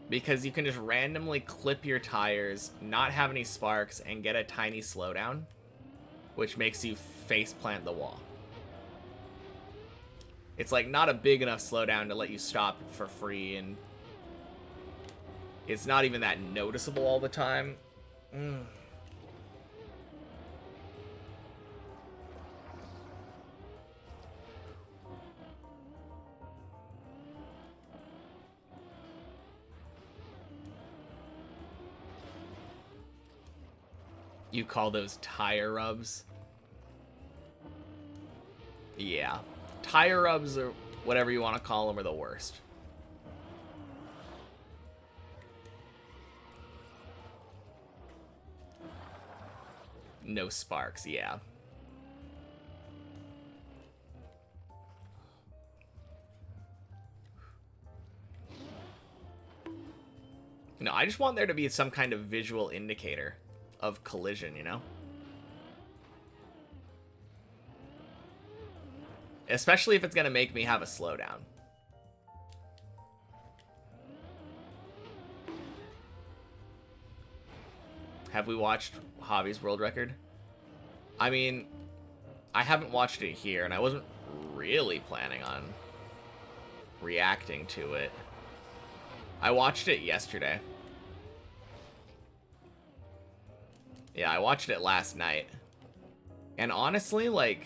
Because you can just randomly clip your tires, not have any sparks, and get a tiny slowdown, which makes you face plant the wall. It's like not a big enough slowdown to let you stop for free, and it's not even that noticeable all the time. You call those tire rubs? Yeah. Tire rubs, or whatever you want to call them, are the worst. No sparks, yeah. No, I just want there to be some kind of visual indicator of collision, you know? Especially if it's going to make me have a slowdown. Have we watched Hobby's world record? I mean, I haven't watched it here, and I wasn't really planning on reacting to it. I watched it yesterday. Yeah, I watched it last night. And honestly, like,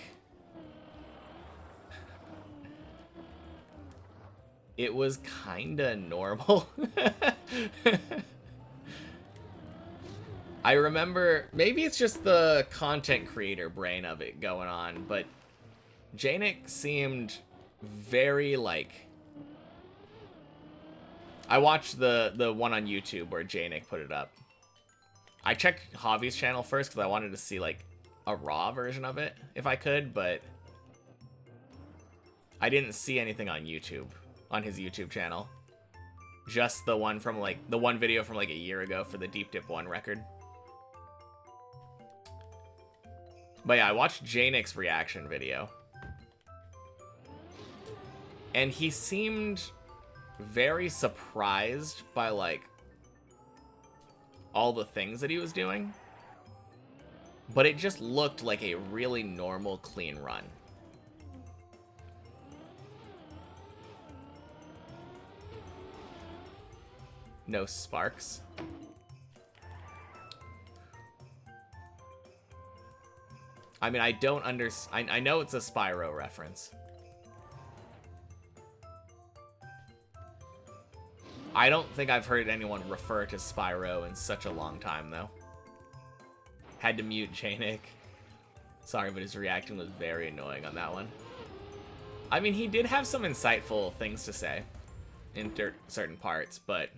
it was kinda normal. I remember, maybe it's just the content creator brain of it going on, but Janik seemed very, like... I watched the one on YouTube where Janik put it up. I checked Javi's channel first because I wanted to see, like, a raw version of it, if I could, but I didn't see anything on YouTube, on his YouTube channel. Just the one from, like, the one video from, like, a year ago for the Deep Dip 1 record. But yeah, I watched Janik's reaction video. And he seemed very surprised by, like, all the things that he was doing. But it just looked like a really normal, clean run. No sparks. I mean, I don't understand. I know it's a Spyro reference. I don't think I've heard anyone refer to Spyro in such a long time, though. Had to mute Janik. Sorry, but his reaction was very annoying on that one. I mean, he did have some insightful things to say in certain parts, but...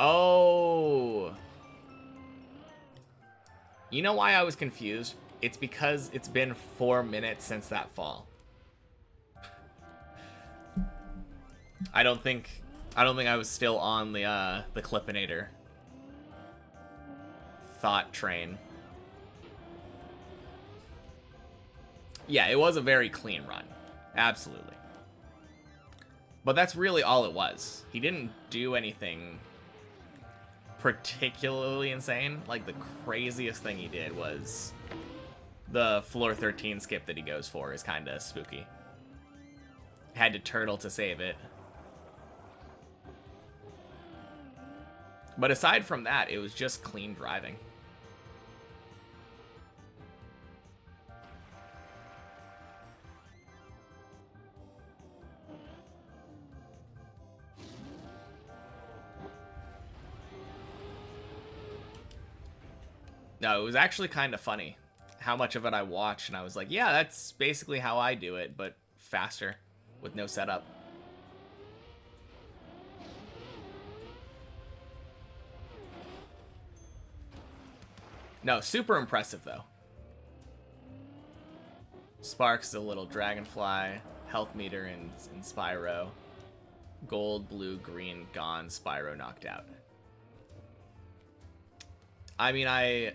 Oh! You know why I was confused? It's because it's been 4 minutes since that fall. I don't think I was still on the Clippinator thought train. Yeah, it was a very clean run. Absolutely. But that's really all it was. He didn't do anything particularly insane. Like, the craziest thing he did was the floor 13 skip that he goes for is kind of spooky. Had to turtle to save it. But aside from that, it was just clean driving. No, it was actually kind of funny how much of it I watched, and I was like, yeah, that's basically how I do it, but faster, with no setup. No, super impressive, though. Sparks, a little dragonfly. Health meter in Spyro. Gold, blue, green, gone. Spyro knocked out. I mean, I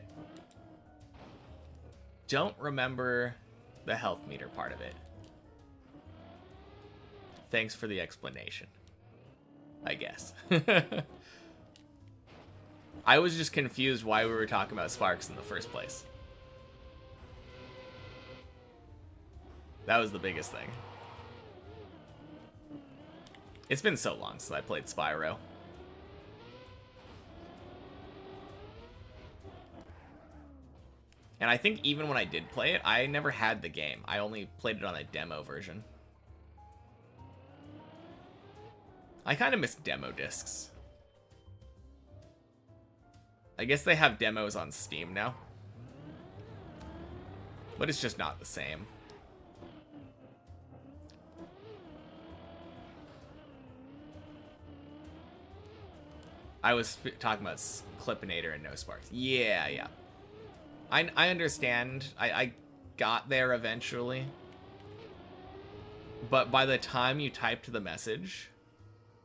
don't remember the health meter part of it. Thanks for the explanation, I guess. I was just confused why we were talking about Sparks in the first place. That was the biggest thing. It's been so long since I played Spyro. And I think even when I did play it, I never had the game. I only played it on a demo version. I kind of miss demo discs. I guess they have demos on Steam now. But it's just not the same. I was talking about Clippinator and No Sparks. Yeah, yeah. I understand. I got there eventually. But by the time you typed the message,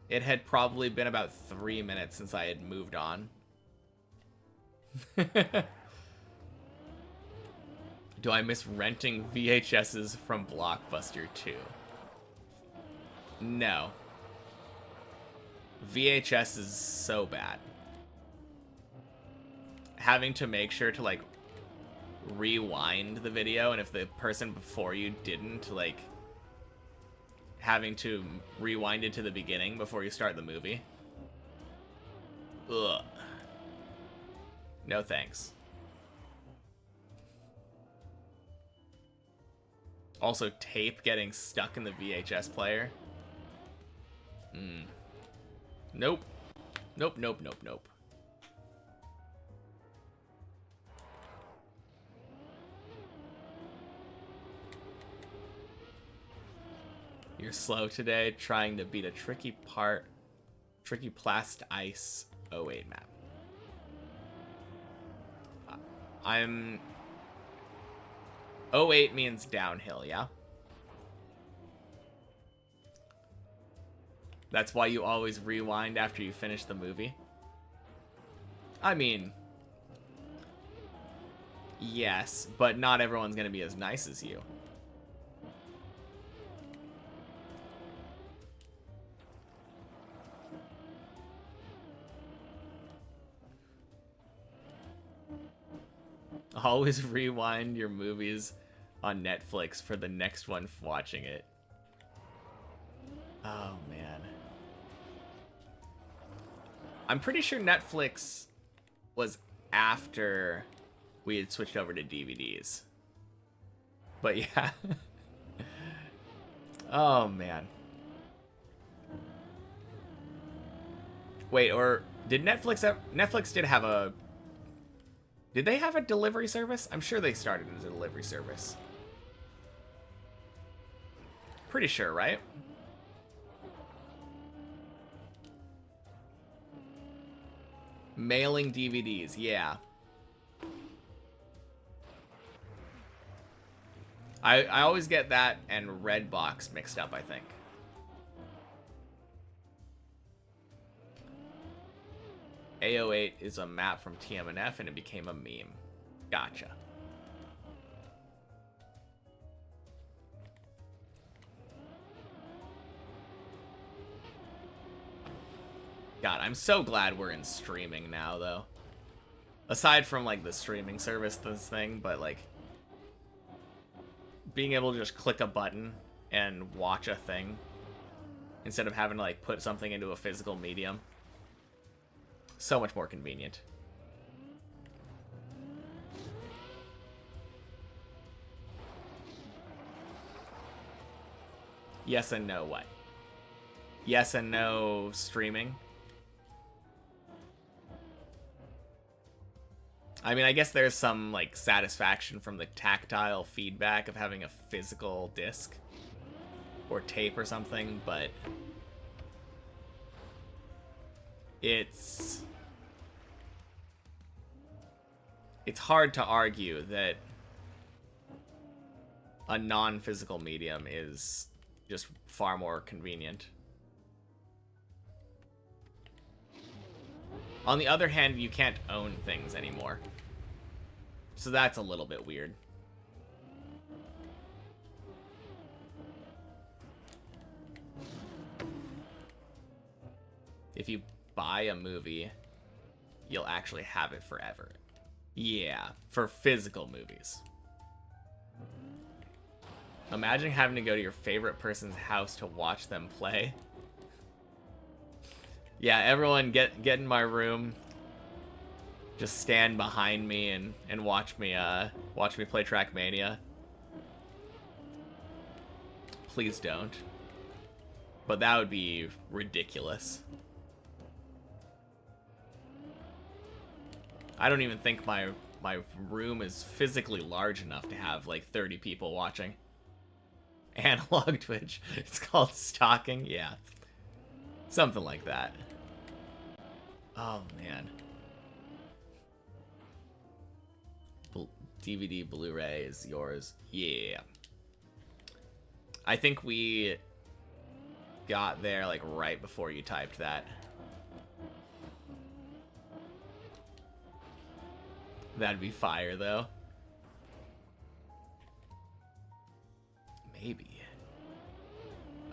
it had probably been about 3 minutes since I had moved on. Do I miss renting VHSs from Blockbuster 2? No. VHS is so bad. Having to make sure to, like, rewind the video, and if the person before you didn't, like, having to rewind it to the beginning before you start the movie. Ugh. No thanks. Also, tape getting stuck in the VHS player. Nope. Nope, nope, nope, nope. You're slow today, trying to beat a tricky Plast Ice 08 map. I'm... 08 means downhill, yeah? That's why you always rewind after you finish the movie? I mean... yes, but not everyone's gonna be as nice as you. Always rewind your movies on Netflix for the next one watching it. Oh, man. I'm pretty sure Netflix was after we had switched over to DVDs. But yeah. Oh, man. Wait, or did Netflix did have a... did they have a delivery service? I'm sure they started as a delivery service. Pretty sure, right? Mailing DVDs, yeah. I always get that and Redbox mixed up, I think. A08 is a map from TMNF and it became a meme. Gotcha. God, I'm so glad we're in streaming now, though. Aside from, like, the streaming service, this thing, but, like, being able to just click a button and watch a thing instead of having to, like, put something into a physical medium. So much more convenient. Yes and no what? Yes and no streaming? I mean, I guess there's some, like, satisfaction from the tactile feedback of having a physical disc or tape or something, but it's hard to argue that a non-physical medium is just far more convenient. On the other hand, you can't own things anymore. So that's a little bit weird. If you buy a movie, you'll actually have it forever. Yeah, for physical movies. Imagine having to go to your favorite person's house to watch them play. Yeah, everyone get in my room. Just stand behind me and watch me play Trackmania. Please don't. But that would be ridiculous. I don't even think my room is physically large enough to have like 30 people watching. Analog Twitch. It's called stalking. Yeah. Something like that. Oh, man. DVD Blu-ray is yours. Yeah. I think we got there like right before you typed that. That'd be fire, though. Maybe.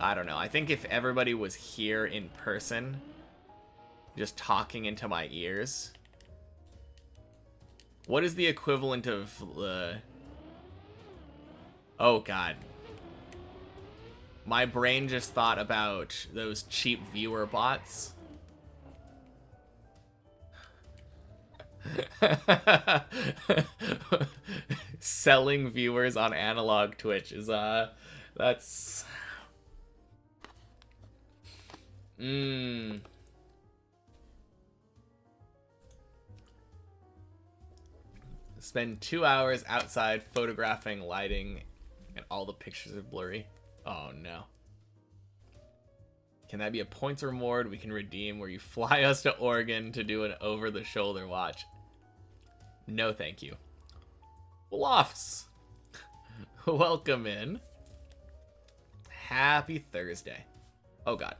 I don't know. I think if everybody was here in person, just talking into my ears. What is the equivalent of Oh, God. My brain just thought about those cheap viewer bots. Selling viewers on analog Twitch is that's Spend 2 hours outside photographing lighting and all the pictures are blurry. Oh no. Can that be a points reward we can redeem where you fly us to Oregon to do an over-the-shoulder watch? No, thank you. Lofts. Welcome in. Happy Thursday. Oh, God.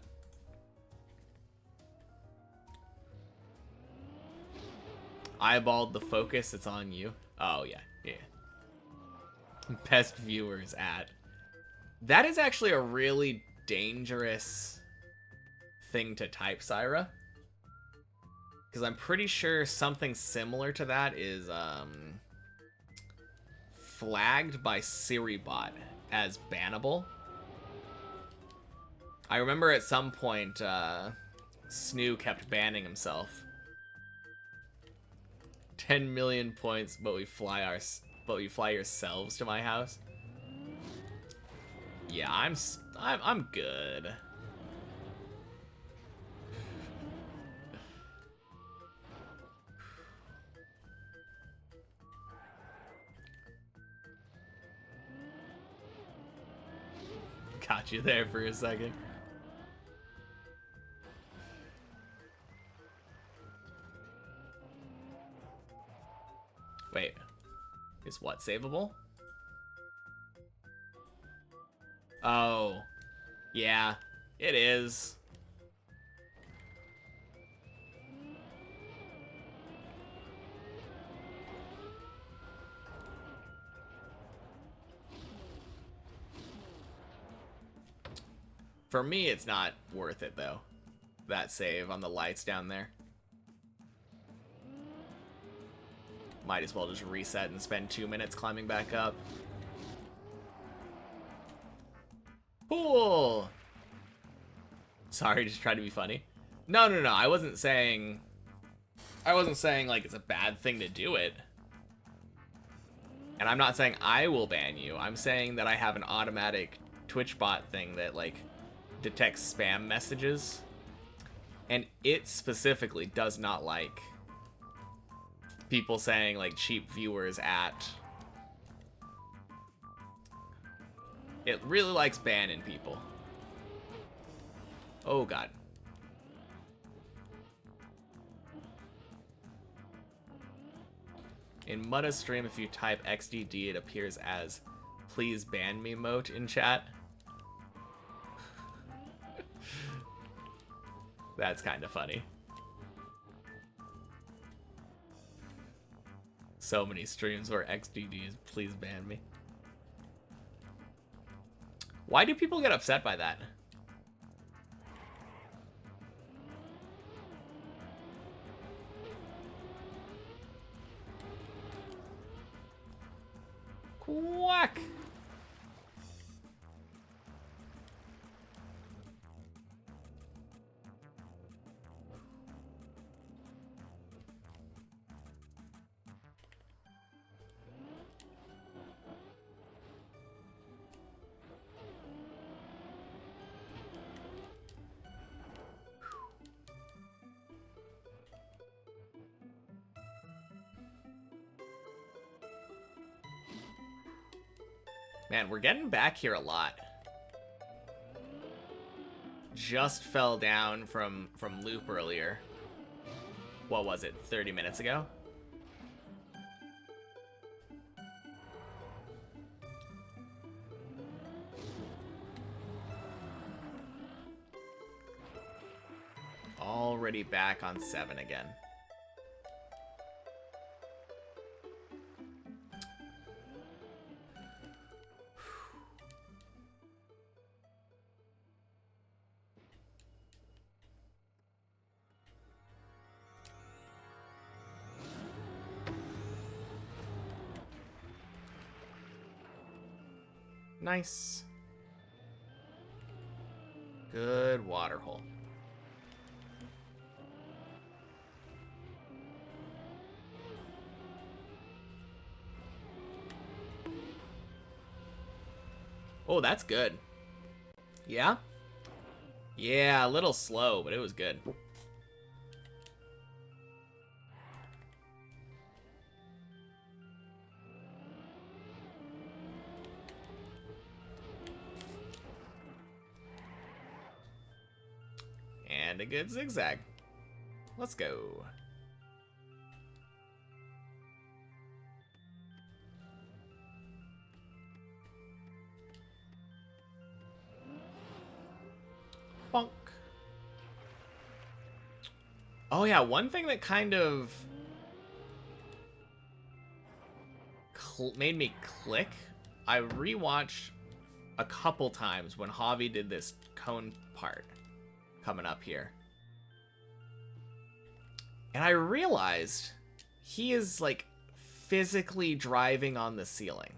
Eyeballed the focus. It's on you. Oh, yeah. Yeah. Best viewers at. That is actually a really dangerous thing to type, Syra. Because I'm pretty sure something similar to that is flagged by SiriBot as bannable. I remember at some point Snoo kept banning himself. 10 million points, but we fly yourselves to my house. Yeah, I'm good. Got you there for a second. Wait, is what savable? Oh, yeah, it is. For me, it's not worth it, though. That save on the lights down there. Might as well just reset and spend 2 minutes climbing back up. Cool! Sorry, just tried to be funny. No, I wasn't saying like it's a bad thing to do it. And I'm not saying I will ban you. I'm saying that I have an automatic Twitch bot thing that, like, detects spam messages, and it specifically does not like people saying like cheap viewers at. It really likes banning people. Oh, God. In Mudda's stream, if you type XDD, it appears as please ban me mote in chat. That's kind of funny. So many streams where XGGs, please ban me. Why do people get upset by that? Quack! Man, we're getting back here a lot. Just fell down from loop earlier. What was it, 30 minutes ago? Already back on 7 again. Nice. Good water hole. Oh, that's good. Yeah? Yeah, a little slow, but it was good. And a good zigzag. Let's go. Bonk. Oh yeah, one thing that kind of made me click, I rewatched a couple times when Javi did this cone part coming up here. And I realized he is like physically driving on the ceiling.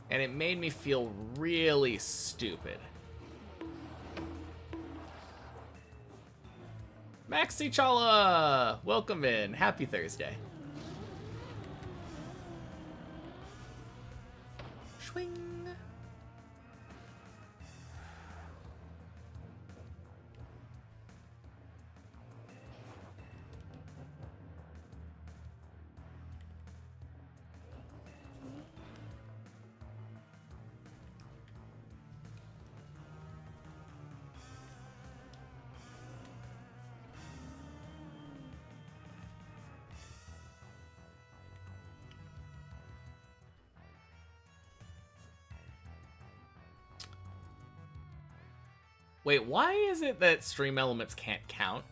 And it made me feel really stupid. Maxi Chala! Welcome in. Happy Thursday. Swing. Wait, why is it that stream elements can't count?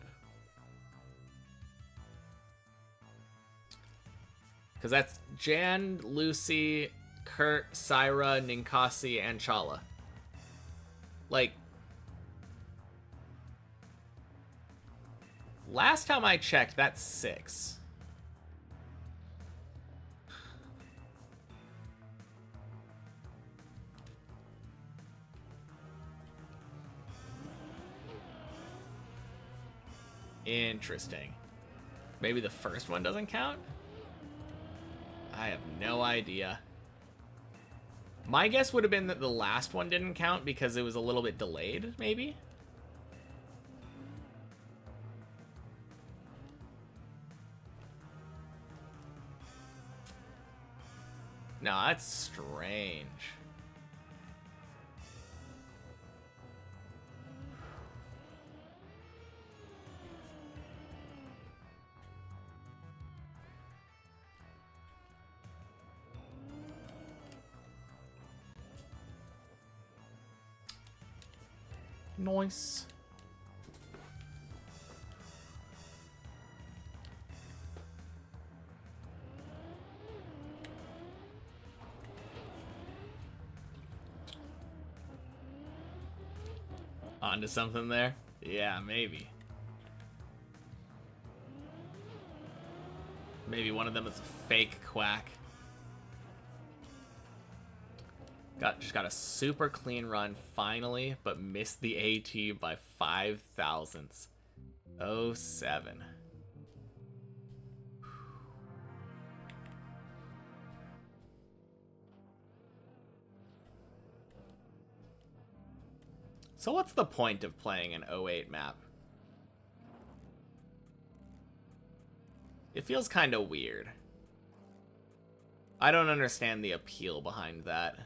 Because that's Jan, Lucy, Kurt, Syra, Ninkasi, and Chala. Like, last time I checked, that's 6. Interesting. Maybe the first one doesn't count? I have no idea. My guess would have been that the last one didn't count because it was a little bit delayed, maybe? No, that's strange. Nice. Onto something there? Yeah, maybe. Maybe one of them is a fake quack. Just got a super clean run finally, but missed the AT by 5 thousandths. 07. So what's the point of playing an 08 map? It feels kind of weird. I don't understand the appeal behind that.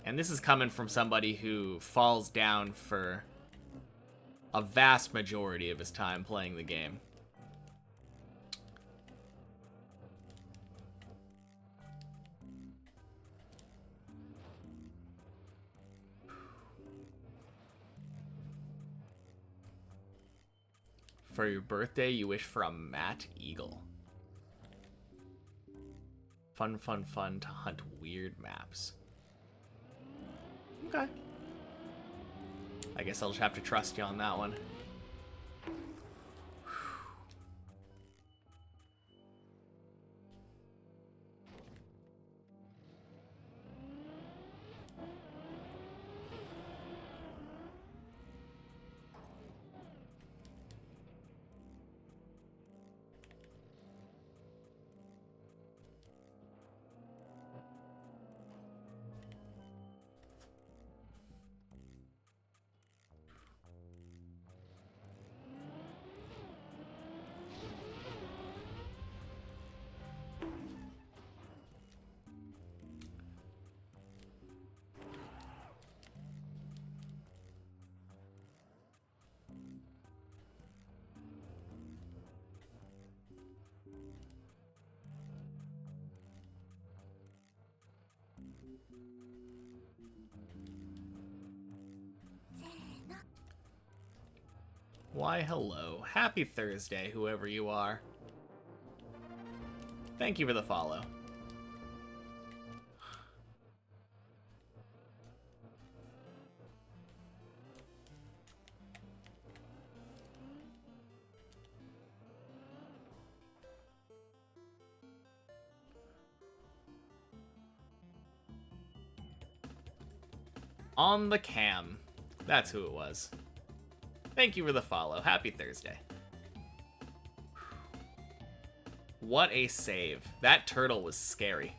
And this is coming from somebody who falls down for a vast majority of his time playing the game. For your birthday, you wish for a matte eagle. Fun, fun, fun to hunt weird maps. Okay. I guess I'll just have to trust you on that one. Why, hello. Happy Thursday, whoever you are. Thank you for the follow. On the cam. That's who it was. Thank you for the follow. Happy Thursday. What a save. That turtle was scary.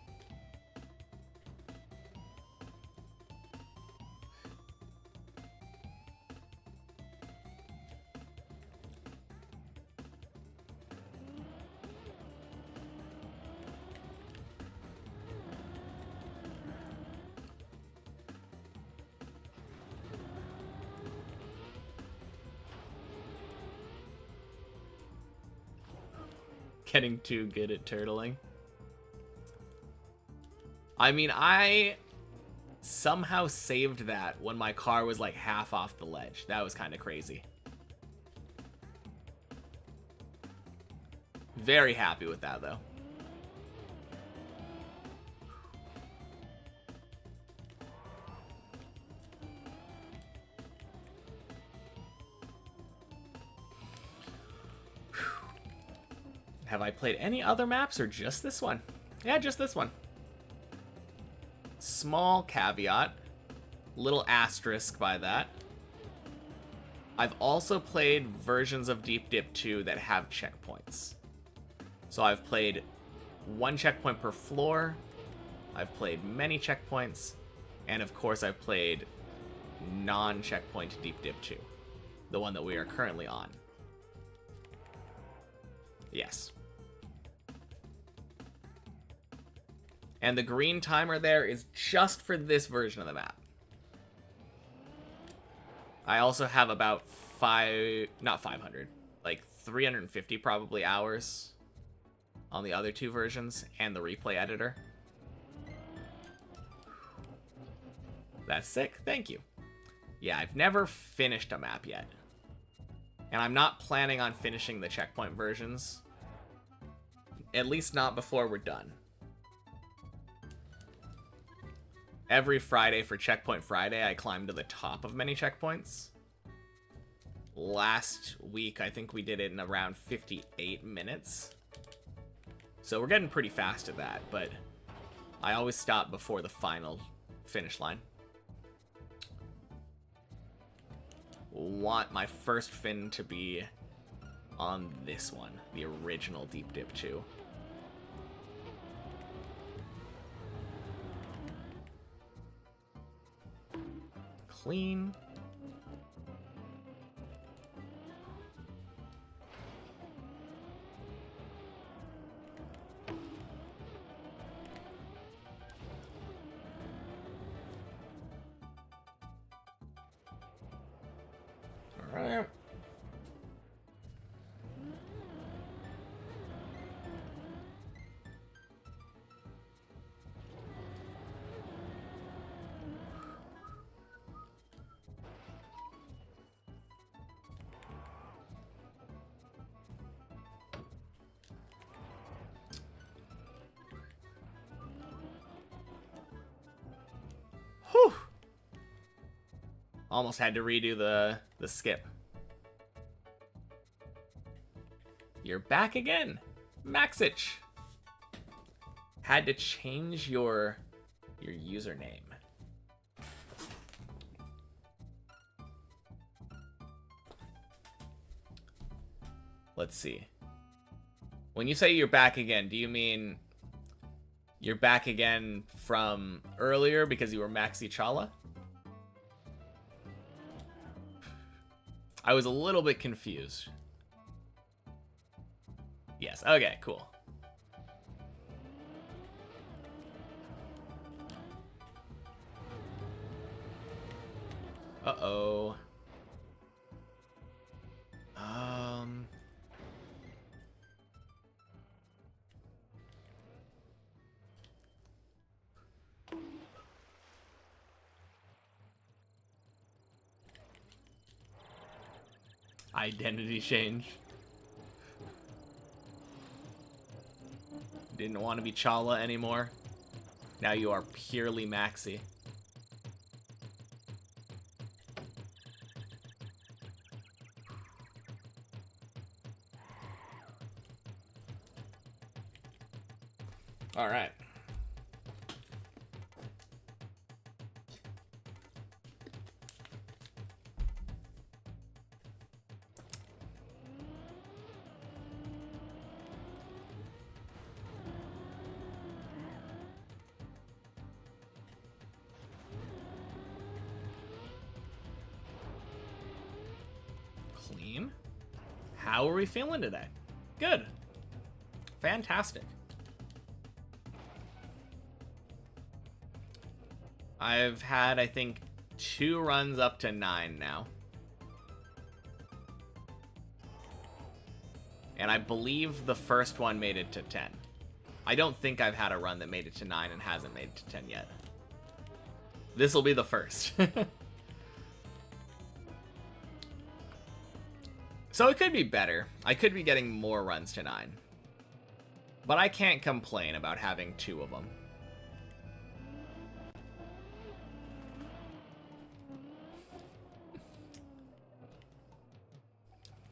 Getting too good at turtling. I mean, I somehow saved that when my car was like half off the ledge. That was kind of crazy. Very happy with that, though. Have I played any other maps or just this one? Yeah, just this one. Small caveat. Little asterisk by that. I've also played versions of Deep Dip 2 that have checkpoints. So I've played one checkpoint per floor. I've played many checkpoints. And of course I've played non-checkpoint Deep Dip 2. The one that we are currently on. Yes. And the green timer there is just for this version of the map. I also have about not 500, like 350 probably hours on the other two versions and the replay editor. That's sick. Thank you. Yeah, I've never finished a map yet. And I'm not planning on finishing the checkpoint versions. At least not before we're done. Every Friday for Checkpoint Friday, I climb to the top of many checkpoints. Last week, I think we did it in around 58 minutes. So we're getting pretty fast at that, but I always stop before the final finish line. Want my first fin to be on this one, the original Deep Dip 2. Clean. All right. Whew. Almost had to redo the skip. You're back again, Maxich. Had to change your username. Let's see. When you say you're back again, do you mean you're back again from earlier because you were Maxi Chala? I was a little bit confused. Yes, okay, cool. Uh-oh. Identity change. Didn't want to be Chala anymore. Now you are purely Maxi. All right. Clean. How are we feeling today? Good. Fantastic. I've had, I think, 2 runs up to 9 now. And I believe the first one made it to 10. I don't think I've had a run that made it to 9 and hasn't made it to 10 yet. This will be the first. So it could be better. I could be getting more runs to 9. But I can't complain about having 2 of them.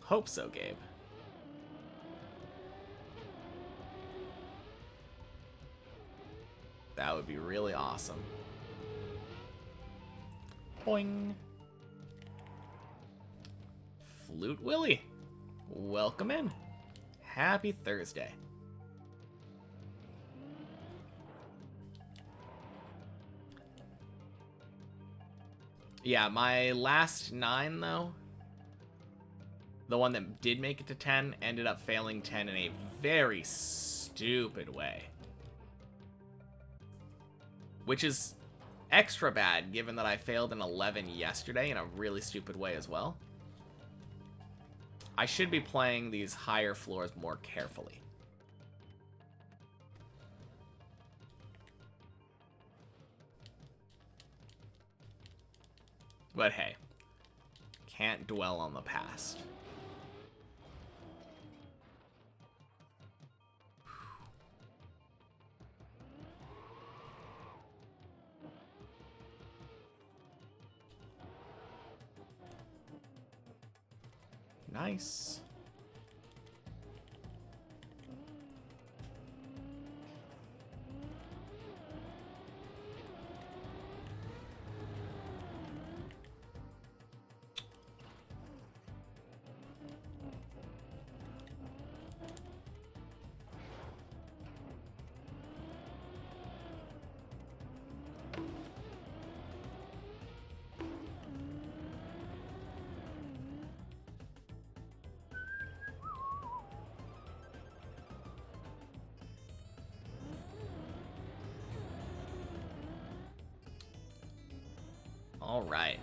Hope so, Gabe. That would be really awesome. Boing. Flute Willie, welcome in. Happy Thursday. Yeah, my last 9, though, the one that did make it to 10, ended up failing 10 in a very stupid way. Which is extra bad, given that I failed an 11 yesterday in a really stupid way as well. I should be playing these higher floors more carefully. But hey, can't dwell on the past. Nice. All right.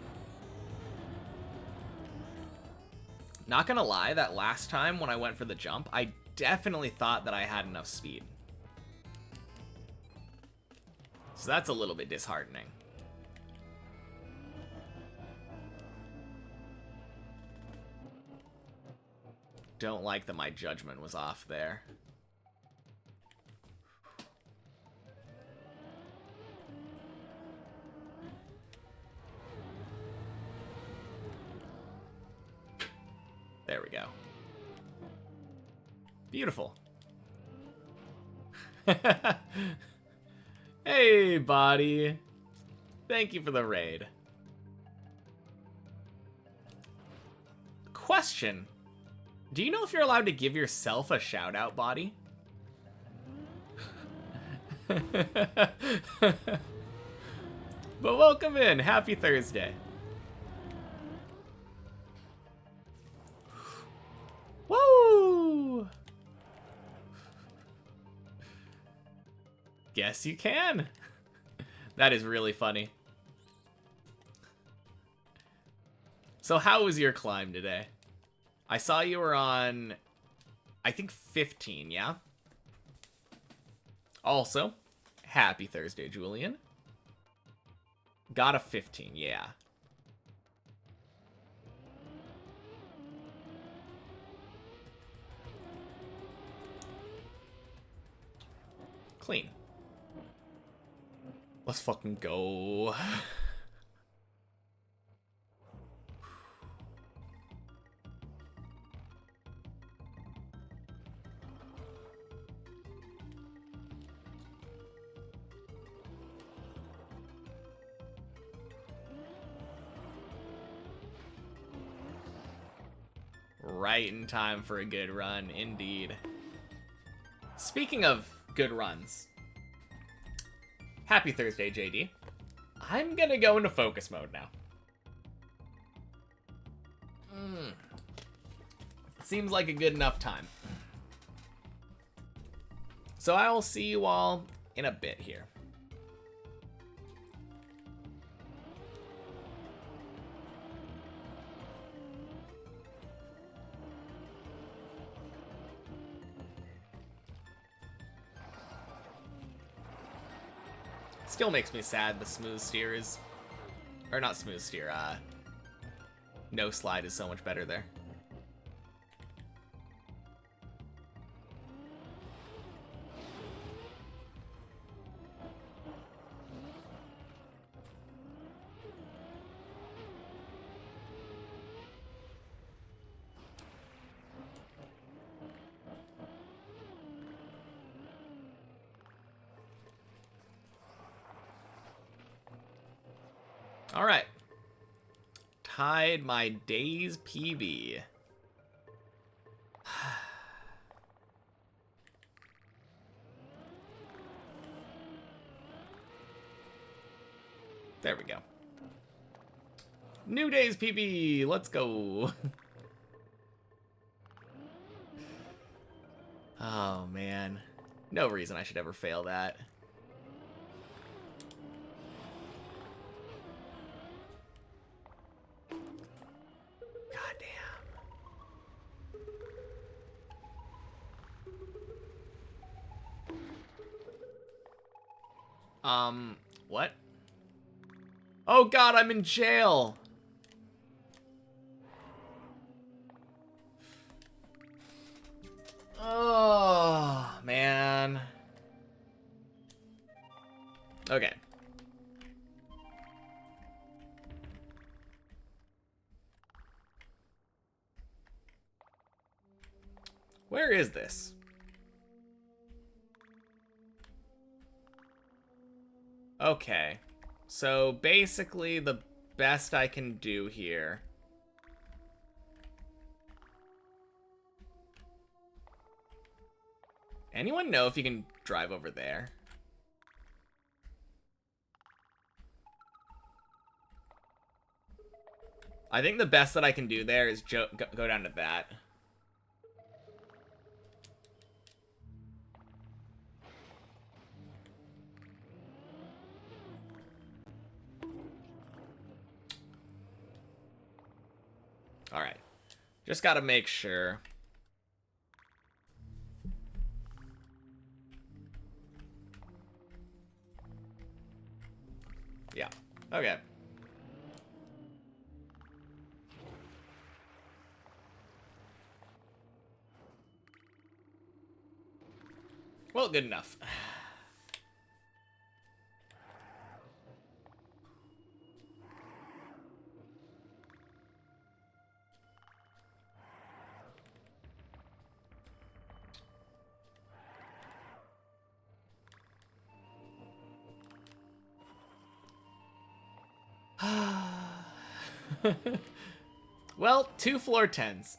Not gonna lie, that last time when I went for the jump, I definitely thought that I had enough speed. So that's a little bit disheartening. Don't like that my judgment was off there. There we go. Beautiful. Hey, body. Thank you for the raid. Question. Do you know if you're allowed to give yourself a shout out, body? But welcome in. Happy Thursday. Woo! Guess you can. That is really funny. So how was your climb today? I saw you were on, I think 15, yeah? Also, happy Thursday, Julian. Got a 15, yeah. Clean. Let's fucking go. Right in time for a good run, indeed. Speaking of good runs, happy Thursday, JD. I'm gonna go into focus mode now. Seems like a good enough time. So I will see you all in a bit here. Still makes me sad the smooth steer is, or not smooth steer, no slide is so much better there. All right. Tied my day's PB. There we go. New day's PB. Let's go. Oh, man. No reason I should ever fail that. What? Oh god, I'm in jail! Where is this? Okay. So basically the best I can do here. Anyone know if you can drive over there? I think the best that I can do there is go down to that. All right. Just got to make sure. Yeah. Okay. Well, good enough. Well, 2 floor 10s.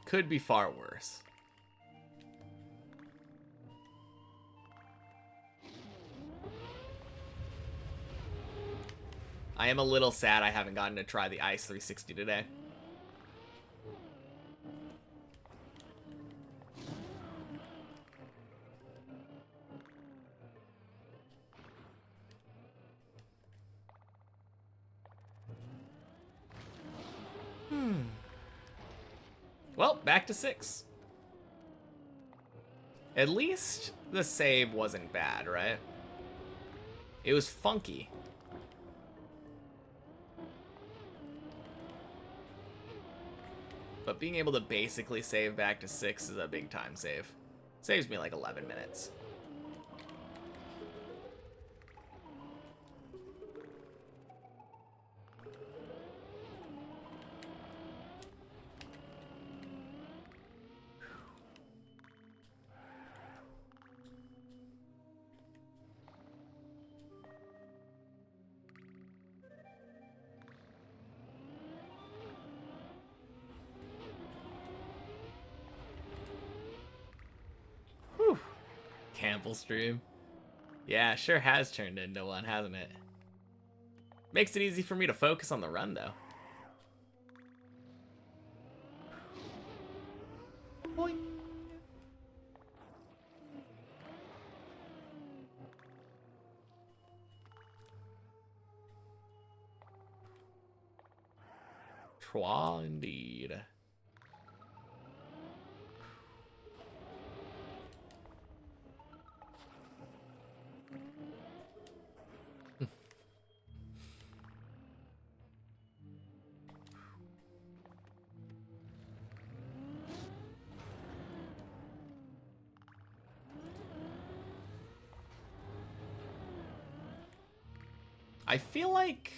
Could be far worse. I am a little sad I haven't gotten to try the Ice 360 today. Well, back to 6. At least the save wasn't bad, right? It was funky. But being able to basically save back to 6 is a big time save. Saves me like 11 minutes. Whew. Campbell stream. Yeah, sure has turned into one, hasn't it? Makes it easy for me to focus on the run, though. Boing. Trois, indeed. I feel like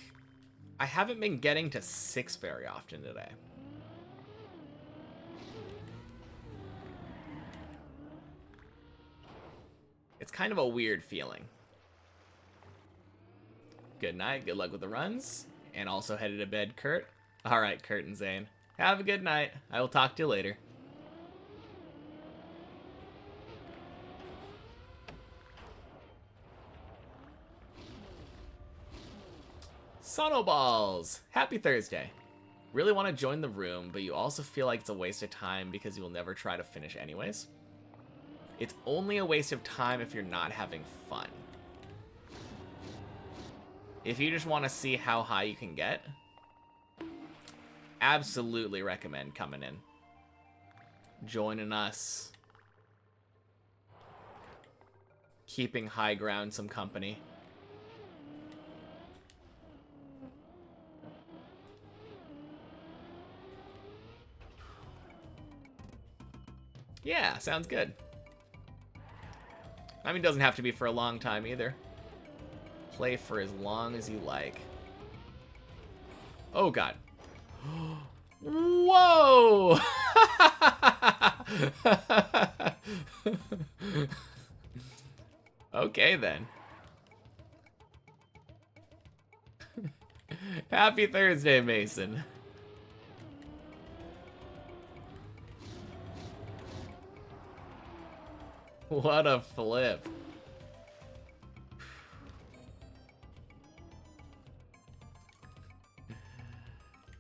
I haven't been getting to 6 very often today. It's kind of a weird feeling. Good night, good luck with the runs, and also headed to bed, Kurt. Alright, Kurt and Zane. Have a good night. I will talk to you later. Sonoballs! Happy Thursday. Really want to join the room, but you also feel like it's a waste of time because you will never try to finish anyways. It's only a waste of time if you're not having fun. If you just want to see how high you can get, absolutely recommend coming in. Joining us. Keeping high ground some company. Yeah, sounds good. I mean, it doesn't have to be for a long time either. Play for as long as you like. Oh, God. Whoa! Okay, then. Happy Thursday, Mason. What a flip.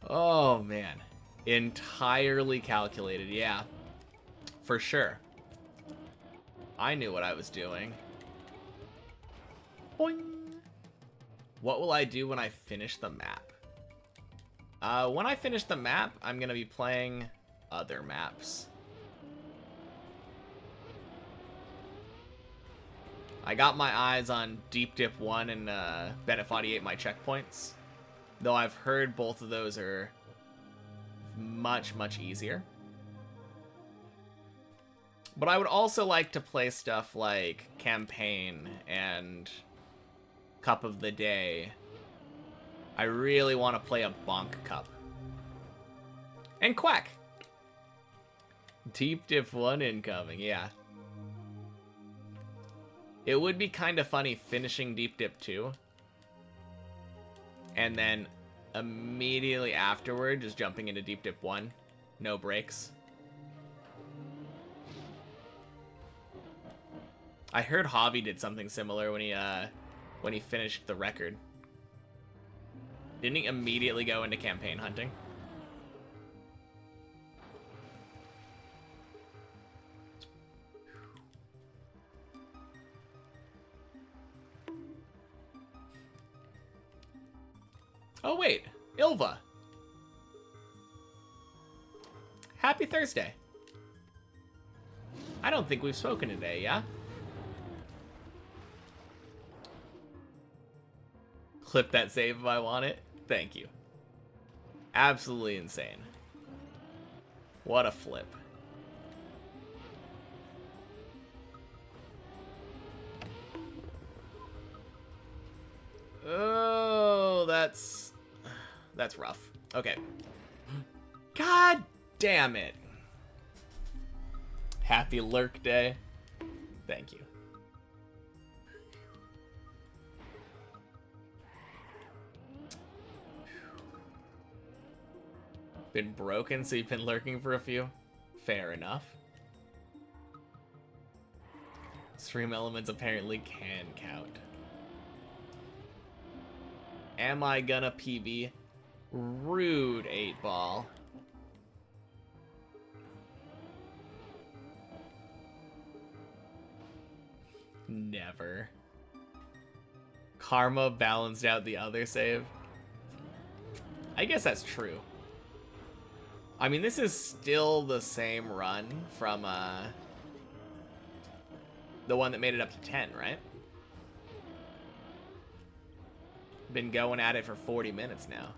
Oh, man. Entirely calculated, yeah. For sure. I knew what I was doing. Boing. What will I do when I finish the map? When I finish the map, I'm going to be playing other maps. I got my eyes on Deep Dip 1 and Bennett 48 my checkpoints. Though I've heard both of those are much, much easier. But I would also like to play stuff like Campaign and Cup of the Day. I really want to play a Bonk Cup. And Quack! Deep Dip 1 incoming, yeah. It would be kind of funny finishing Deep Dip 2. And then immediately afterward, just jumping into Deep Dip 1. No breaks. I heard Javi did something similar when he finished the record. Didn't he immediately go into campaign hunting? Oh wait, Ilva. Happy Thursday. I don't think we've spoken today, yeah? Clip that save if I want it. Thank you. Absolutely insane. What a flip. Oh, that's rough. Okay. God damn it. Happy lurk day. Thank you. Been broken, so you've been lurking for a few? Fair enough. Stream elements apparently can count. Am I gonna PB? Rude 8-ball. Never. Karma balanced out the other save. I guess that's true. I mean, this is still the same run from the one that made it up to 10, right? Been going at it for 40 minutes now.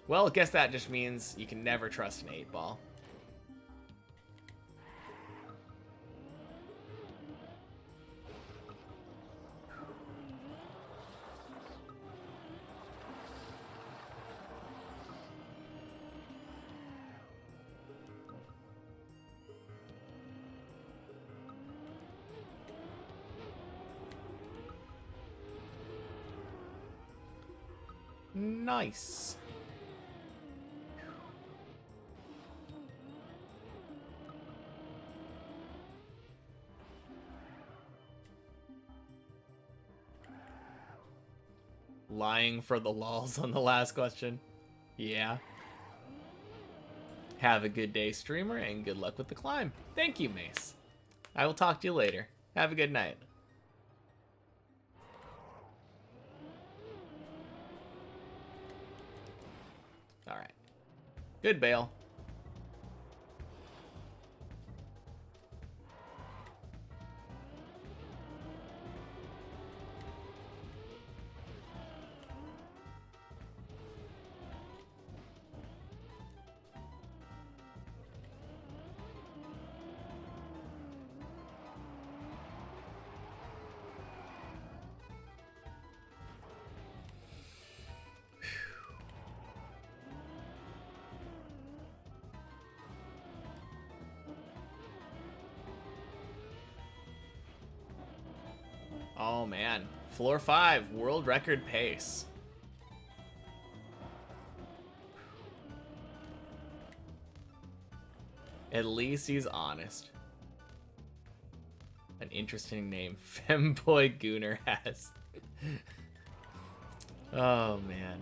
Well, I guess that just means you can never trust an 8-ball. Nice. Lying for the lols on the last question. Yeah. Have a good day, streamer, and good luck with the climb. Thank you, Mace. I will talk to you later. Have a good night. Alright. Good bail. Oh man. Floor 5, world record pace. At least he's honest. An interesting name Femboy Gooner has. Oh man.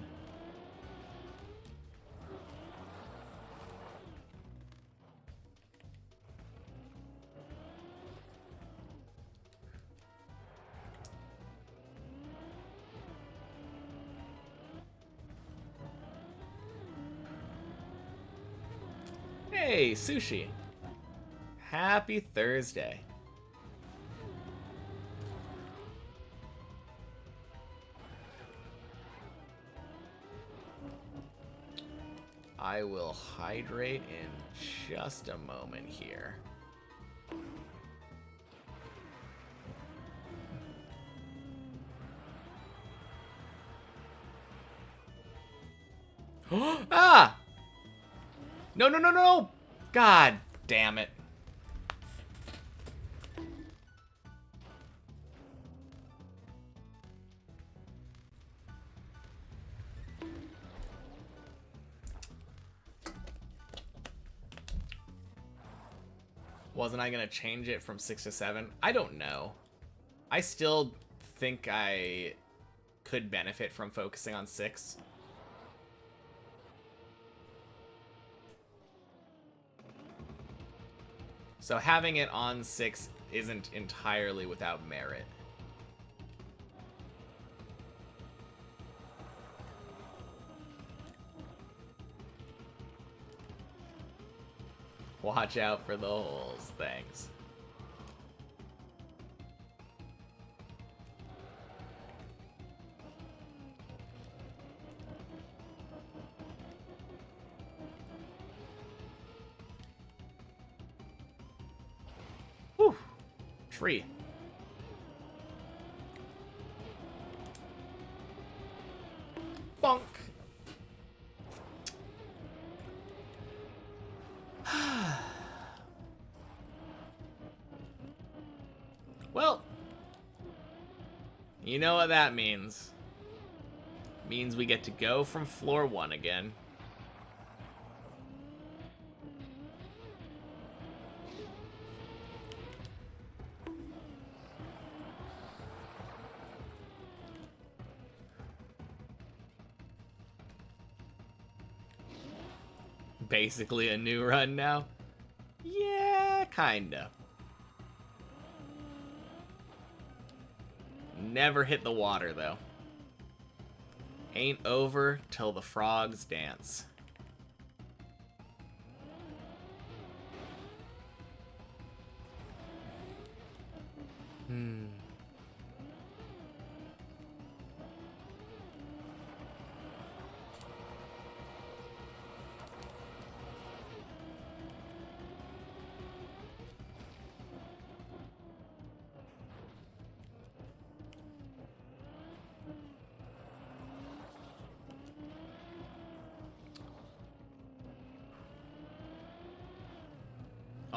Hey, Sushi. Happy Thursday. I will hydrate in just a moment here. Ah! No, no, no, no, no! God damn it. Wasn't I gonna change it from 6 to 7? I don't know. I still think I could benefit from focusing on 6. So having it on 6 isn't entirely without merit. Watch out for the holes, thanks. Whew. Tree. Bonk. Well, you know what that means. Means we get to go from floor 1 again. Basically a new run now. Yeah, kinda. Never hit the water, though. Ain't over till the frogs dance.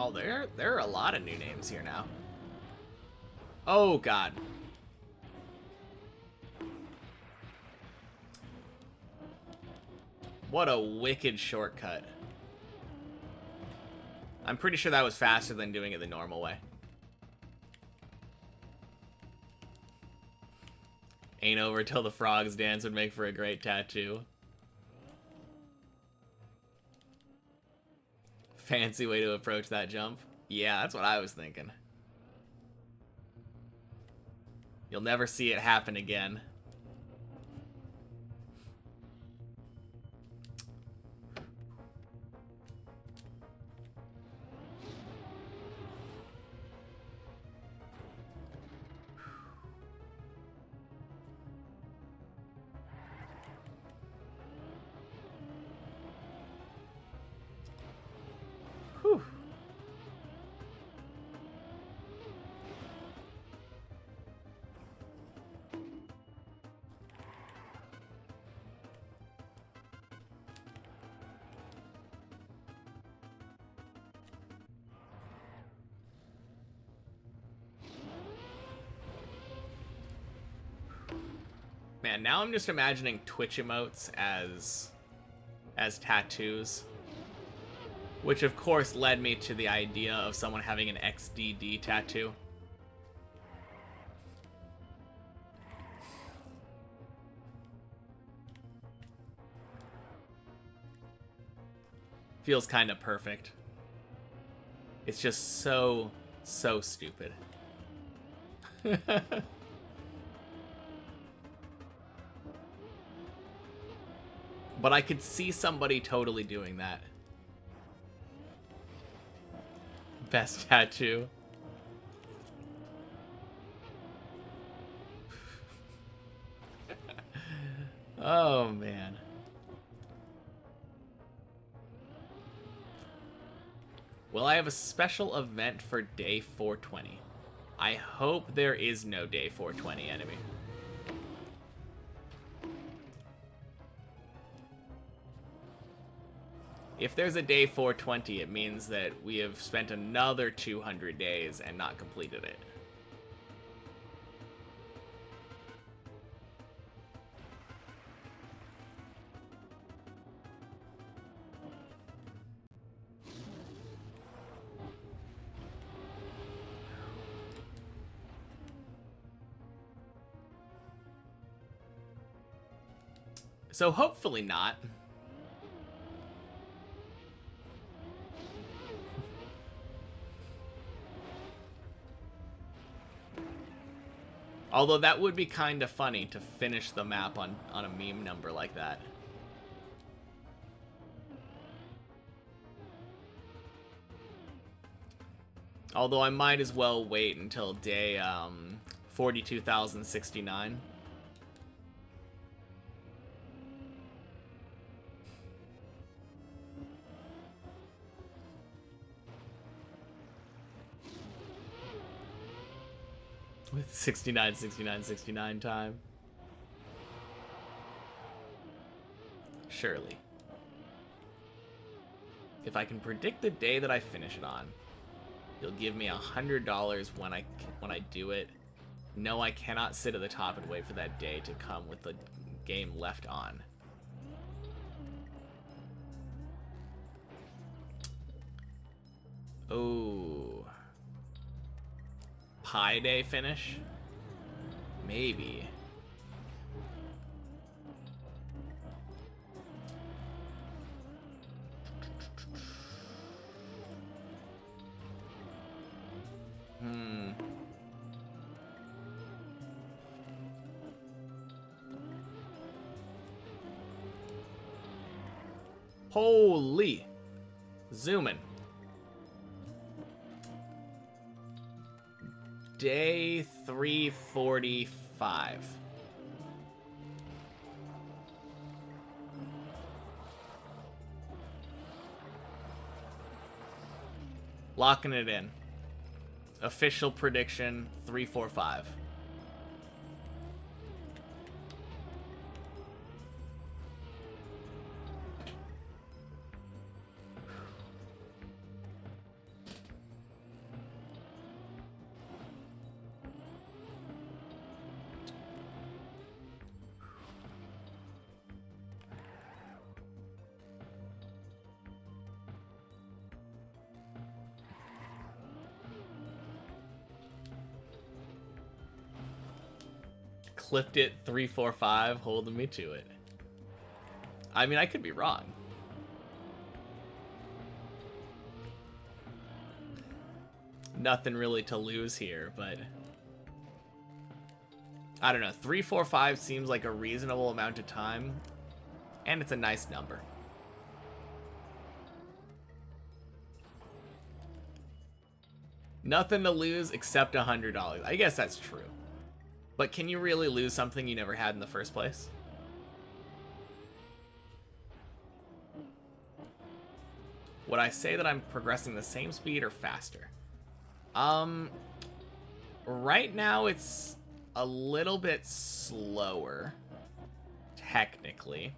Oh, there are a lot of new names here now. Oh, God. What a wicked shortcut. I'm pretty sure that was faster than doing it the normal way. Ain't over till the frogs dance would make for a great tattoo. Fancy way to approach that jump. Yeah, that's what I was thinking. You'll never see it happen again. Whew. Man, now I'm just imagining Twitch emotes as tattoos. Which of course led me to the idea of someone having an XDD tattoo. Feels kind of perfect. It's just so stupid. But I could see somebody totally doing that. Best tattoo. Oh, man. Well, I have a special event for day 420. I hope there is no day 420 enemy. If there's a day 420, it means that we have spent another 200 days and not completed it. So hopefully not. Although that would be kind of funny to finish the map on a meme number like that. Although I might as well wait until day 42,069. With 69, 69, 69 time. Surely. If I can predict the day that I finish it on, you'll give me $100 when I do it. No, I cannot sit at the top and wait for that day to come with the game left on. Oh. Pi Day finish? Maybe. Holy. Zooming. Day 345. Locking it in. Official prediction 345. Clipped it 345, holding me to it. I mean, I could be wrong. Nothing really to lose here, but I don't know. 345 seems like a reasonable amount of time, and it's a nice number. Nothing to lose except $100. I guess that's true. But can you really lose something you never had in the first place? Would I say that I'm progressing the same speed or faster? Right now it's a little bit slower, technically.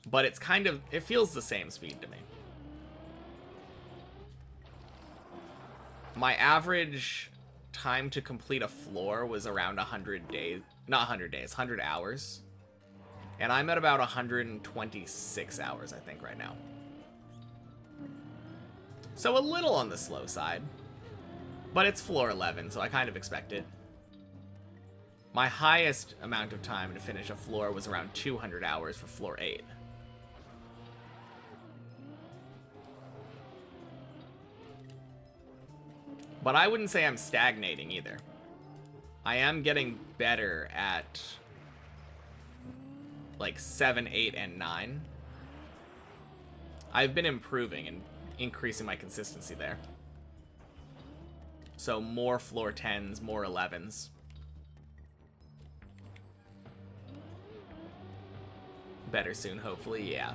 But it's kind of, it feels the same speed to me. My average time to complete a floor was around 100 days. Not 100 days, 100 hours. And I'm at about 126 hours, I think, right now. So a little on the slow side. But it's floor 11, so I kind of expect it. My highest amount of time to finish a floor was around 200 hours for floor 8. But I wouldn't say I'm stagnating either. I am getting better at like 7, 8, and 9. I've been improving and increasing my consistency there. So more floor 10s, more 11s. Better soon, hopefully, yeah.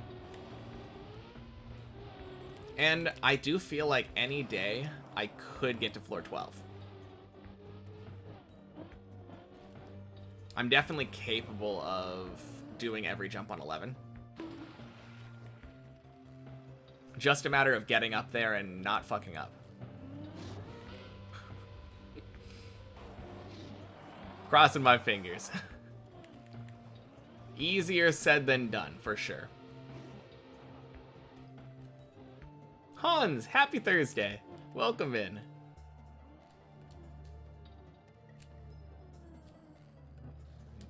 And I do feel like any day I could get to floor 12. I'm definitely capable of doing every jump on 11. Just a matter of getting up there and not fucking up. Crossing my fingers. Easier said than done, for sure. Hans, happy Thursday. Welcome in.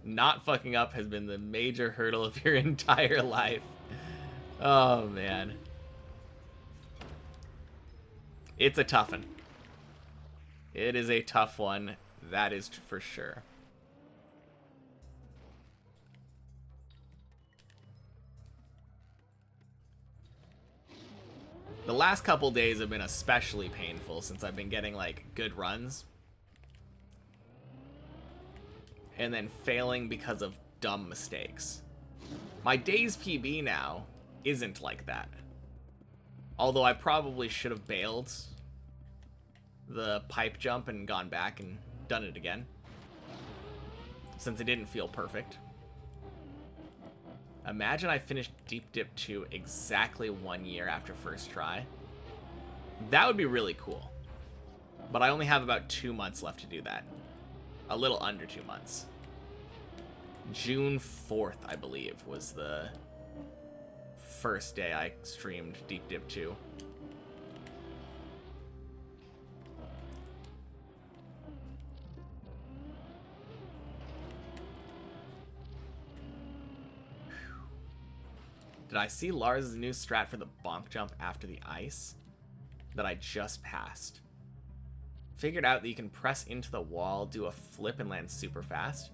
Not fucking up has been the major hurdle of your entire life. Oh, man. It's a tough one. It is a tough one. That is for sure. The last couple days have been especially painful since I've been getting, like, good runs. And then failing because of dumb mistakes. My day's PB now isn't like that. Although I probably should have bailed the pipe jump and gone back and done it again. Since it didn't feel perfect. Imagine I finished Deep Dip 2 exactly 1 year after first try. That would be really cool. But I only have about 2 months left to do that. A little under 2 months. June 4th, I believe, was the first day I streamed Deep Dip 2. Did I see Lars' new strat for the bonk jump after the ice that I just passed? Figured out that you can press into the wall, do a flip, and land super fast.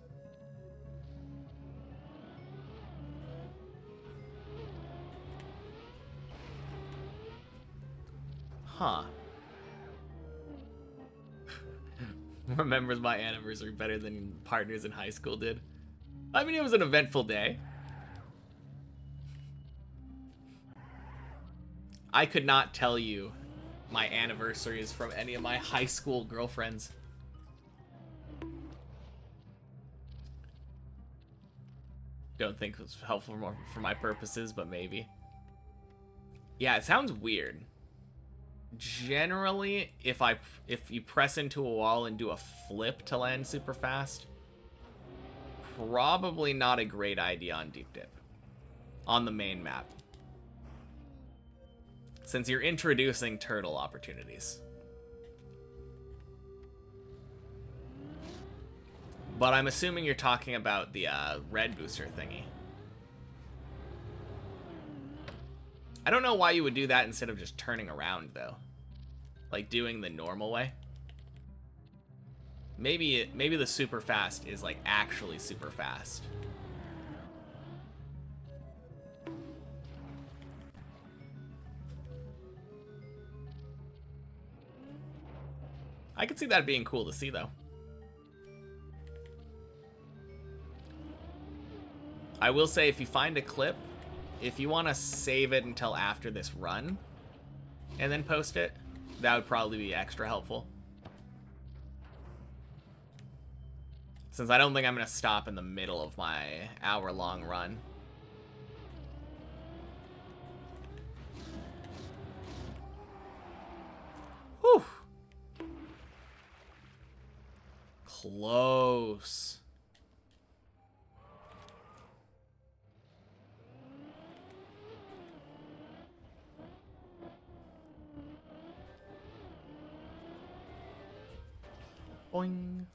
Huh. Remembers my anniversary better than partners in high school did. I mean, it was an eventful day. I could not tell you my anniversaries from any of my high school girlfriends. Don't think it was helpful for my purposes, but maybe. Yeah, it sounds weird. Generally, if you press into a wall and do a flip to land super fast, probably not a great idea on Deep Dip. On the main map. Since you're introducing turtle opportunities. But I'm assuming you're talking about the red booster thingy. I don't know why you would do that instead of just turning around, though. Like doing the normal way. Maybe the super fast is like actually super fast. I could see that being cool to see, though. I will say, if you find a clip, if you want to save it until after this run, and then post it, that would probably be extra helpful. Since I don't think I'm going to stop in the middle of my hour-long run. Whew. close. Boing.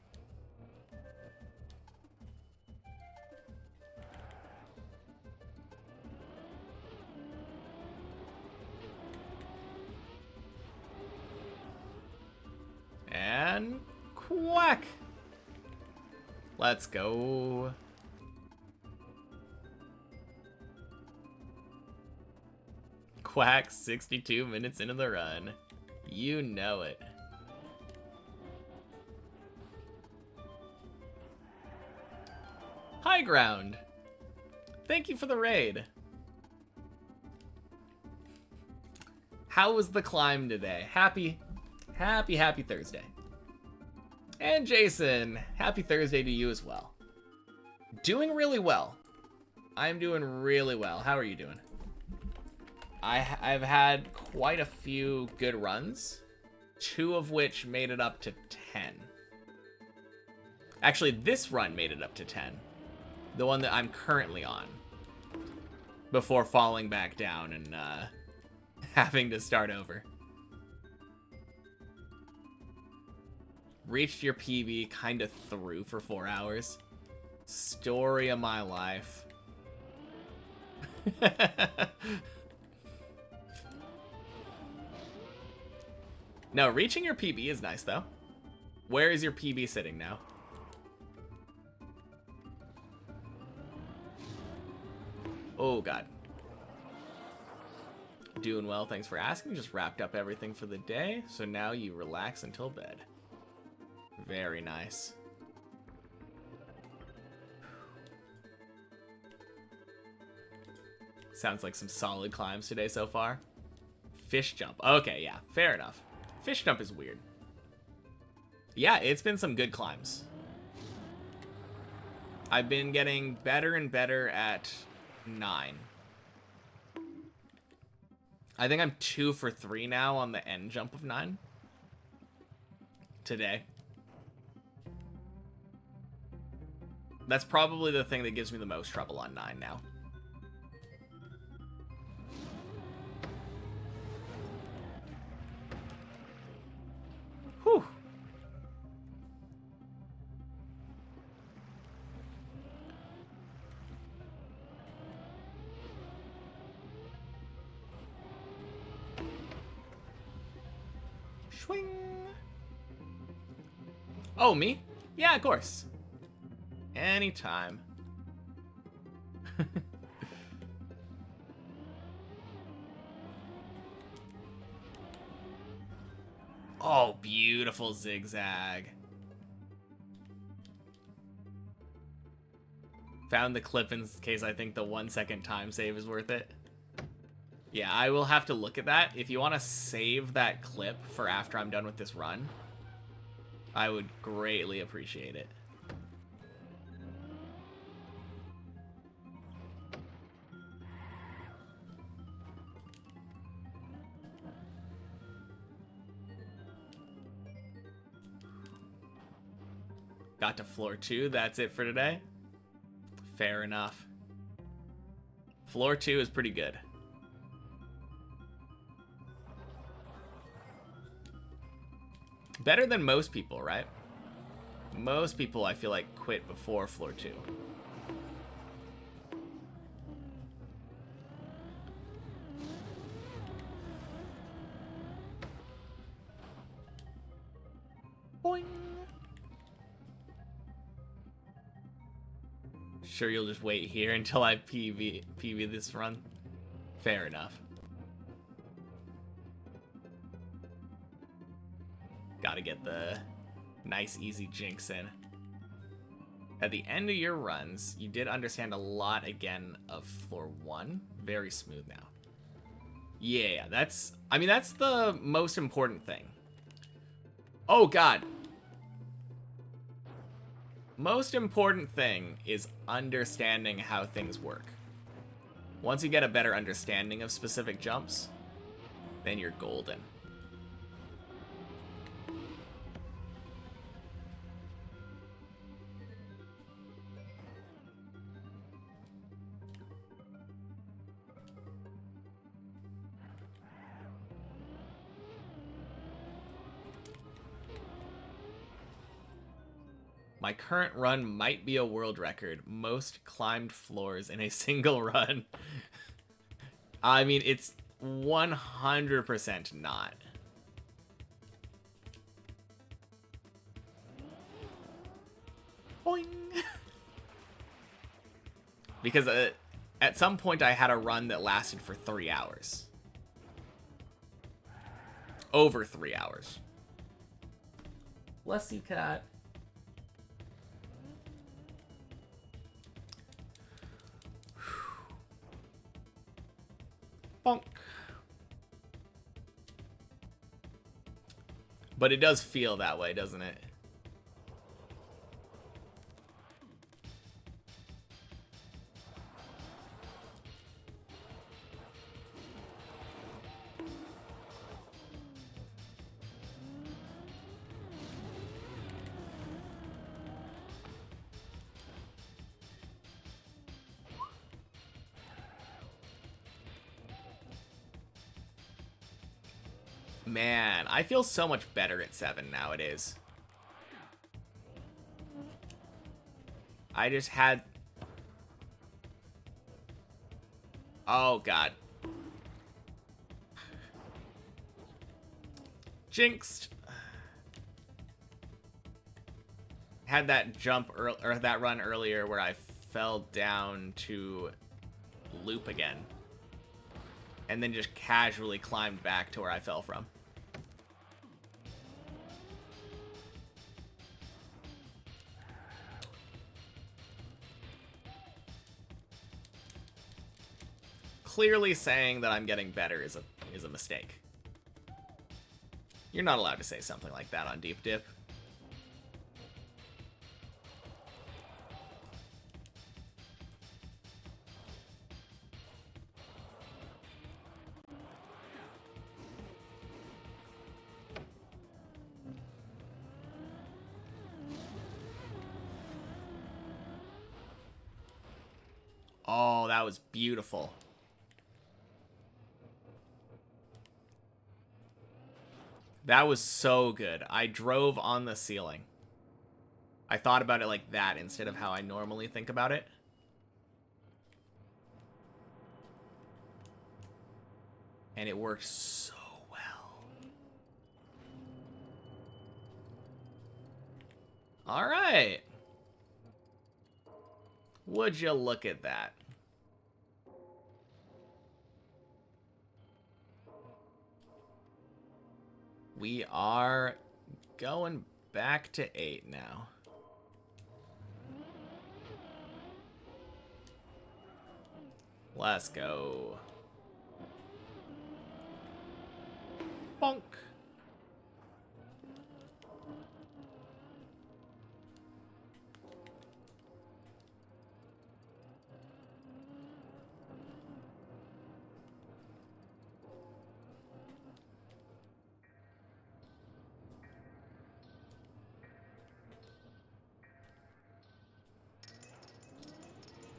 And quack. Let's go. Quack, 62 minutes into the run. You know it. High ground. Thank you for the raid. How was the climb today? Happy Thursday. And Jason, happy Thursday to you as well. Doing really well. I'm doing really well. How are you doing? I've had quite a few good runs, 2 of which made it up to 10. Actually, this run made it up to 10. The one that I'm currently on. Before falling back down and having to start over. Reached your PB kind of through for 4 hours. Story of my life. No, reaching your PB is nice though. Where is your PB sitting now? Oh god. Doing well, thanks for asking. Just wrapped up everything for the day, so now you relax until bed. Very nice. Sounds like some solid climbs today so far. Fish jump. Okay, yeah, fair enough. Fish jump is weird. Yeah, it's been some good climbs. I've been getting better and better at 9. I think I'm 2 for 3 now on the end jump of 9. Today. That's probably the thing that gives me the most trouble on 9 now. Whew. Swing. Oh, me? Yeah, of course. Anytime. Oh, beautiful zigzag. Found the clip in case I think the 1-second time save is worth it. Yeah, I will have to look at that. If you want to save that clip for after I'm done with this run, I would greatly appreciate it. Got to floor 2. That's it for today. Fair enough. Floor 2 is pretty good. Better than most people, right? Most people, I feel like, quit before floor 2. Boing. Sure, you'll just wait here until I PB this run? Fair enough. Gotta get the nice, easy jinx in. At the end of your runs, you did understand a lot again of floor 1. Very smooth now. Yeah, that's the most important thing. Oh, God. Most important thing is understanding how things work. Once you get a better understanding of specific jumps, then you're golden. My current run might be a world record. Most climbed floors in a single run. I mean, it's 100% not. Boing. Because at some point I had a run that lasted for 3 hours. Over 3 hours. Bless you, cat. Bonk. But it does feel that way, doesn't it? Man, I feel so much better at 7 nowadays. I just had... Oh, God. Jinxed. Had that jump or that run earlier where I fell down to loop again. And then just casually climbed back to where I fell from. Clearly saying that I'm getting better is a mistake. You're not allowed to say something like that on Deep Dip. Oh, that was beautiful. That was so good. I drove on the ceiling. I thought about it like that instead of how I normally think about it. And it worked so well. All right. Would you look at that? We are going back to 8 now. Let's go. Bonk.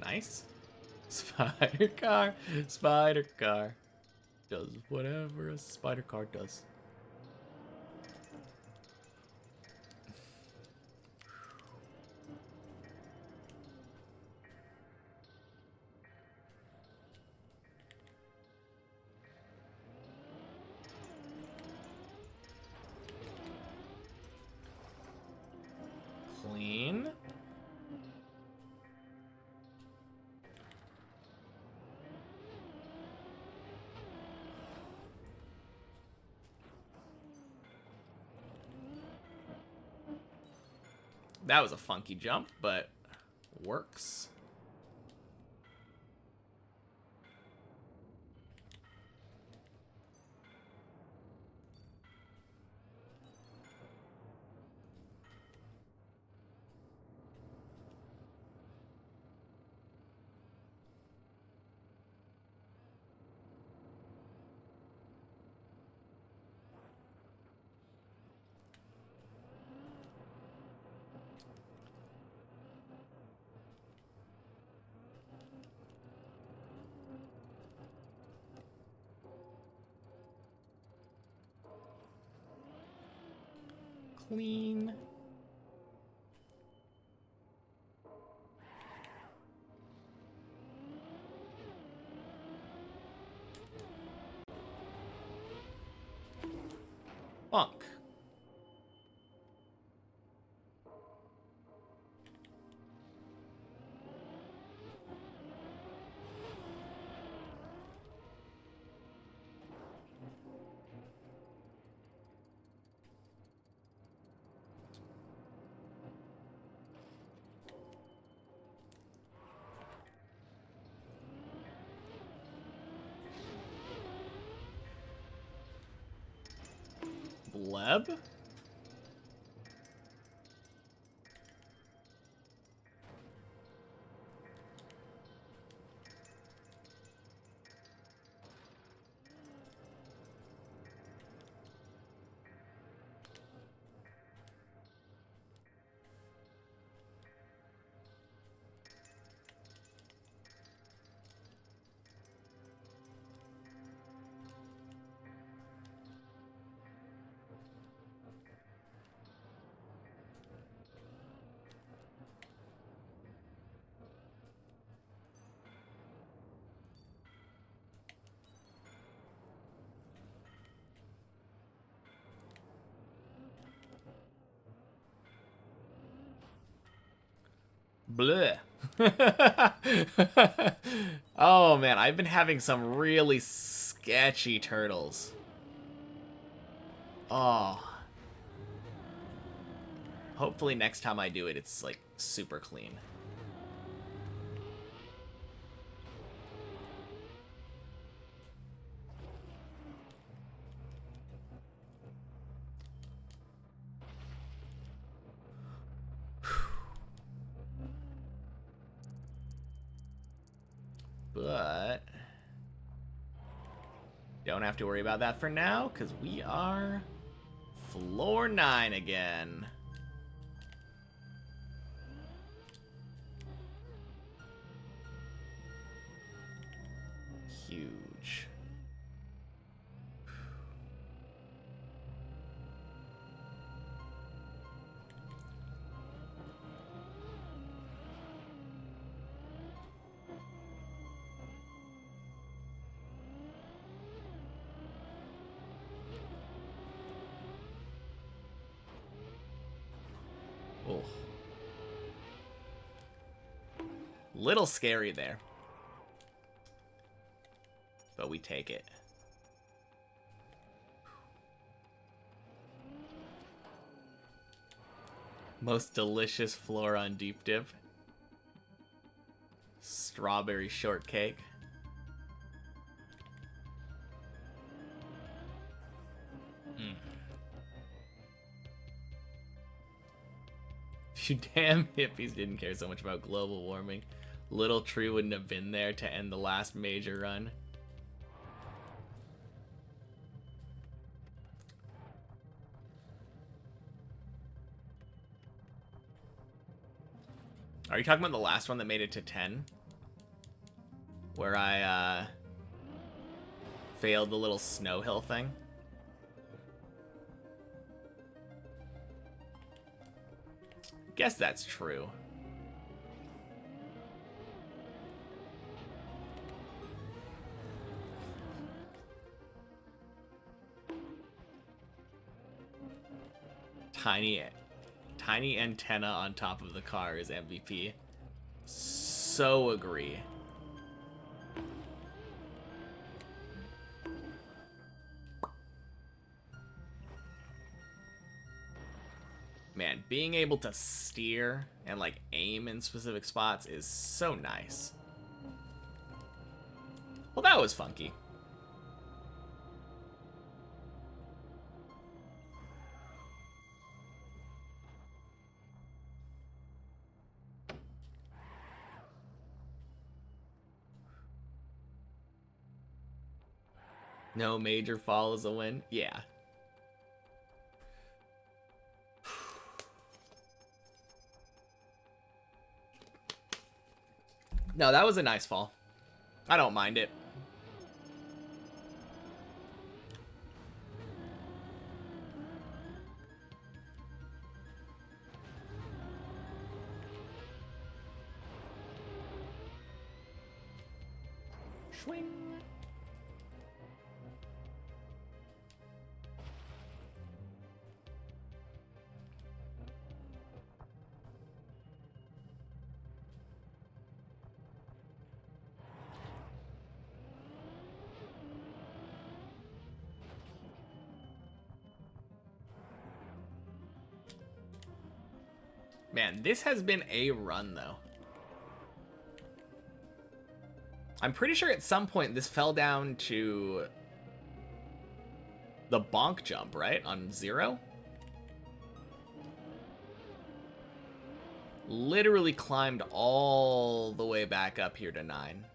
Nice. Spider car. Spider car. Does whatever a spider car does. Clean. That was a funky jump, but works. Clean. pleb? Bleh. Oh man, I've been having some really sketchy turtles. Oh. Hopefully next time I do it, it's like super clean. But don't have to worry about that for now, because we are floor 9 again. Huge. Oh. Little scary there. But we take it. Most delicious floor on deep dip. Strawberry shortcake. If you damn hippies didn't care so much about global warming, Little Tree wouldn't have been there to end the last major run. Are you talking about the last one that made it to 10? Where I, failed the little snow hill thing? Guess that's true. Tiny antenna on top of the car is MVP. So agree. Man, being able to steer and like aim in specific spots is so nice. Well, that was funky. No major fall is a win. Yeah. No, that was a nice fall. I don't mind it. Swing. Man, this has been a run, though. I'm pretty sure at some point this fell down to the bonk jump, right? On 0? Literally climbed all the way back up here to 9.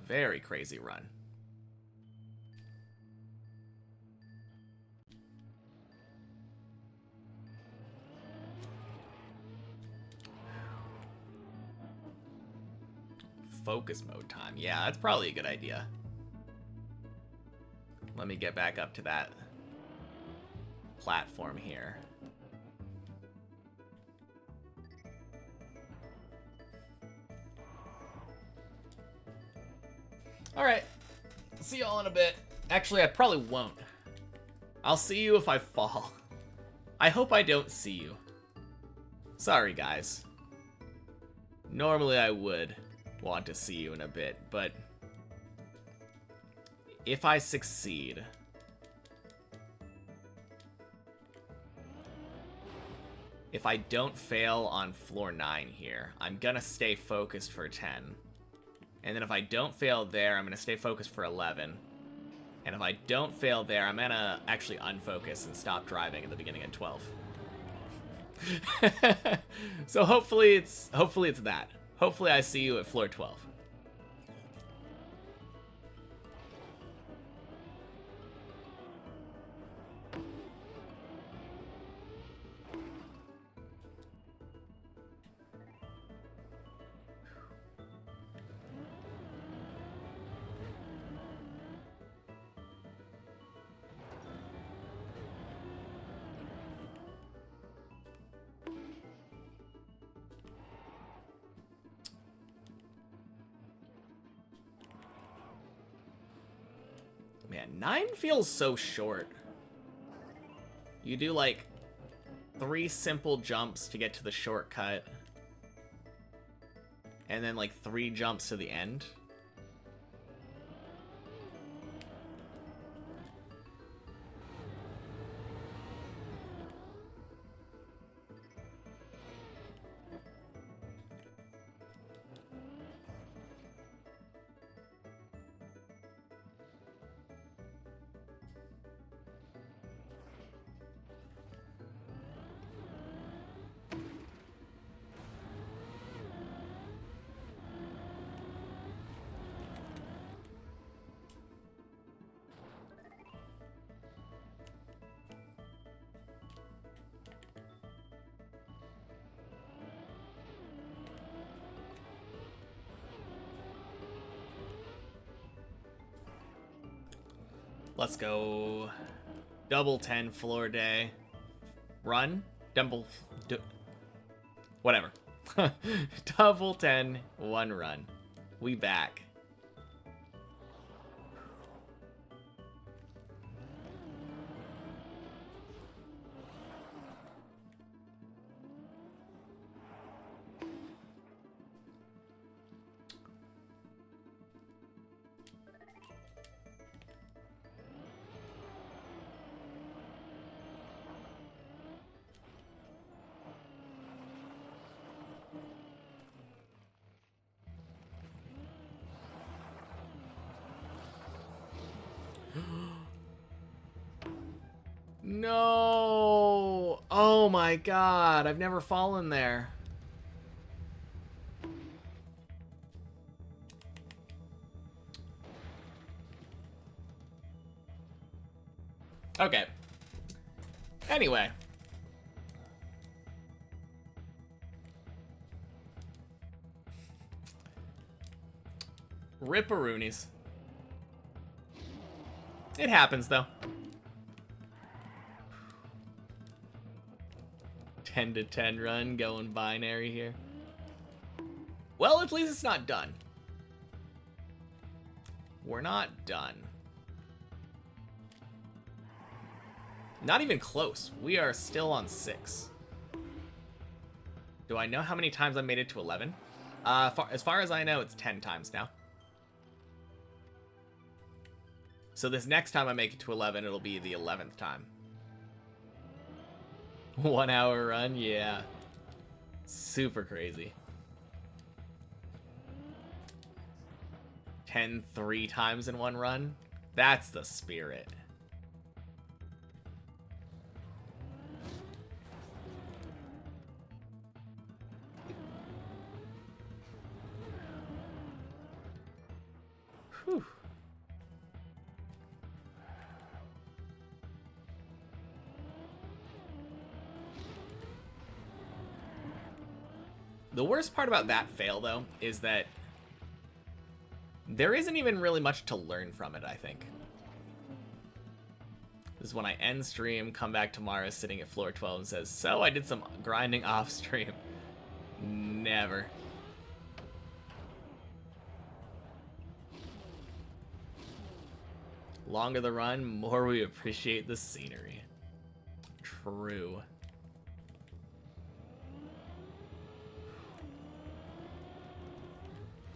Very crazy run. Focus mode time. Yeah, that's probably a good idea. Let me get back up to that platform here. Alright. See y'all in a bit. Actually, I probably won't. I'll see you if I fall. I hope I don't see you. Sorry, guys. Normally I would want to see you in a bit, but if I succeed, if I don't fail on floor 9 here, I'm gonna stay focused for 10. And then if I don't fail there, I'm gonna stay focused for 11. And if I don't fail there, I'm gonna actually unfocus and stop driving at the beginning of 12. So hopefully it's that. Hopefully I see you at floor 12. Man, 9 feels so short. You do like 3 simple jumps to get to the shortcut. And then like 3 jumps to the end. Let's go. Double 10 floor day. Run. Whatever. Double 10, 1 run. We back. No! Oh my god, I've never fallen there. Okay. Anyway. Ripperoonies. It happens, though. 10 to 10 run, going binary here. Well, at least it's not done. We're not done. Not even close. We are still on 6. Do I know how many times I made it to 11? As far as I know, it's 10 times now. So this next time I make it to 11, it'll be the 11th time. 1 hour run, yeah. Super crazy. 10 3 times in one run. That's the spirit. Whew. The worst part about that fail, though, is that there isn't even really much to learn from it, I think. This is when I end stream, come back tomorrow sitting at floor 12 and says, so I did some grinding off stream. Never. Longer the run, more we appreciate the scenery. True.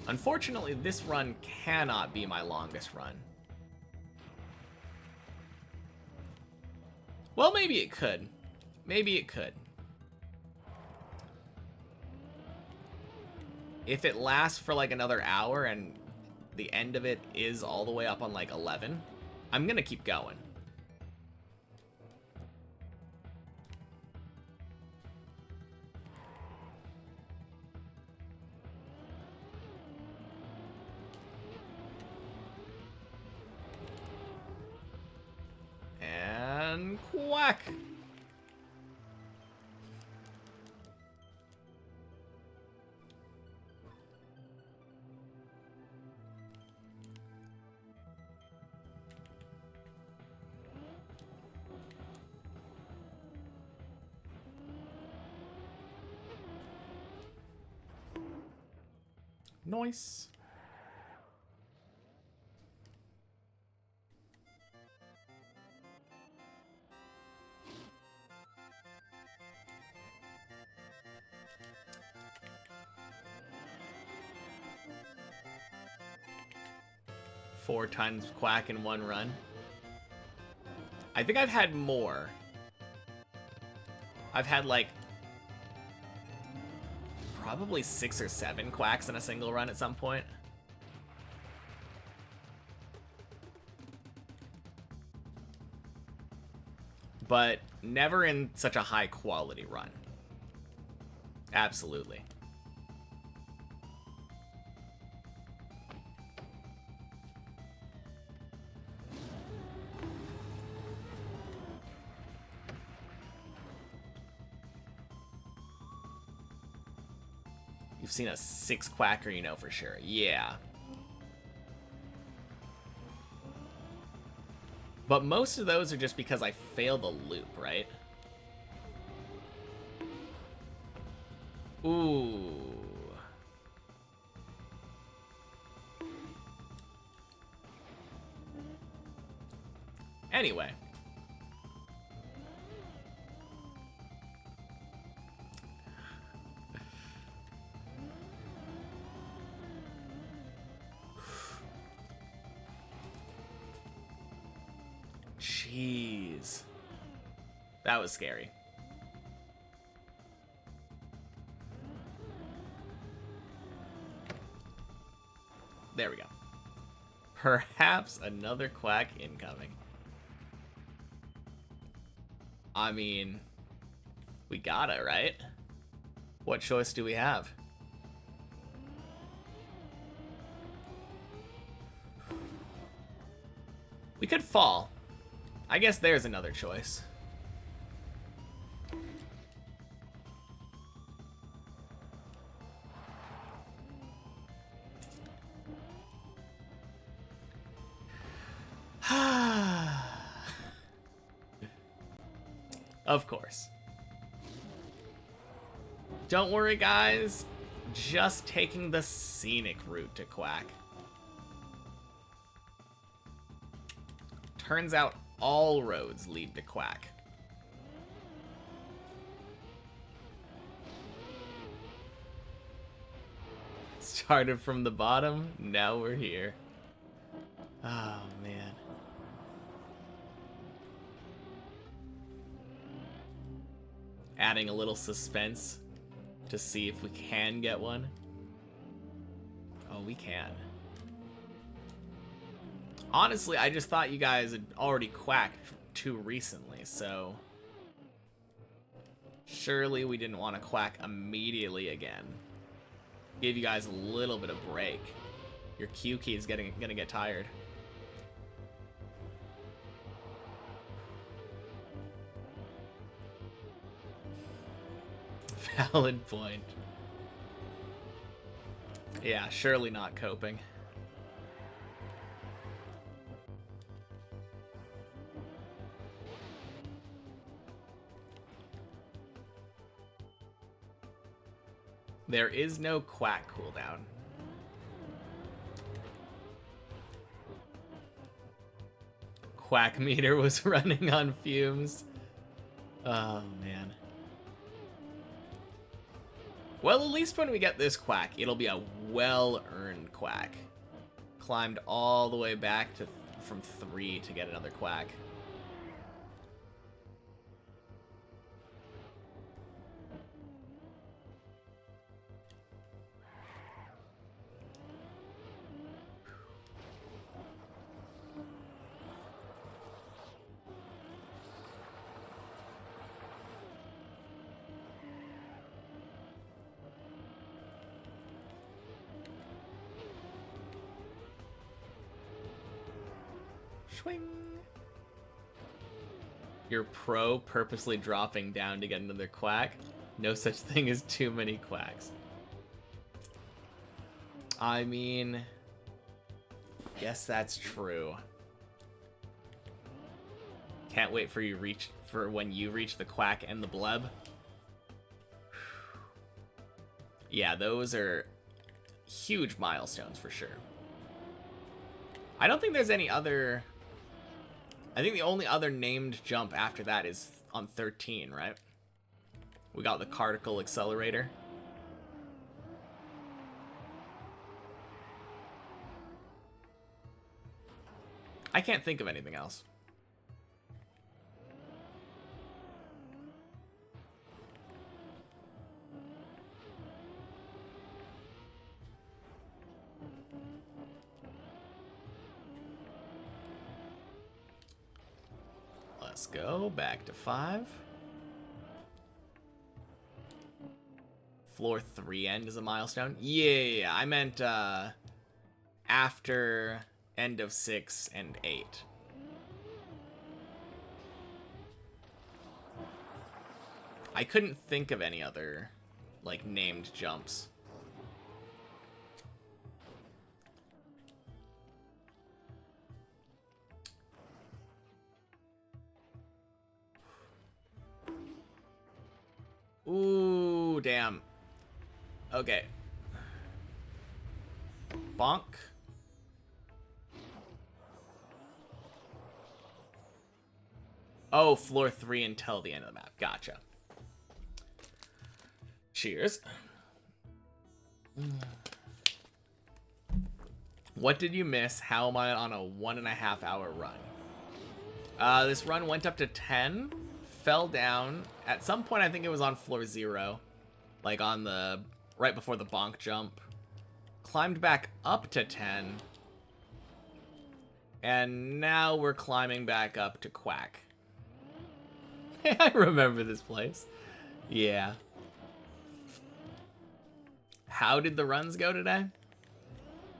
Unfortunately, this run cannot be my longest run. Well, maybe it could. Maybe it could. If it lasts for like another hour and the end of it is all the way up on like 11, I'm gonna keep going. And quack. Nice. Four times quack in one run. I think I've had more. I've had like probably 6 or 7 quacks in a single run at some point. But never in such a high quality run. Absolutely. You've seen a 6 quacker, you know for sure. Yeah. But most of those are just because I failed the loop, right? Ooh. Anyway. Jeez. That was scary. There we go. Perhaps another quack incoming. I mean, we gotta, right? What choice do we have? We could fall. I guess there's another choice. Of course. Don't worry, guys. Just taking the scenic route to quack. Turns out all roads lead to quack. Started from the bottom, now we're here. Oh, man. Adding a little suspense to see if we can get one. Oh, we can. Honestly, I just thought you guys had already quacked too recently, so surely we didn't want to quack immediately again. Give you guys a little bit of break. Your Q key is gonna get tired. Valid point. Yeah, surely not coping. There is no quack cooldown. Quack meter was running on fumes. Oh, man. Well, at least when we get this quack, it'll be a well-earned quack. Climbed all the way back to from 3 to get another quack. Swing. You're pro purposely dropping down to get another quack? No such thing as too many quacks. I mean, guess that's true. Can't wait for when you reach the quack and the bleb. Yeah, those are huge milestones for sure. I don't think there's any other... I think the only other named jump after that is on 13, right? We got the particle accelerator. I can't think of anything else. Let's go back to 5. Floor 3 end is a milestone. Yeah, I meant after end of 6 and 8. I couldn't think of any other like named jumps. Ooh, damn. Okay. Bonk. Oh, floor 3 until the end of the map. Gotcha. Cheers. What did you miss? How am I on a 1.5 hour run? This run went up to 10, fell down. At some point, I think it was on floor 0, like on the right before the bonk jump. Climbed back up to 10, and now we're climbing back up to quack. I remember this place. Yeah. How did the runs go today?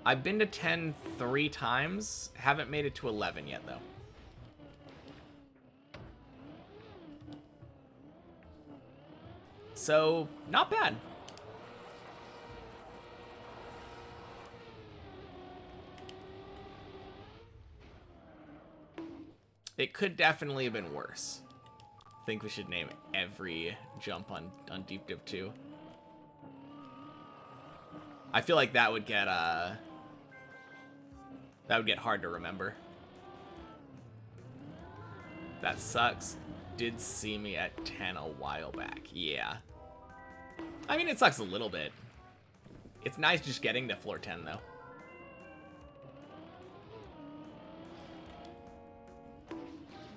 I've been to 10 3 times. Haven't made it to 11 yet, though. So, not bad. It could definitely have been worse. I think we should name every jump on Deep Div 2. I feel like that would get hard to remember. That sucks. Did see me at 10 a while back. Yeah. I mean, it sucks a little bit. It's nice just getting to floor 10, though.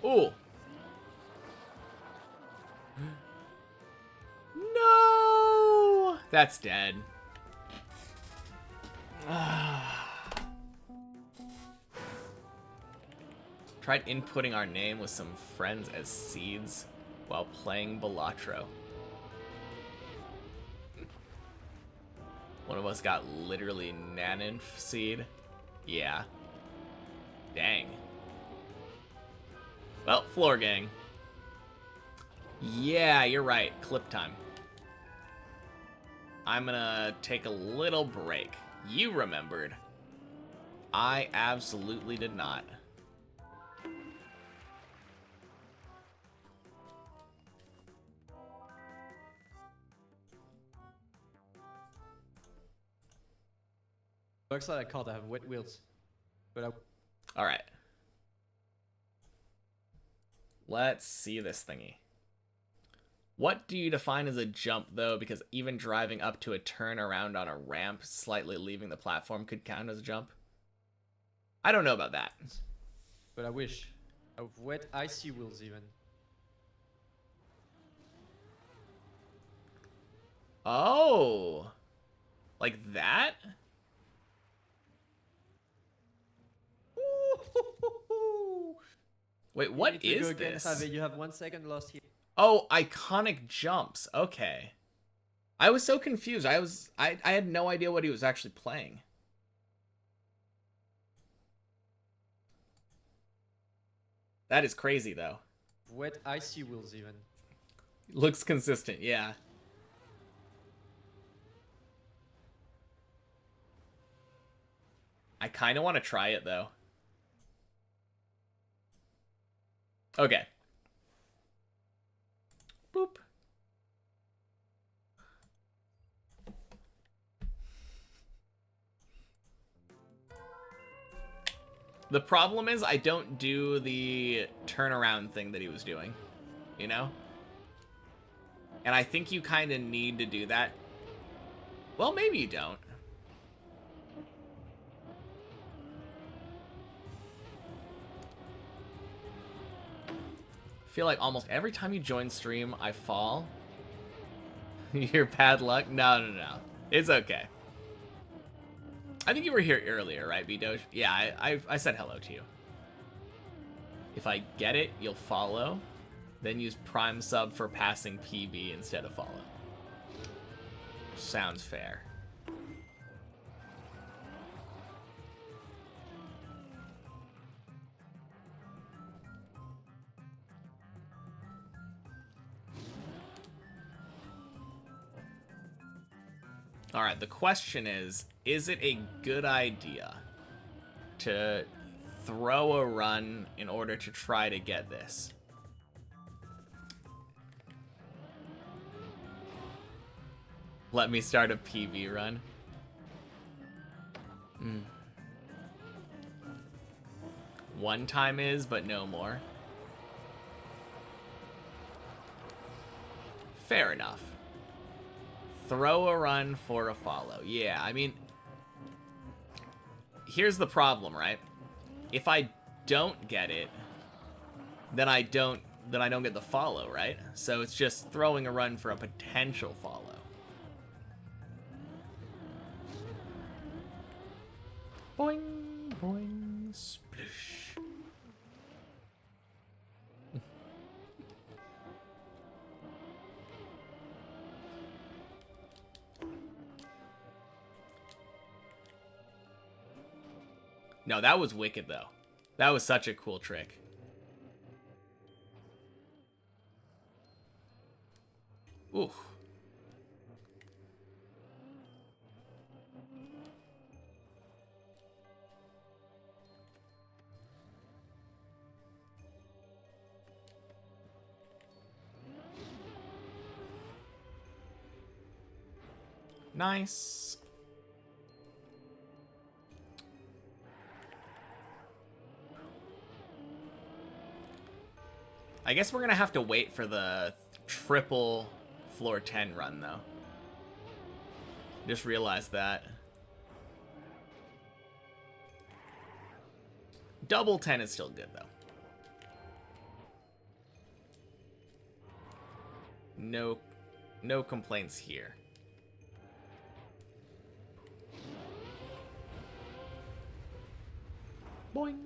Ooh. No! That's dead. Tried inputting our name with some friends as seeds while playing Balatro. One of us got literally Naninf seed. Yeah. Dang. Well, floor gang. Yeah, you're right. Clip time. I'm gonna take a little break. You remembered. I absolutely did not. Looks like I can't have wet wheels. But All right. Let's see this thingy. What do you define as a jump, though? Because even driving up to a turn around on a ramp, slightly leaving the platform, could count as a jump. I don't know about that. But I wish. Of wet icy wheels even. Oh. Like that? Wait, what is this? You have 1 second lost here. Oh, iconic jumps. Okay. I was so confused. I had no idea what he was actually playing. That is crazy, though. Wet icy wheels even. Looks consistent, yeah. I kind of want to try it, though. Okay. Boop. The problem is I don't do the turnaround thing that he was doing, you know? And I think you kind of need to do that. Well, maybe you don't. I feel like almost every time you join stream, I fall. You're bad luck? No. It's okay. I think you were here earlier, right, B-Doge? Yeah, I said hello to you. If I get it, you'll follow. Then use Prime Sub for passing PB instead of follow. Sounds fair. Alright, the question is it a good idea to throw a run in order to try to get this? Let me start a PB run. One time is, but no more. Fair enough. Throw a run for a follow. Yeah, I mean, here's the problem, right? If I don't get it, then I don't get the follow, right? So it's just throwing a run for a potential follow. Boing, boing, splish. No, that was wicked, though. That was such a cool trick. Ooh. Nice. I guess we're gonna have to wait for the triple floor 10 run, though. Just realized that. Double 10 is still good, though. No. no complaints here. Boing.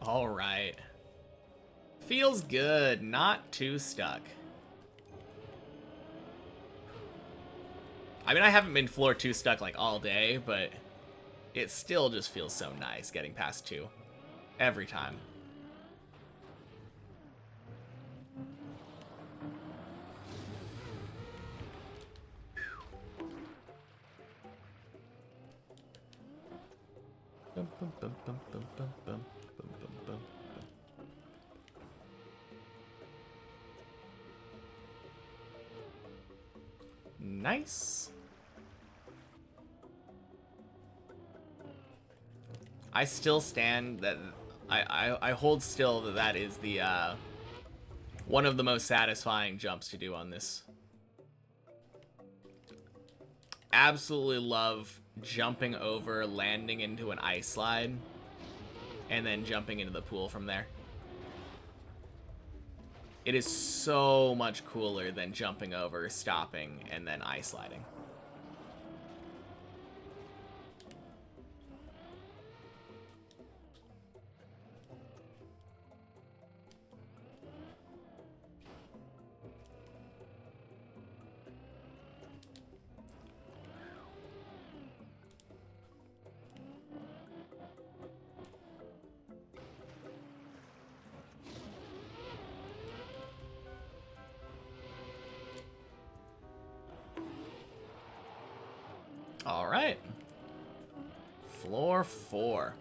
All right. Feels good, not too stuck. I mean, I haven't been floor 2 stuck like all day, but it still just feels so nice getting past 2 every time. Bum, bum, bum, bum, bum, bum, bum, bum, bum, bum. Nice. I still stand that I hold still that that is the one of the most satisfying jumps to do on this. Absolutely love jumping over, landing into an ice slide, and then jumping into the pool from there. It is so much cooler than jumping over, stopping, and then ice sliding. All right. Floor 4.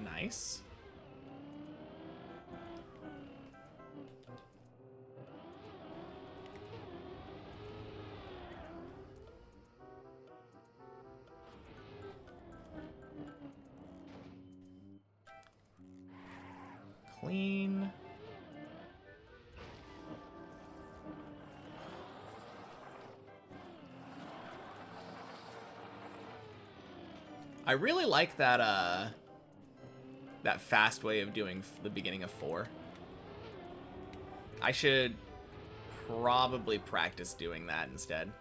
Nice. Clean. I really like that that fast way of doing the beginning of 4. I should probably practice doing that instead.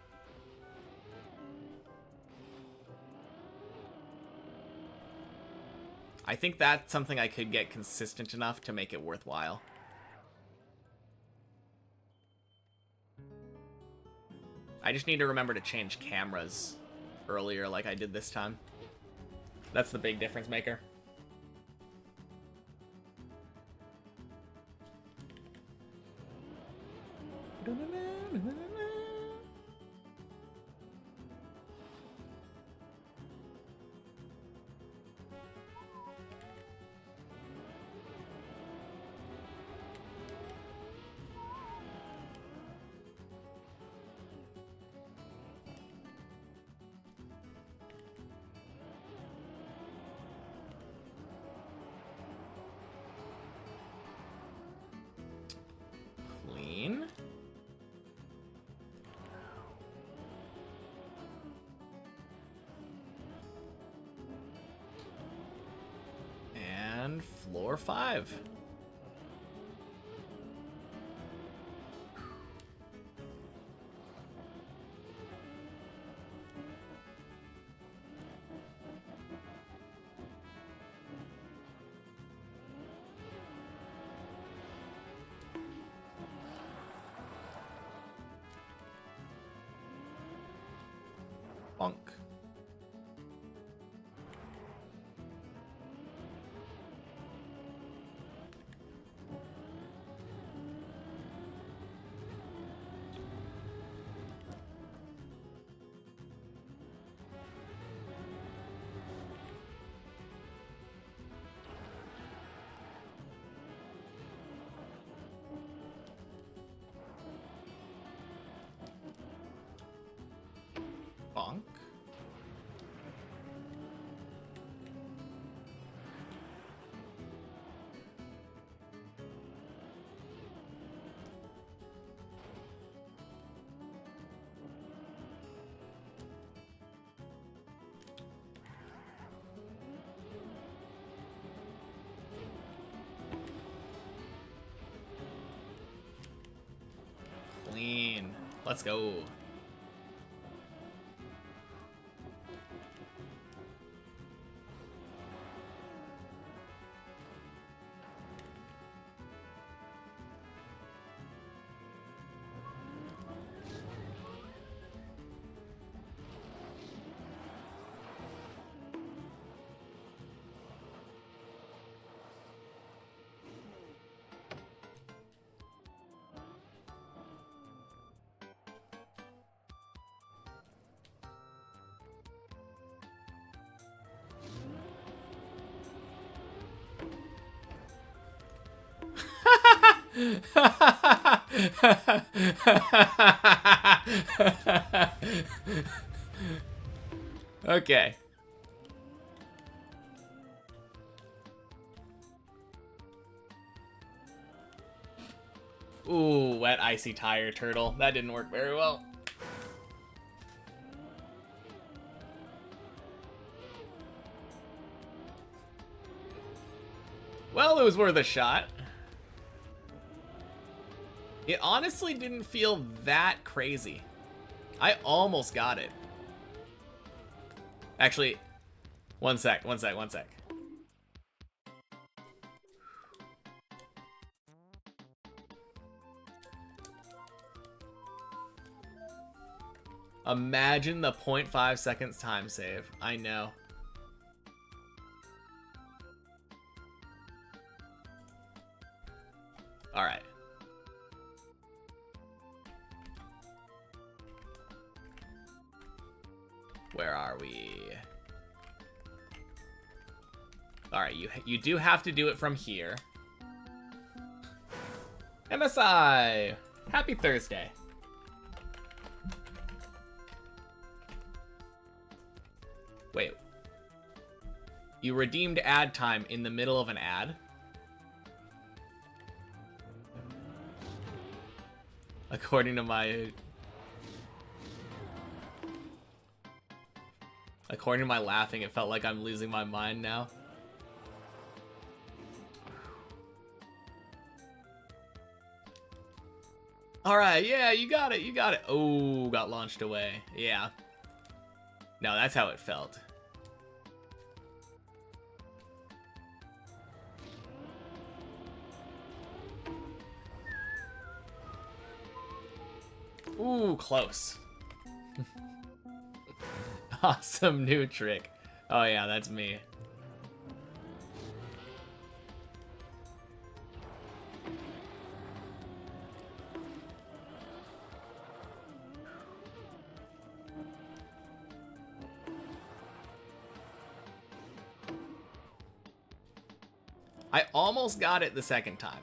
I think that's something I could get consistent enough to make it worthwhile. I just need to remember to change cameras earlier like I did this time. That's the big difference maker. Clean. And floor 5. Bonk. Let's go. Okay. Ooh, wet icy tire turtle. That didn't work very well. Well, it was worth a shot. It honestly didn't feel that crazy. I almost got it. Actually, one sec. Imagine the 0.5 seconds time save. I know. All right. Where are we? All right, you do have to do it from here. MSI! Happy Thursday. Wait. You redeemed ad time in the middle of an ad? According to my laughing, it felt like I'm losing my mind now. Alright, yeah, you got it. Oh, got launched away. Yeah. No, that's how it felt. Ooh, close. Awesome new trick. Oh yeah, that's me. I almost got it the second time.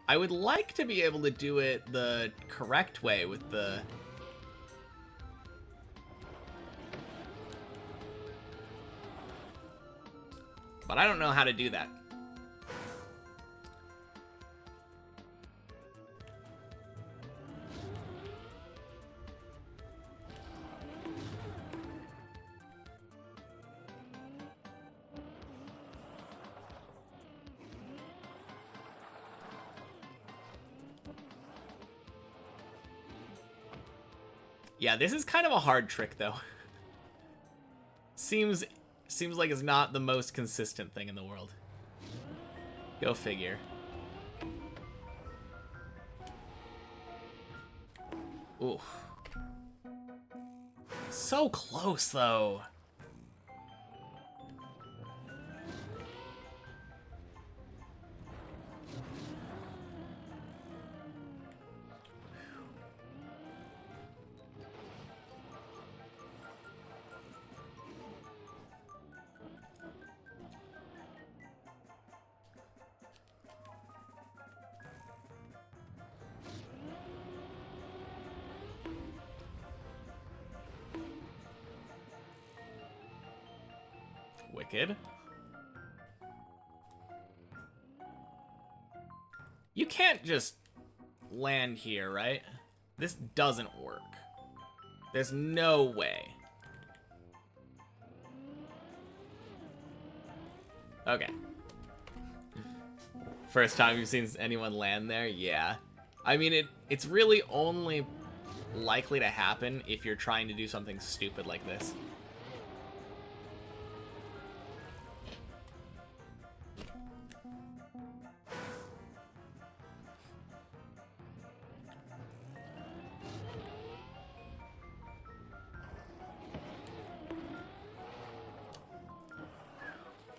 I would like to be able to do it the correct way with the... But I don't know how to do that. Yeah, this is kind of a hard trick, though. Seems like it's not the most consistent thing in the world. Go figure. Ooh. So close, though. Wicked. You can't just land here, right? This doesn't work. There's no way. Okay. First time you've seen anyone land there? Yeah. I mean, it's really only likely to happen if you're trying to do something stupid like this.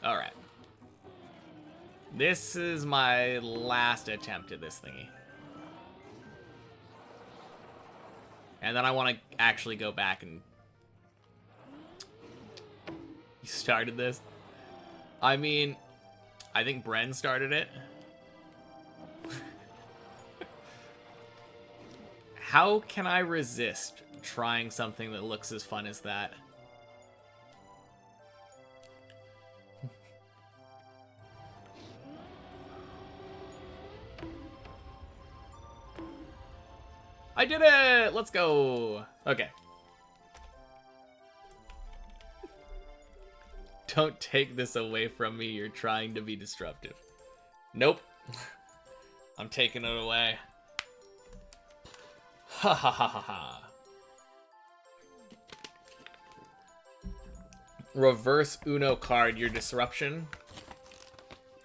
Alright. This is my last attempt at this thingy. And then I want to actually go back and... You started this? I mean, I think Bren started it. How can I resist trying something that looks as fun as that? I did it! Let's go! Okay. Don't take this away from me. You're trying to be disruptive. Nope. I'm taking it away. Ha ha ha ha ha. Reverse Uno card your disruption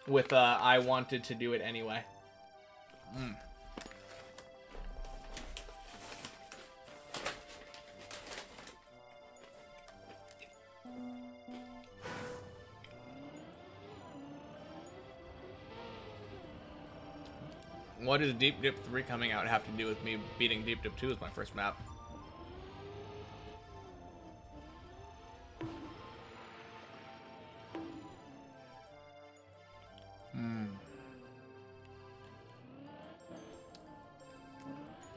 with I wanted to do it anyway. What does Deep Dip 3 coming out have to do with me beating Deep Dip 2 as my first map?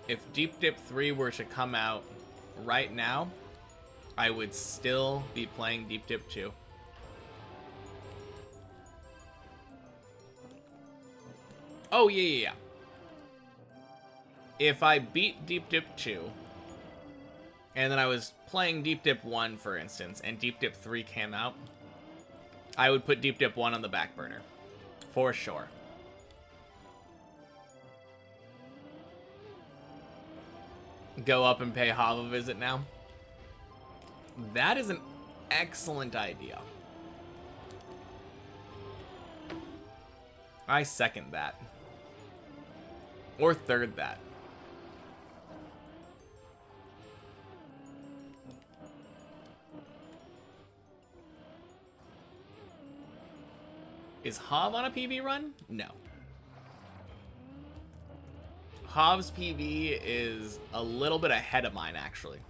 If Deep Dip 3 were to come out right now, I would still be playing Deep Dip 2. Oh, yeah. If I beat Deep Dip 2, and then I was playing Deep Dip 1, for instance, and Deep Dip 3 came out, I would put Deep Dip 1 on the back burner. For sure. Go up and pay Hav a visit now? That is an excellent idea. I second that. Or third that. Is Hav on a PB run? No. Hav's PB is a little bit ahead of mine, actually.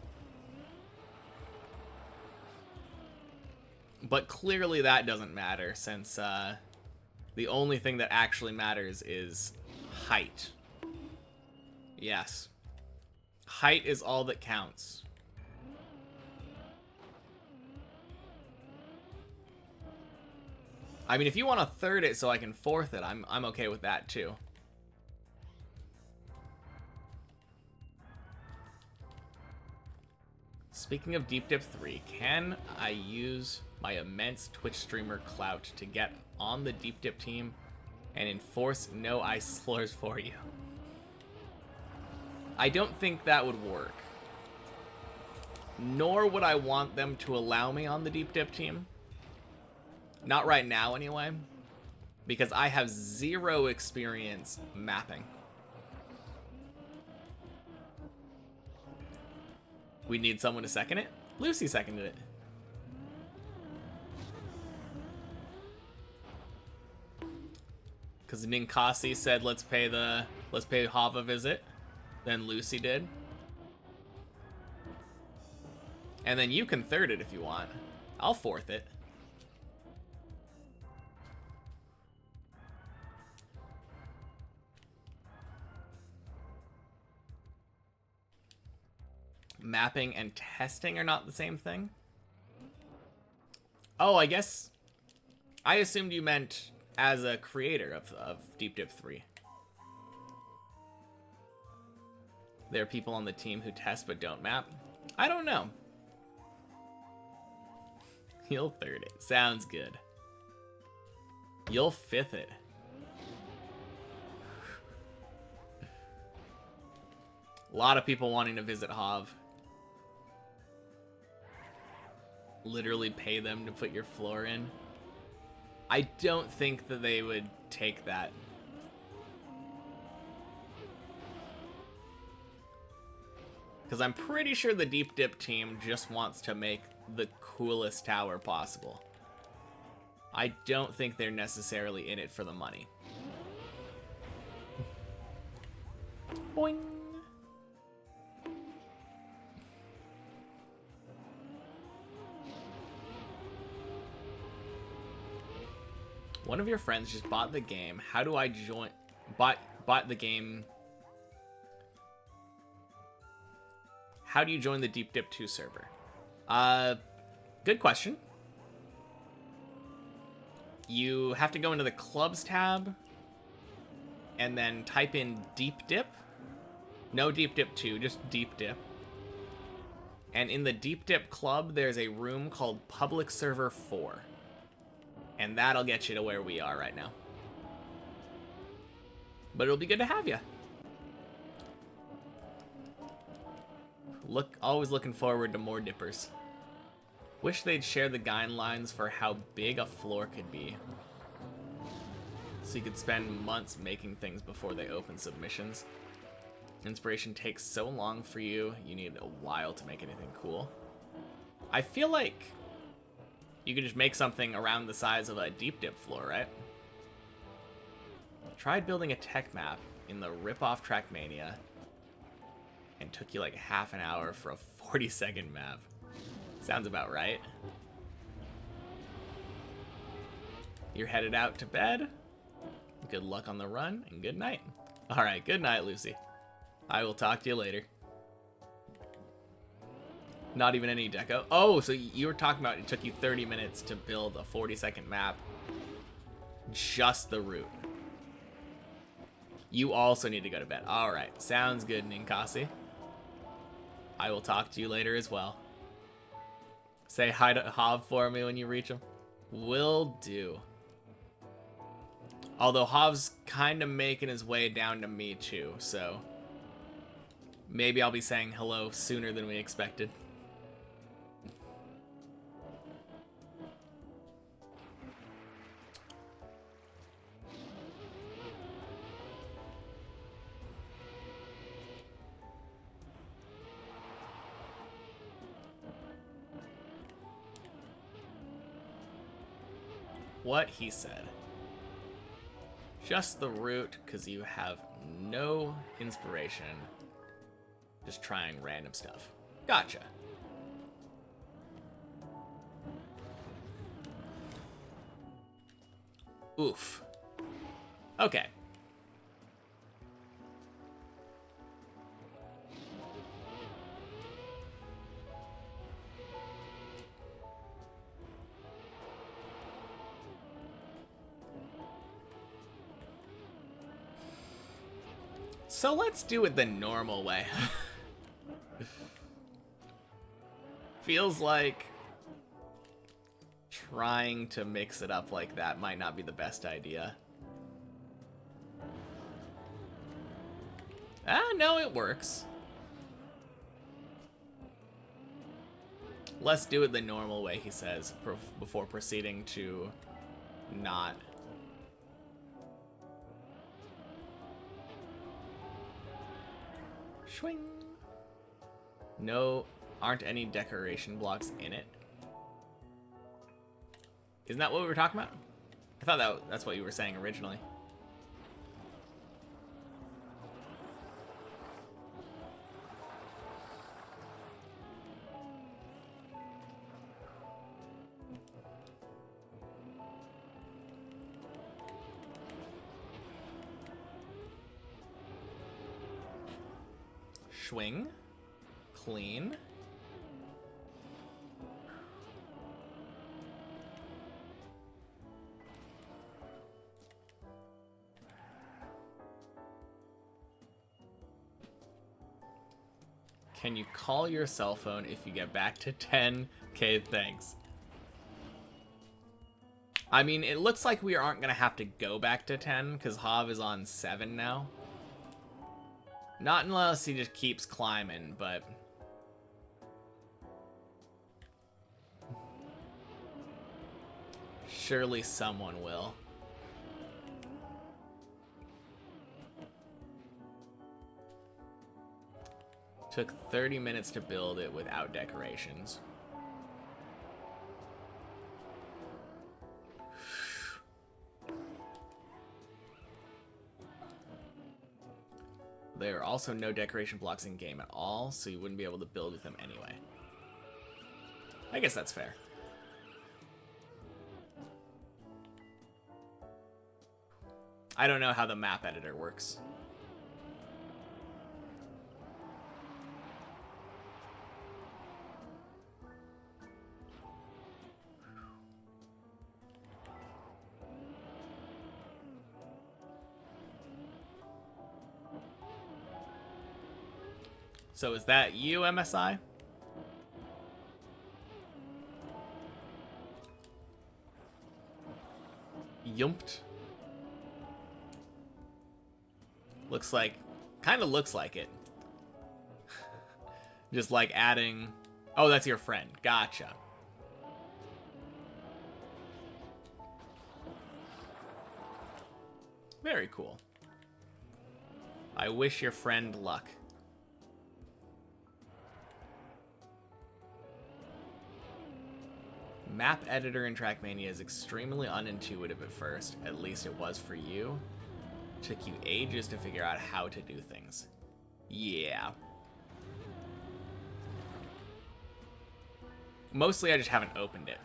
But clearly that doesn't matter, since the only thing that actually matters is height. Yes. Height is all that counts. I mean, if you want to third it so I can fourth it, I'm okay with that too. Speaking of Deep Dip 3, can I use my immense Twitch streamer clout to get on the Deep Dip team and enforce no ice slurs for you? I don't think that would work. Nor would I want them to allow me on the Deep Dip team. Not right now, anyway. Because I have zero experience mapping. We need someone to second it? Lucy seconded it. Because Ninkasi said let's pay Hav a visit. Then Lucy did. And then you can third it if you want. I'll fourth it. Mapping and testing are not the same thing? Oh, I guess... I assumed you meant as a creator of Deep Dip 3. There are people on the team who test but don't map. I don't know. You'll third it. Sounds good. You'll fifth it. A lot of people wanting to visit Hav. Literally pay them to put your floor in. I don't think that they would take that. Because I'm pretty sure the Deep Dip team just wants to make the coolest tower possible. I don't think they're necessarily in it for the money. Boing. One of your friends just bought the game. How do I join? Bought the game. How do you join the Deep Dip 2 server? Good question. You have to go into the clubs tab and then type in Deep Dip. No Deep Dip 2, just Deep Dip. And in the Deep Dip club, there's a room called Public Server 4. And that'll get you to where we are right now. But it'll be good to have you. Always looking forward to more dippers. Wish they'd share the guidelines for how big a floor could be. So you could spend months making things before they open submissions. Inspiration takes so long for you, you need a while to make anything cool. I feel like you could just make something around the size of a Deep Dip floor, right? Tried building a tech map in the rip-off Trackmania and took you like half an hour for a 40-second map. Sounds about right. You're headed out to bed. Good luck on the run and good night. All right, good night, Lucy. I will talk to you later. Not even any deco. Oh, so you were talking about it took you 30 minutes to build a 40-second map. Just the route. You also need to go to bed. All right, sounds good, Ninkasi. I will talk to you later as well. Say hi to Hav for me when you reach him. Will do. Although Hav's kind of making his way down to me too, so maybe I'll be saying hello sooner than we expected. What he said. Just the route, because you have no inspiration. Just trying random stuff. Gotcha. Oof. Okay. So let's do it the normal way. Feels like trying to mix it up like that might not be the best idea. Ah, no, it works. Let's do it the normal way, he says, before proceeding to not. Swing. No, aren't any decoration blocks in it. Isn't that what we were talking about? I thought that's what you were saying originally. Swing. Clean. Can you call your cell phone if you get back to 10K? Thanks. I mean, it looks like we aren't going to have to go back to 10 because Hav is on 7 now. Not unless he just keeps climbing, but... surely someone will. Took 30 minutes to build it without decorations. There are also no decoration blocks in game at all, so you wouldn't be able to build with them anyway. I guess that's fair. I don't know how the map editor works. So is that you, MSI? Yumped. Looks like, kind of looks like it. Just like adding, oh, that's your friend. Gotcha. Very cool. I wish your friend luck. Map editor in Trackmania is extremely unintuitive at first. At least it was for you. Took you ages to figure out how to do things. Yeah. Mostly I just haven't opened it.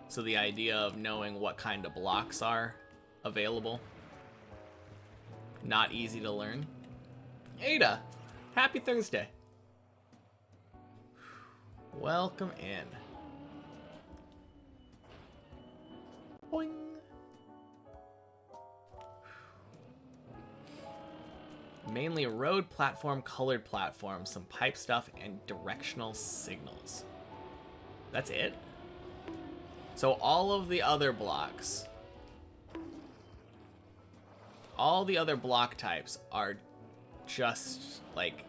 So the idea of knowing what kind of blocks are available, not easy to learn. Ada, happy Thursday. Welcome in. Boing. Mainly road platform, colored platform, some pipe stuff, and directional signals. That's it? So all of the other blocks, all the other block types are just like,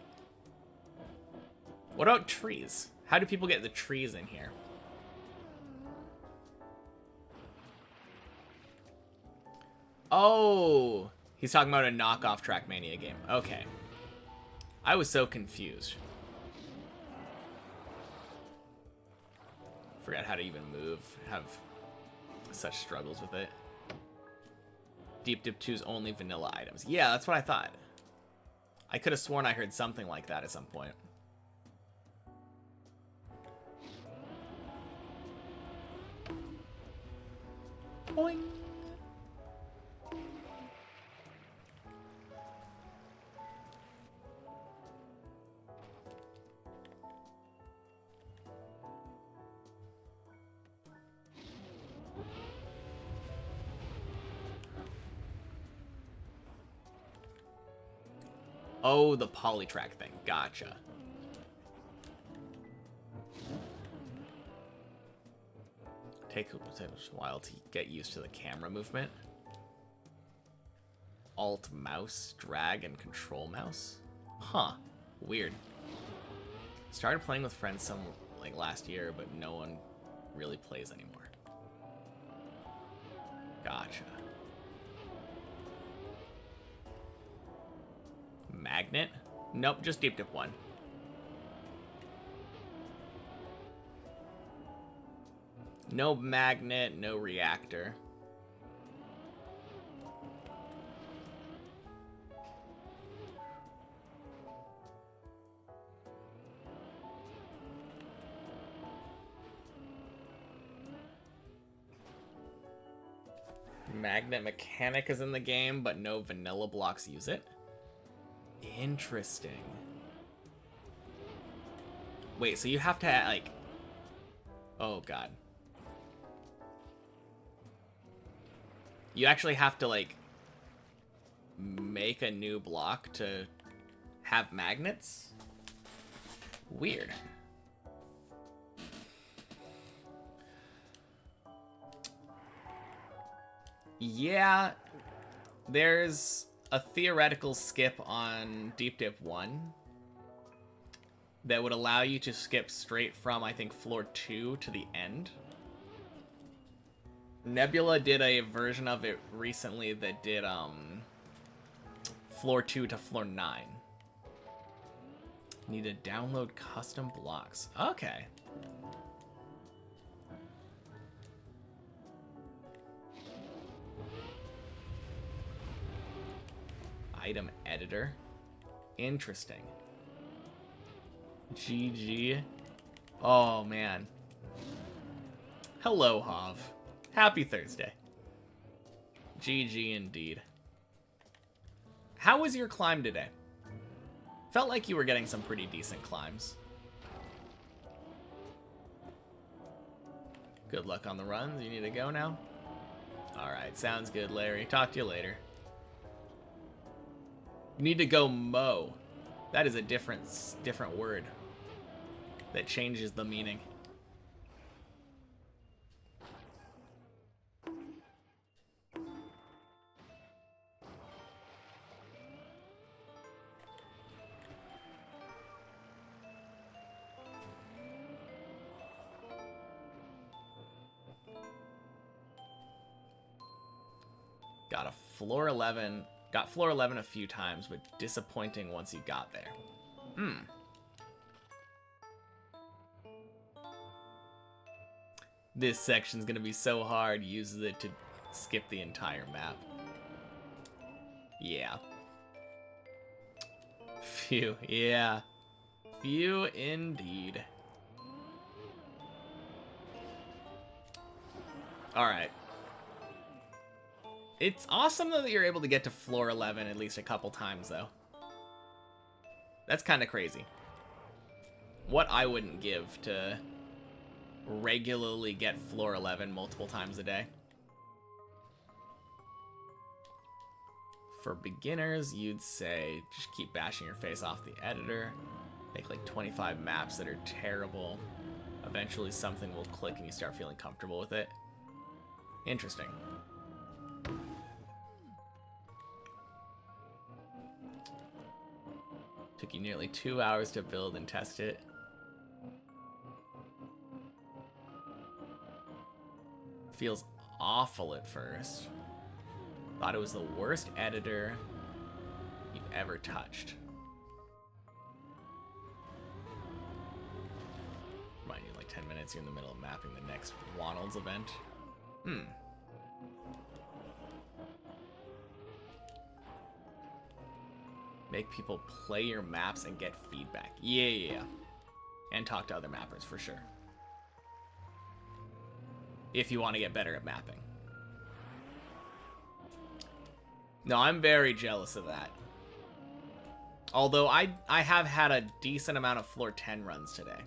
what about trees? How do people get the trees in here? Oh, he's talking about a knockoff Trackmania game. Okay. I was so confused. Forgot how to even move. Have such struggles with it. Deep Dip 2's only vanilla items. Yeah, that's what I thought. I could have sworn I heard something like that at some point. Boing. Oh, the polytrack thing. Gotcha. Take a while to get used to the camera movement. Alt mouse, drag, and control mouse. Huh. Weird. Started playing with friends some like last year, but no one really plays anymore. Gotcha. Magnet? Nope, just Deep Dip 1. No magnet, no reactor. Magnet mechanic is in the game, but no vanilla blocks use it. Interesting. Wait, so you have to, like... Oh, God. You actually have to, like, make a new block to have magnets? Weird. Yeah, there's a theoretical skip on Deep Dip 1 that would allow you to skip straight from, I think, floor 2 to the end. Nebula did a version of it recently that did floor 2 to floor 9. Need to download custom blocks. Okay. Item editor. Interesting. GG. Oh, man. Hello, Hav. Happy Thursday. GG indeed. How was your climb today? Felt like you were getting some pretty decent climbs. Good luck on the runs. You need to go now? Alright, sounds good, Larry. Talk to you later. You need to go mow. That is a different word that changes the meaning. Got a floor 11. Got floor 11 a few times, but disappointing once you got there. This section's gonna be so hard, uses it to skip the entire map. Yeah. Phew, yeah. Phew indeed. Alright. It's awesome though that you're able to get to floor 11 at least a couple times though. That's kind of crazy. What I wouldn't give to regularly get floor 11 multiple times a day. For beginners, you'd say just keep bashing your face off the editor. Make like 25 maps that are terrible. Eventually something will click and you start feeling comfortable with it. Interesting. Took you nearly 2 hours to build and test it. Feels awful at first. Thought it was the worst editor you've ever touched. Remind you, in like 10 minutes, you're in the middle of mapping the next Wonald's event. Make people play your maps and get feedback. Yeah. And talk to other mappers, for sure. If you want to get better at mapping. No, I'm very jealous of that. Although I have had a decent amount of floor 10 runs today.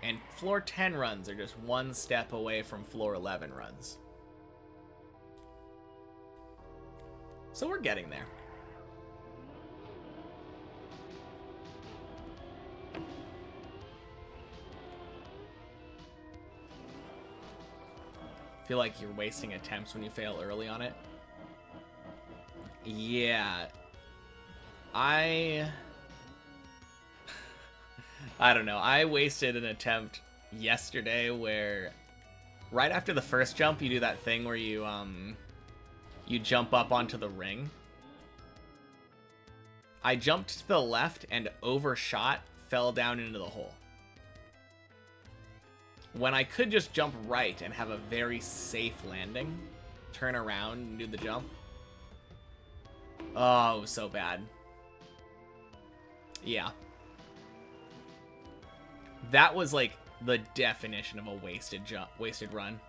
And floor 10 runs are just one step away from floor 11 runs. So we're getting there. Feel like you're wasting attempts when you fail early on it. Yeah. I don't know. I wasted an attempt yesterday where right after the first jump you do that thing where you jump up onto the ring. I jumped to the left and overshot, fell down into the hole. When I could just jump right and have a very safe landing, turn around and do the jump. Oh, it was so bad. Yeah. That was like the definition of a wasted run.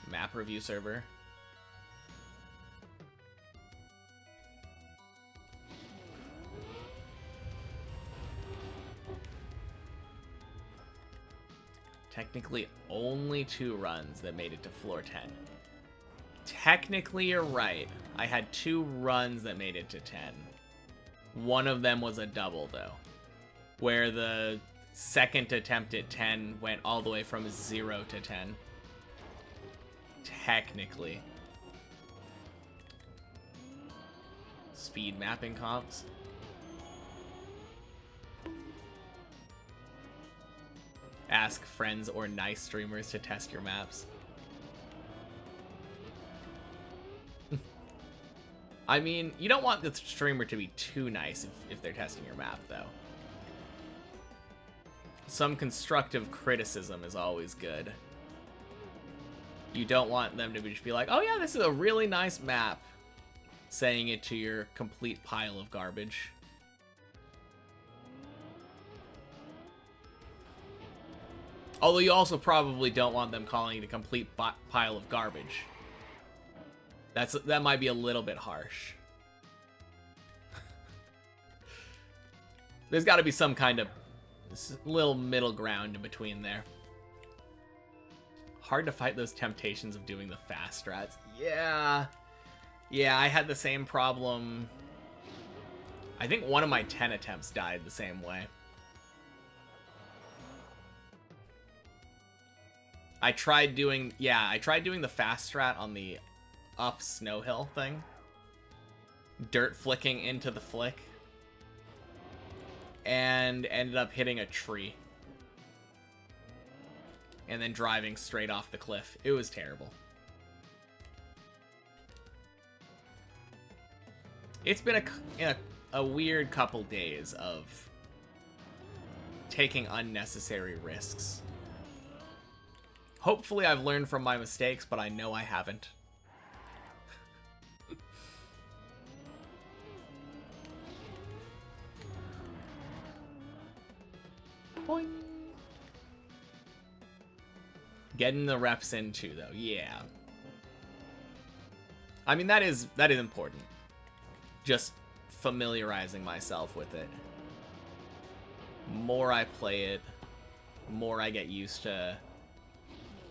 Map review server. Technically, only 2 runs that made it to floor 10. Technically, you're right. I had 2 runs that made it to 10. One of them was a double, though, where the second attempt at 10 went all the way from 0 to 10. Technically. Speed mapping comps. Ask friends or nice streamers to test your maps. I mean, you don't want the streamer to be too nice if they're testing your map, though. Some constructive criticism is always good. You don't want them to just be like, oh yeah, this is a really nice map, saying it to your complete pile of garbage. Although you also probably don't want them calling it a complete pile of garbage. That might be a little bit harsh. There's got to be some kind of little middle ground in between there. Hard to fight those temptations of doing the fast strats. Yeah. Yeah, I had the same problem. I think one of my 10 attempts died the same way. I tried doing the fast strat on the up snow hill thing. Dirt flicking into the flick. And ended up hitting a tree. And then driving straight off the cliff. It was terrible. It's been a weird couple days of taking unnecessary risks. Hopefully I've learned from my mistakes, but I know I haven't. Boing. Getting the reps in too, though. Yeah. I mean, that is important. Just familiarizing myself with it. More I play it, more I get used to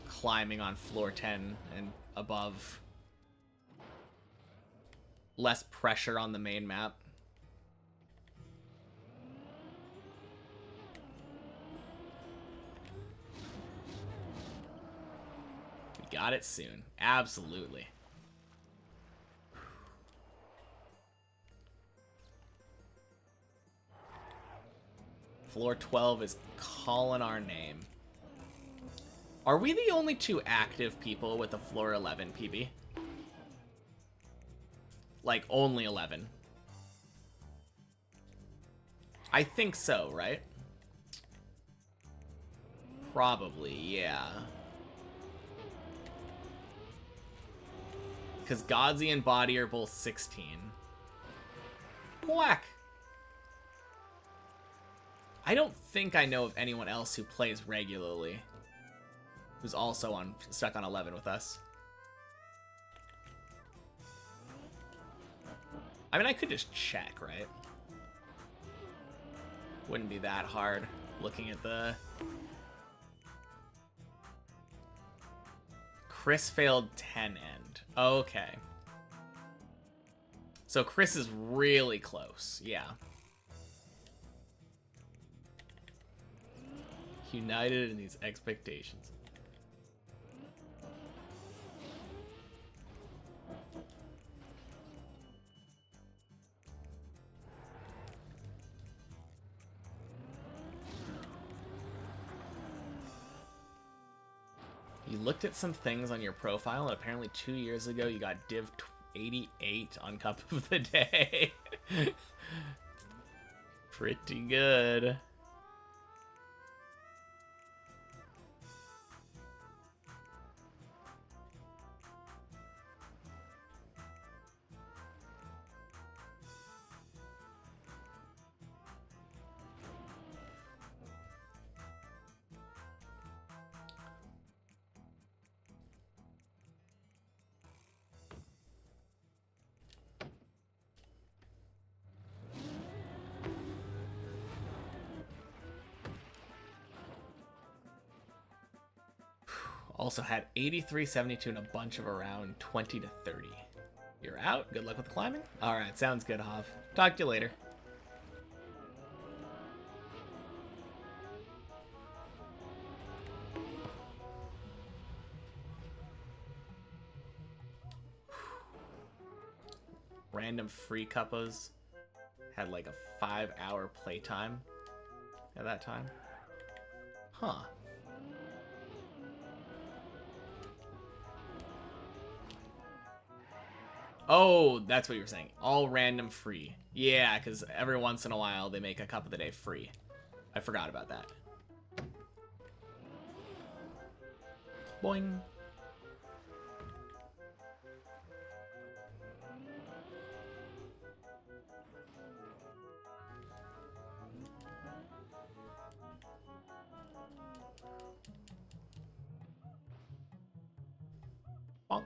climbing on floor 10 and above. Less pressure on the main map. We got it soon. Absolutely. Floor 12 is calling our name. Are we the only 2 active people with a floor 11 PB? Like, only 11. I think so, right? Probably, yeah. Because Godsey and Body are both 16. Whack! I don't think I know of anyone else who plays regularly who's also stuck on 11 with us. I mean, I could just check, right? Wouldn't be that hard looking at the... Chris failed 10 end. Okay. So Chris is really close, yeah. United in these expectations. You looked at some things on your profile, and apparently 2 years ago you got div 88 on Cup of the Day. Pretty good. Also had 83, 72, and a bunch of around 20 to 30. You're out. Good luck with the climbing. All right, sounds good, Hav. Talk to you later. Random free cuppas had like a 5-hour playtime at that time. Huh. Oh, that's what you were saying. All random free. Yeah, because every once in a while they make a cup of the day free. I forgot about that. Boing. Bonk.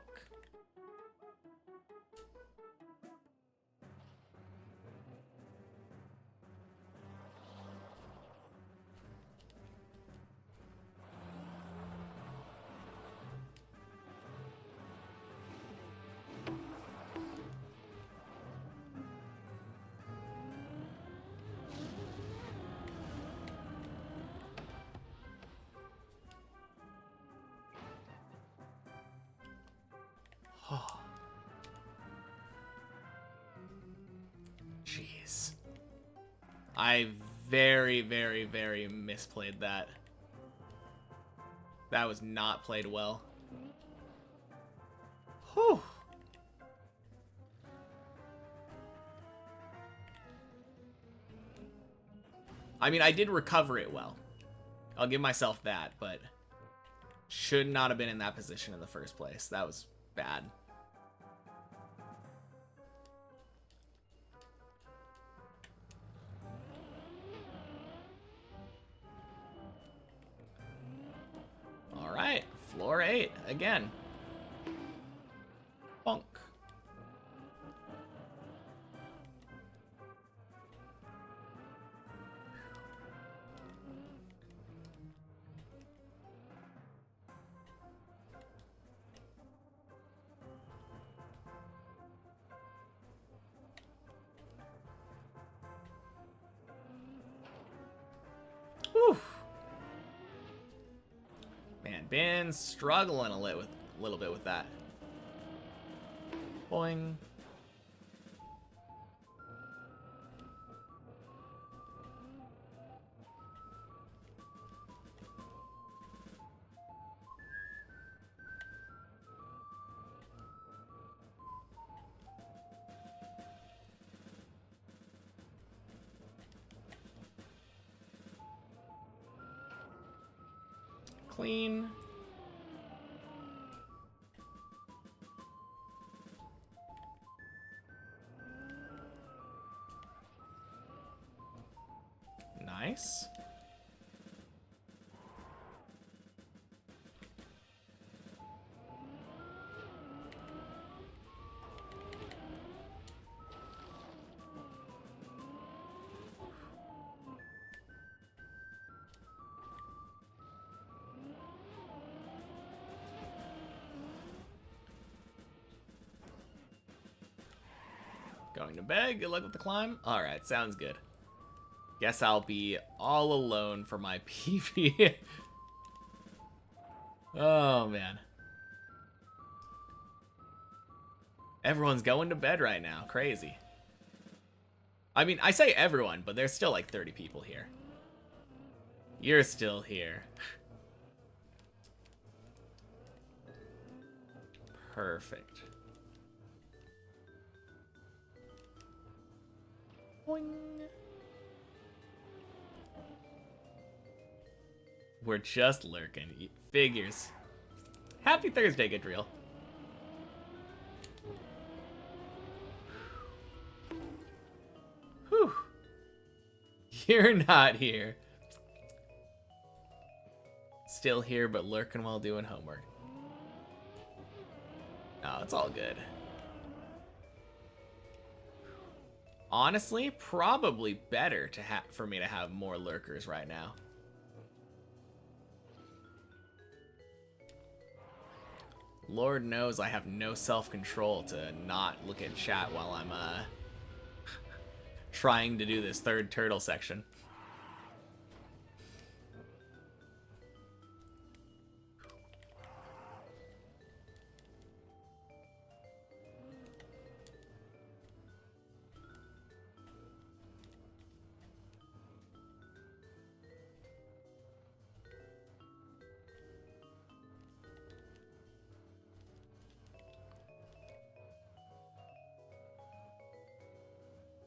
Jeez. I very, very, very misplayed that. That was not played well. Whew. I mean, I did recover it well. I'll give myself that, but should not have been in that position in the first place. That was bad. All right, floor 8 again. Bonk. Whew. Man, been struggling a little bit with that. Boing. Clean. Nice. Going to bed. Good luck with the climb. All right, sounds good. Guess I'll be all alone for my PV. Oh, man. Everyone's going to bed right now. Crazy. I mean, I say everyone, but there's still like 30 people here. You're still here. Perfect. Boing. We're just lurking. Figures. Happy Thursday, Gadriel. Whew. You're not here. Still here, but lurking while doing homework. Oh, it's all good. Honestly, probably better to for me to have more lurkers right now. Lord knows I have no self-control to not look at chat while I'm trying to do this third turtle section.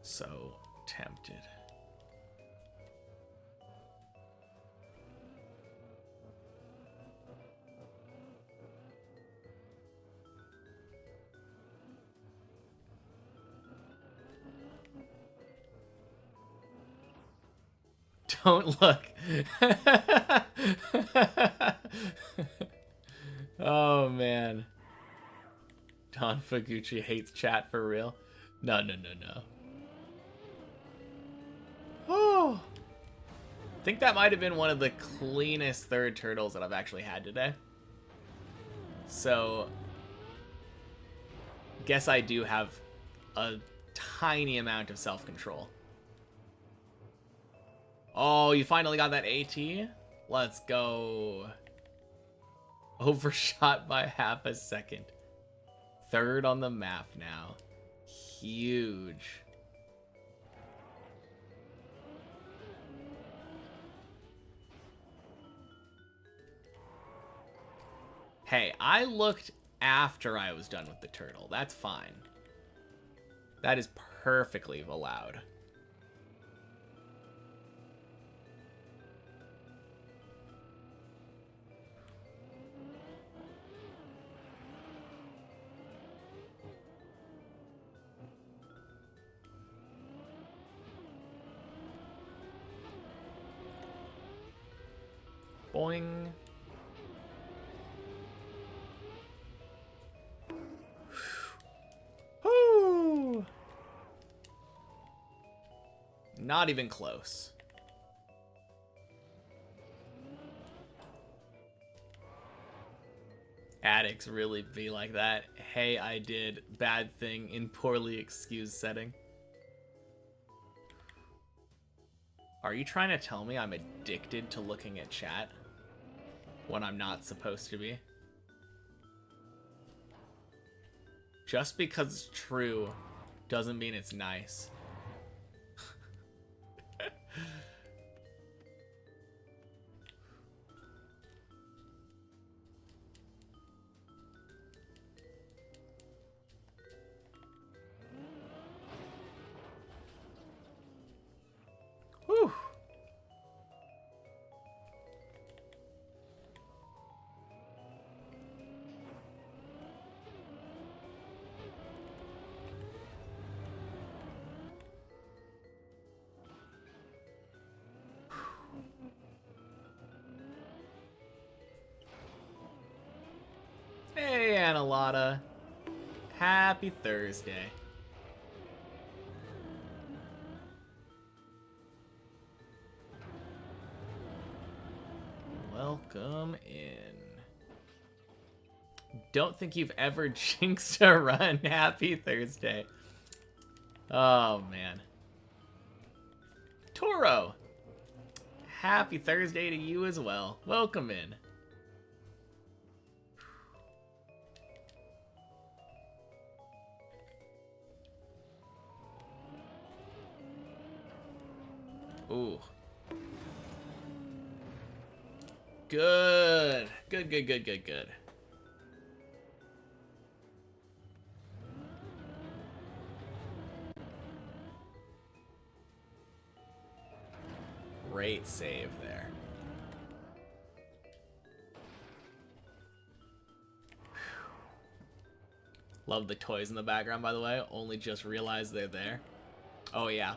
So tempted. Don't look. Oh man. Don Faguchi hates chat for real. No, no, no, no. Oh. I think that might have been one of the cleanest third turtles that I've actually had today. So, guess I do have a tiny amount of self-control. Oh, you finally got that AT? Let's go. Overshot by half a second. Third on the map now. Huge. Hey, I looked after I was done with the turtle. That's fine. That is perfectly allowed. Boing. Whew. Not even close. Addicts really be like that. Hey, I did bad thing in poorly excused setting. Are you trying to tell me I'm addicted to looking at chat when I'm not supposed to be? Just because it's true doesn't mean it's nice. Whew. Hey, Annalata. Happy Thursday. Welcome in. Don't think you've ever jinxed a run. Happy Thursday. Oh, man. Toro. Happy Thursday to you as well. Welcome in. Ooh. Good. Good, good, good, good, good. Great save there. Love the toys in the background, by the way. Only just realized they're there. Oh, yeah.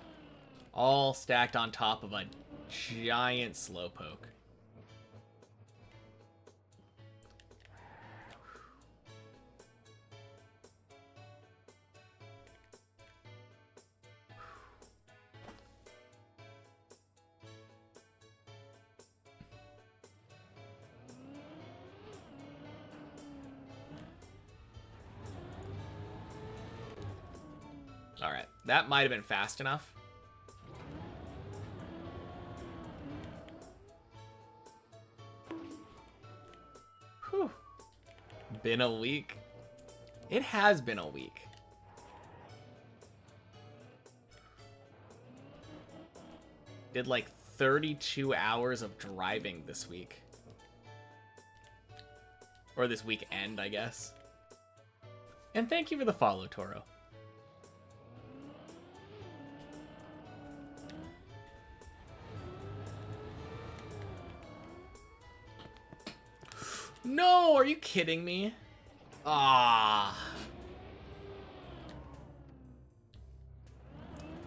All stacked on top of a giant slowpoke. All right, that might have been fast enough. Whew. Been a week. It has been a week. Did like 32 hours of driving this week. Or this weekend, I guess. And thank you for the follow, Toro. No, are you kidding me? Ah.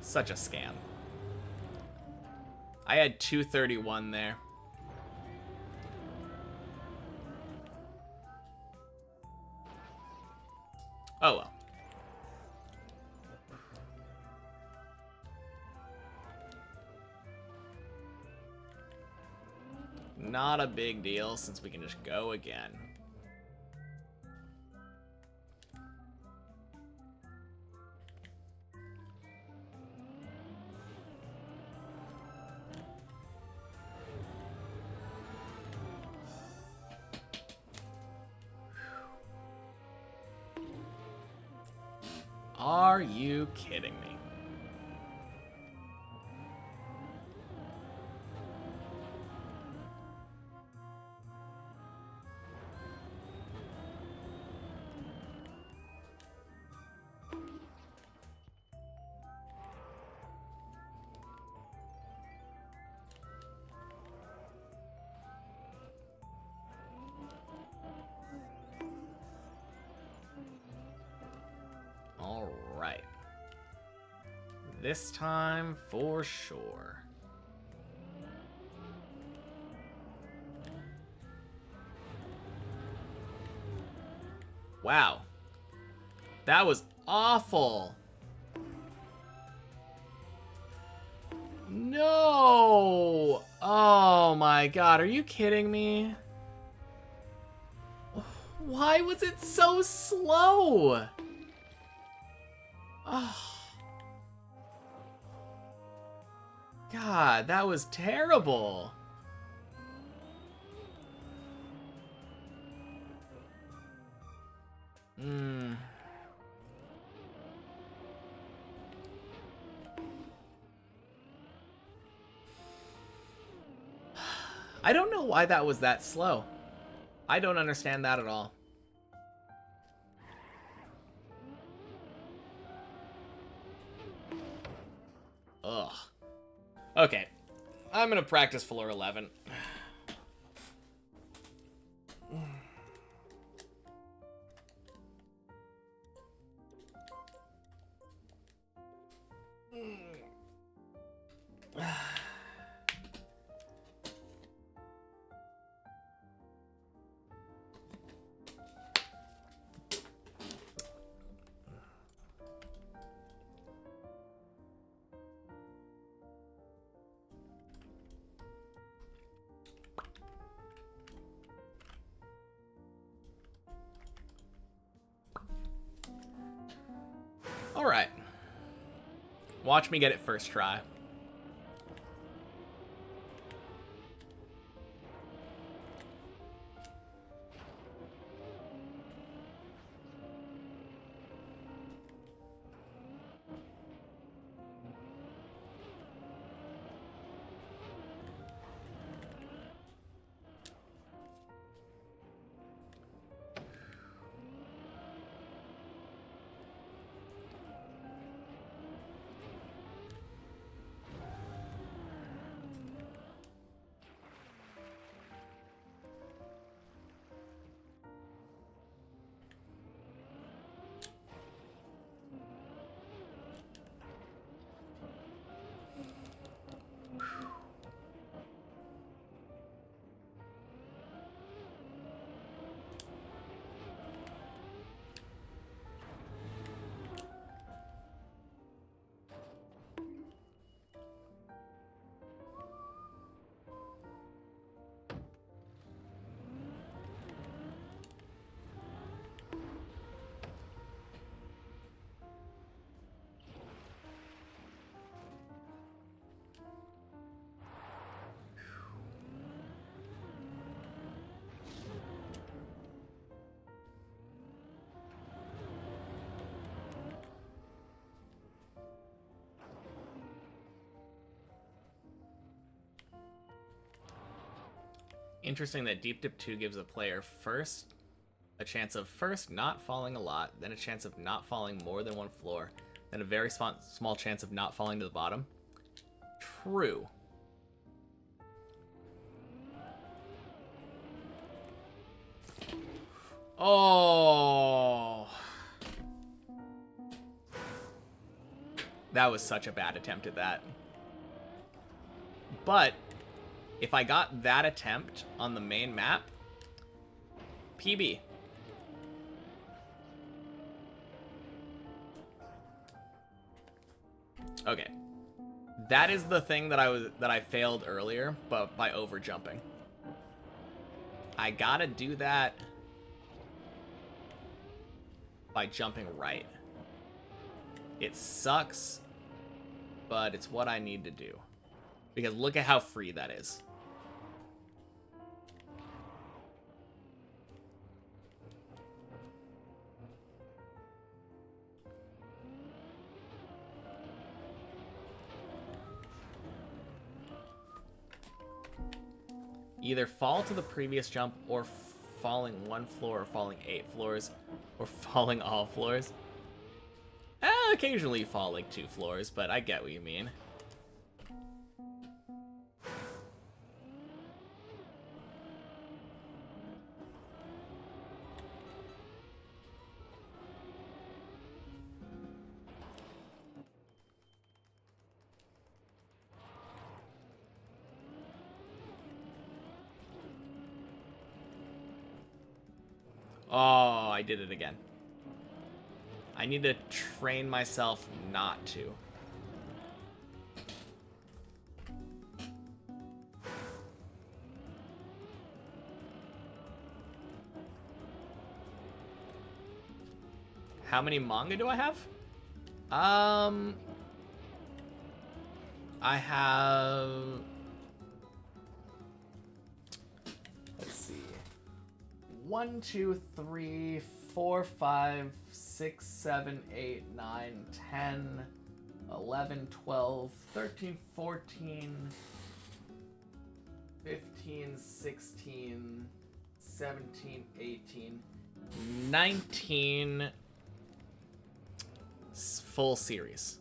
Such a scam. I had 231 there. Oh well. Not a big deal since we can just go again. Are you kidding me? All right. This time for sure. Wow. That was awful. No. Oh my god, are you kidding me? Why was it so slow? Oh. God, that was terrible. I don't know why that was that slow. I don't understand that at all. Ugh. Okay. I'm gonna practice floor 11. All right. Watch me get it first try. Interesting that Deep Dip 2 gives a player a chance of first not falling a lot, then a chance of not falling more than one floor, then a very small chance of not falling to the bottom. True. Oh. That was such a bad attempt at that. But if I got that attempt on the main map, PB. Okay. That is the thing that I failed earlier, but by over jumping. I gotta do that by jumping right. It sucks, but it's what I need to do. Because look at how free that is. Either fall to the previous jump, or falling one floor, or falling 8 floors, or falling all floors. Occasionally you fall like 2 floors, but I get what you mean. Oh, I did it again. I need to train myself not to. How many manga do I have? I have... Let's see. 1, 2, 3, 4, 5, 6, 7, 8, 9, 10, 11, 12, 13, 14, 15, 16, 17, 18, 19 full series.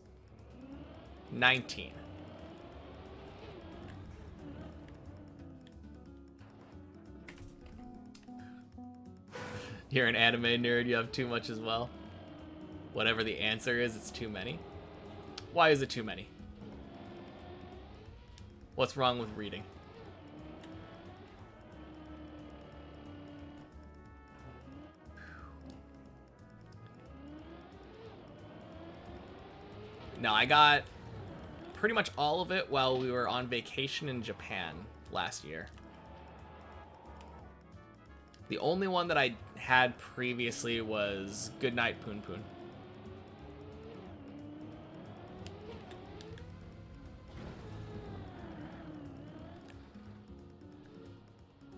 19. You're an anime nerd, you have too much as well. Whatever the answer is, it's too many. Why is it too many? What's wrong with reading? No, I got pretty much all of it while we were on vacation in Japan last year. The only one that I had previously was Goodnight Poon Poon.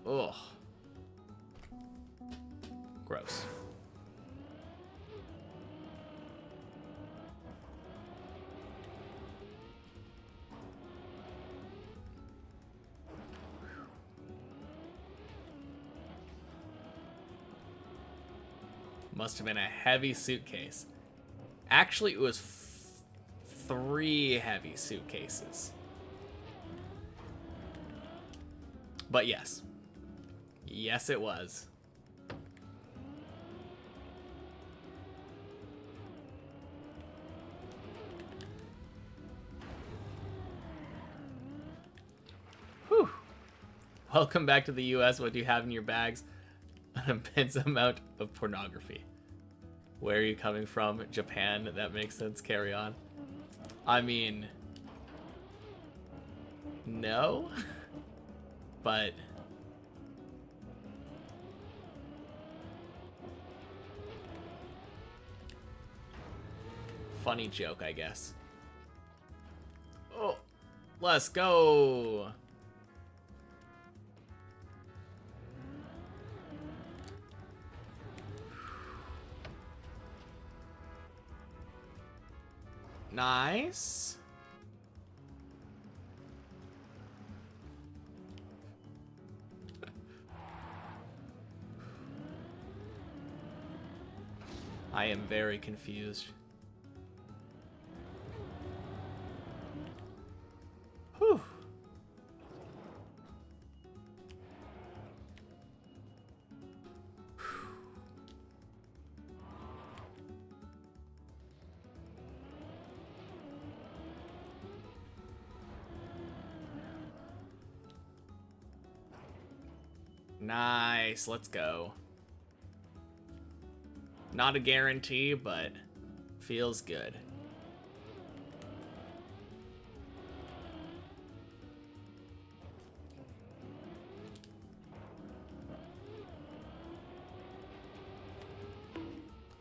Ugh. Gross. Must have been a heavy suitcase. Actually, it was 3 heavy suitcases. But yes. Yes, it was. Whew. Welcome back to the US. What do you have in your bags? An immense amount of pornography. Where are you coming from? Japan. That makes sense. Carry on. I mean, no, but funny joke, I guess. Oh, let's go. Nice. I am very confused. Whew. Nice, let's go. Not a guarantee, but feels good.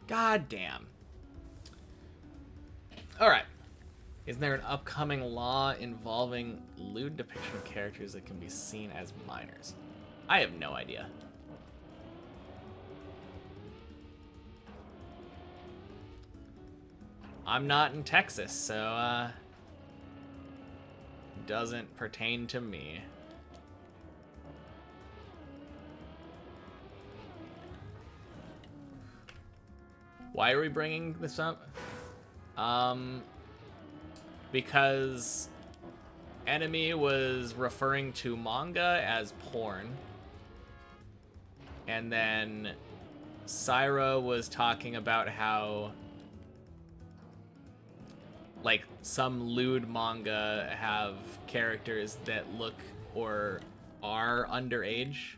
God damn. Alright. Isn't there an upcoming law involving lewd depiction of characters that can be seen as minors? I have no idea. I'm not in Texas, so, doesn't pertain to me. Why are we bringing this up? Because Enemy was referring to manga as porn. And then Syra was talking about how, like, some lewd manga have characters that look or are underage.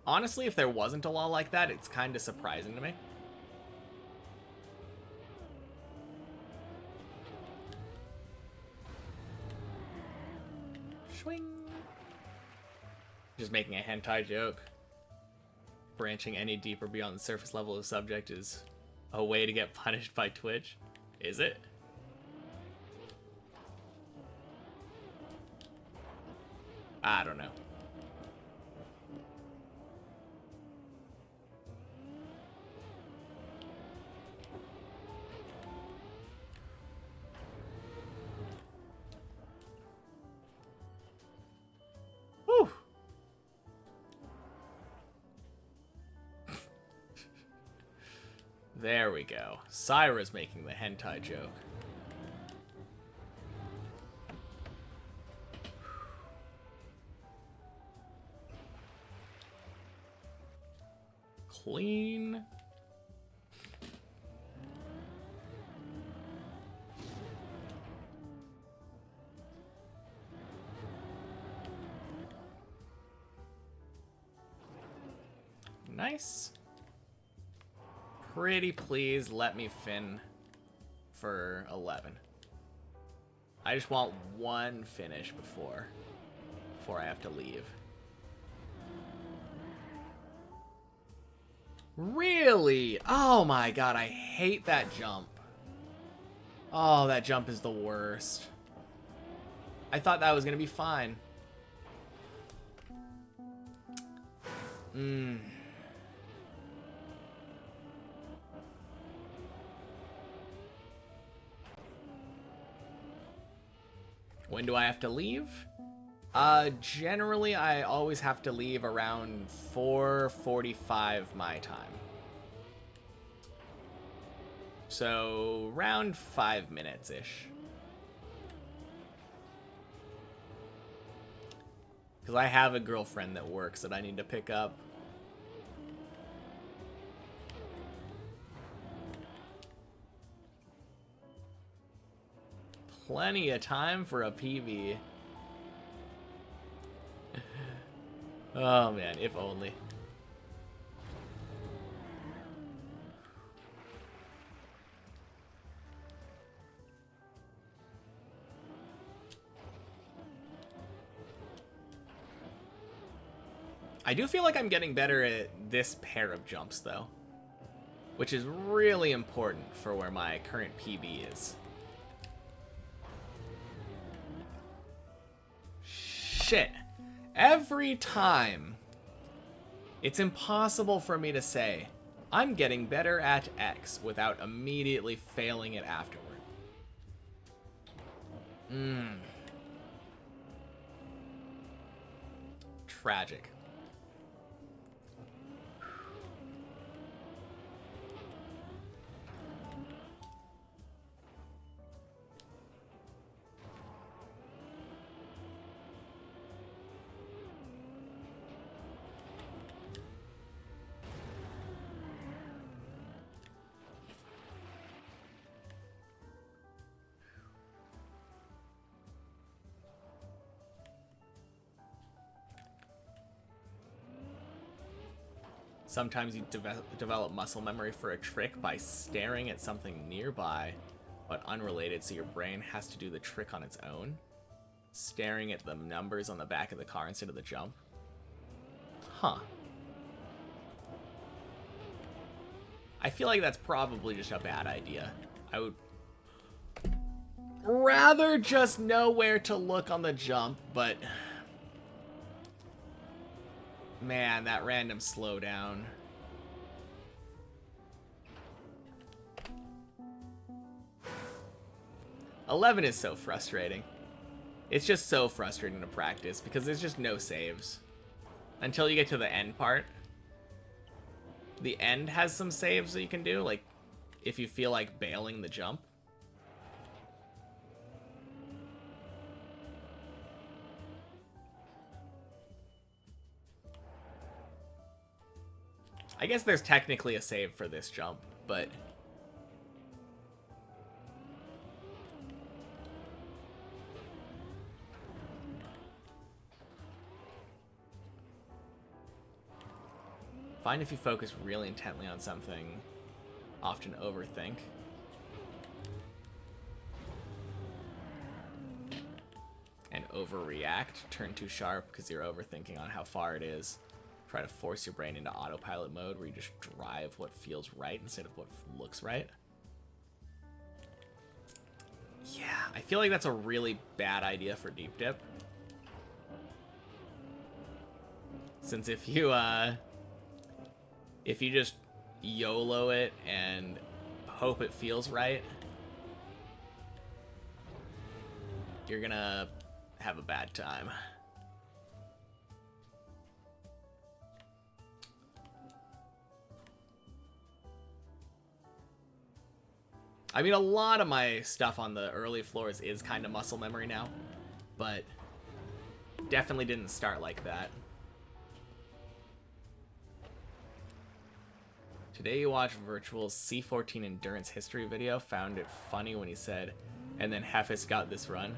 Honestly, if there wasn't a law like that, it's kind of surprising to me. Swing. Just making a hentai joke. Branching any deeper beyond the surface level of the subject is a way to get punished by Twitch. Is it? I don't know. Whew. There we go. Syra's making the hentai joke. Clean. Nice. Pretty please let me fin for 11. I just want one finish before I have to leave. Really? Oh my god, I hate that jump. Oh, that jump is the worst. I thought that was gonna be fine. When do I have to leave? Generally, I always have to leave around 4:45 my time. So, around 5 minutes-ish. Because I have a girlfriend that works that I need to pick up. Plenty of time for a PV. Oh man, if only. I do feel like I'm getting better at this pair of jumps though, which is really important for where my current PB is. shit. Every time, it's impossible for me to say, I'm getting better at X without immediately failing it afterward. Tragic. Sometimes you develop muscle memory for a trick by staring at something nearby, but unrelated, so your brain has to do the trick on its own. Staring at the numbers on the back of the car instead of the jump. Huh. I feel like that's probably just a bad idea. I would rather just know where to look on the jump, but... Man, that random slowdown. $11 is so frustrating. It's just so frustrating to practice because there's just no saves. Until you get to the end part. The end has some saves that you can do, like if you feel like bailing the jump. I guess there's technically a save for this jump, but... Find if you focus really intently on something, often overthink. And overreact, turn too sharp because you're overthinking on how far it is. Try to force your brain into autopilot mode where you just drive what feels right instead of what looks right. Yeah, I feel like that's a really bad idea for deep dip. Since if you just YOLO it and hope it feels right, you're gonna have a bad time. I mean, a lot of my stuff on the early floors is kind of muscle memory now, but definitely didn't start like that. Today you watched Virtual's C14 endurance history video, found it funny when he said, and then Hefis got this run.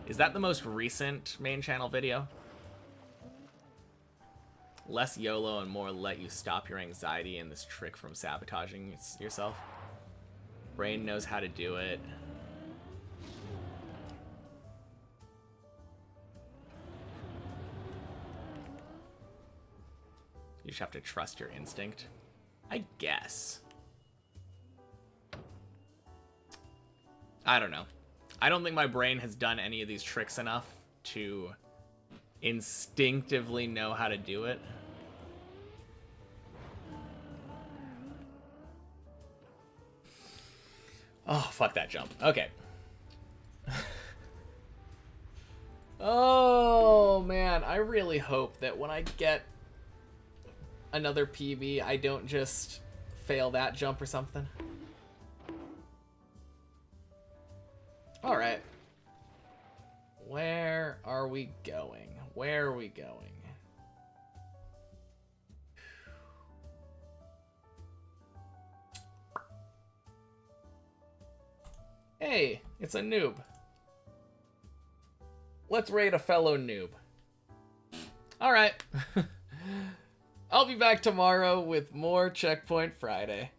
Is that the most recent main channel video? Less YOLO and more let you stop your anxiety and this trick from sabotaging yourself. Brain knows how to do it. You just have to trust your instinct, I guess. I don't know. I don't think my brain has done any of these tricks enough to instinctively know how to do it. Oh, fuck that jump. Okay. Oh, man. I really hope that when I get another PB, I don't just fail that jump or something. Alright. Where are we going? Where are we going? Hey, it's a noob. Let's raid a fellow noob. Alright. I'll be back tomorrow with more Checkpoint Friday.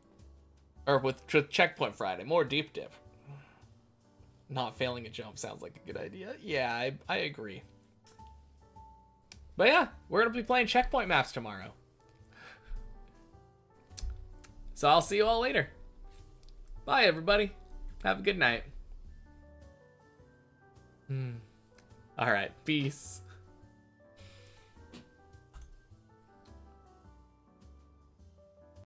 Or with Checkpoint Friday, more Deep Dip. Not failing a jump sounds like a good idea. Yeah, I agree. But yeah, we're going to be playing checkpoint maps tomorrow. So I'll see you all later. Bye, everybody. Have a good night. All right. Peace.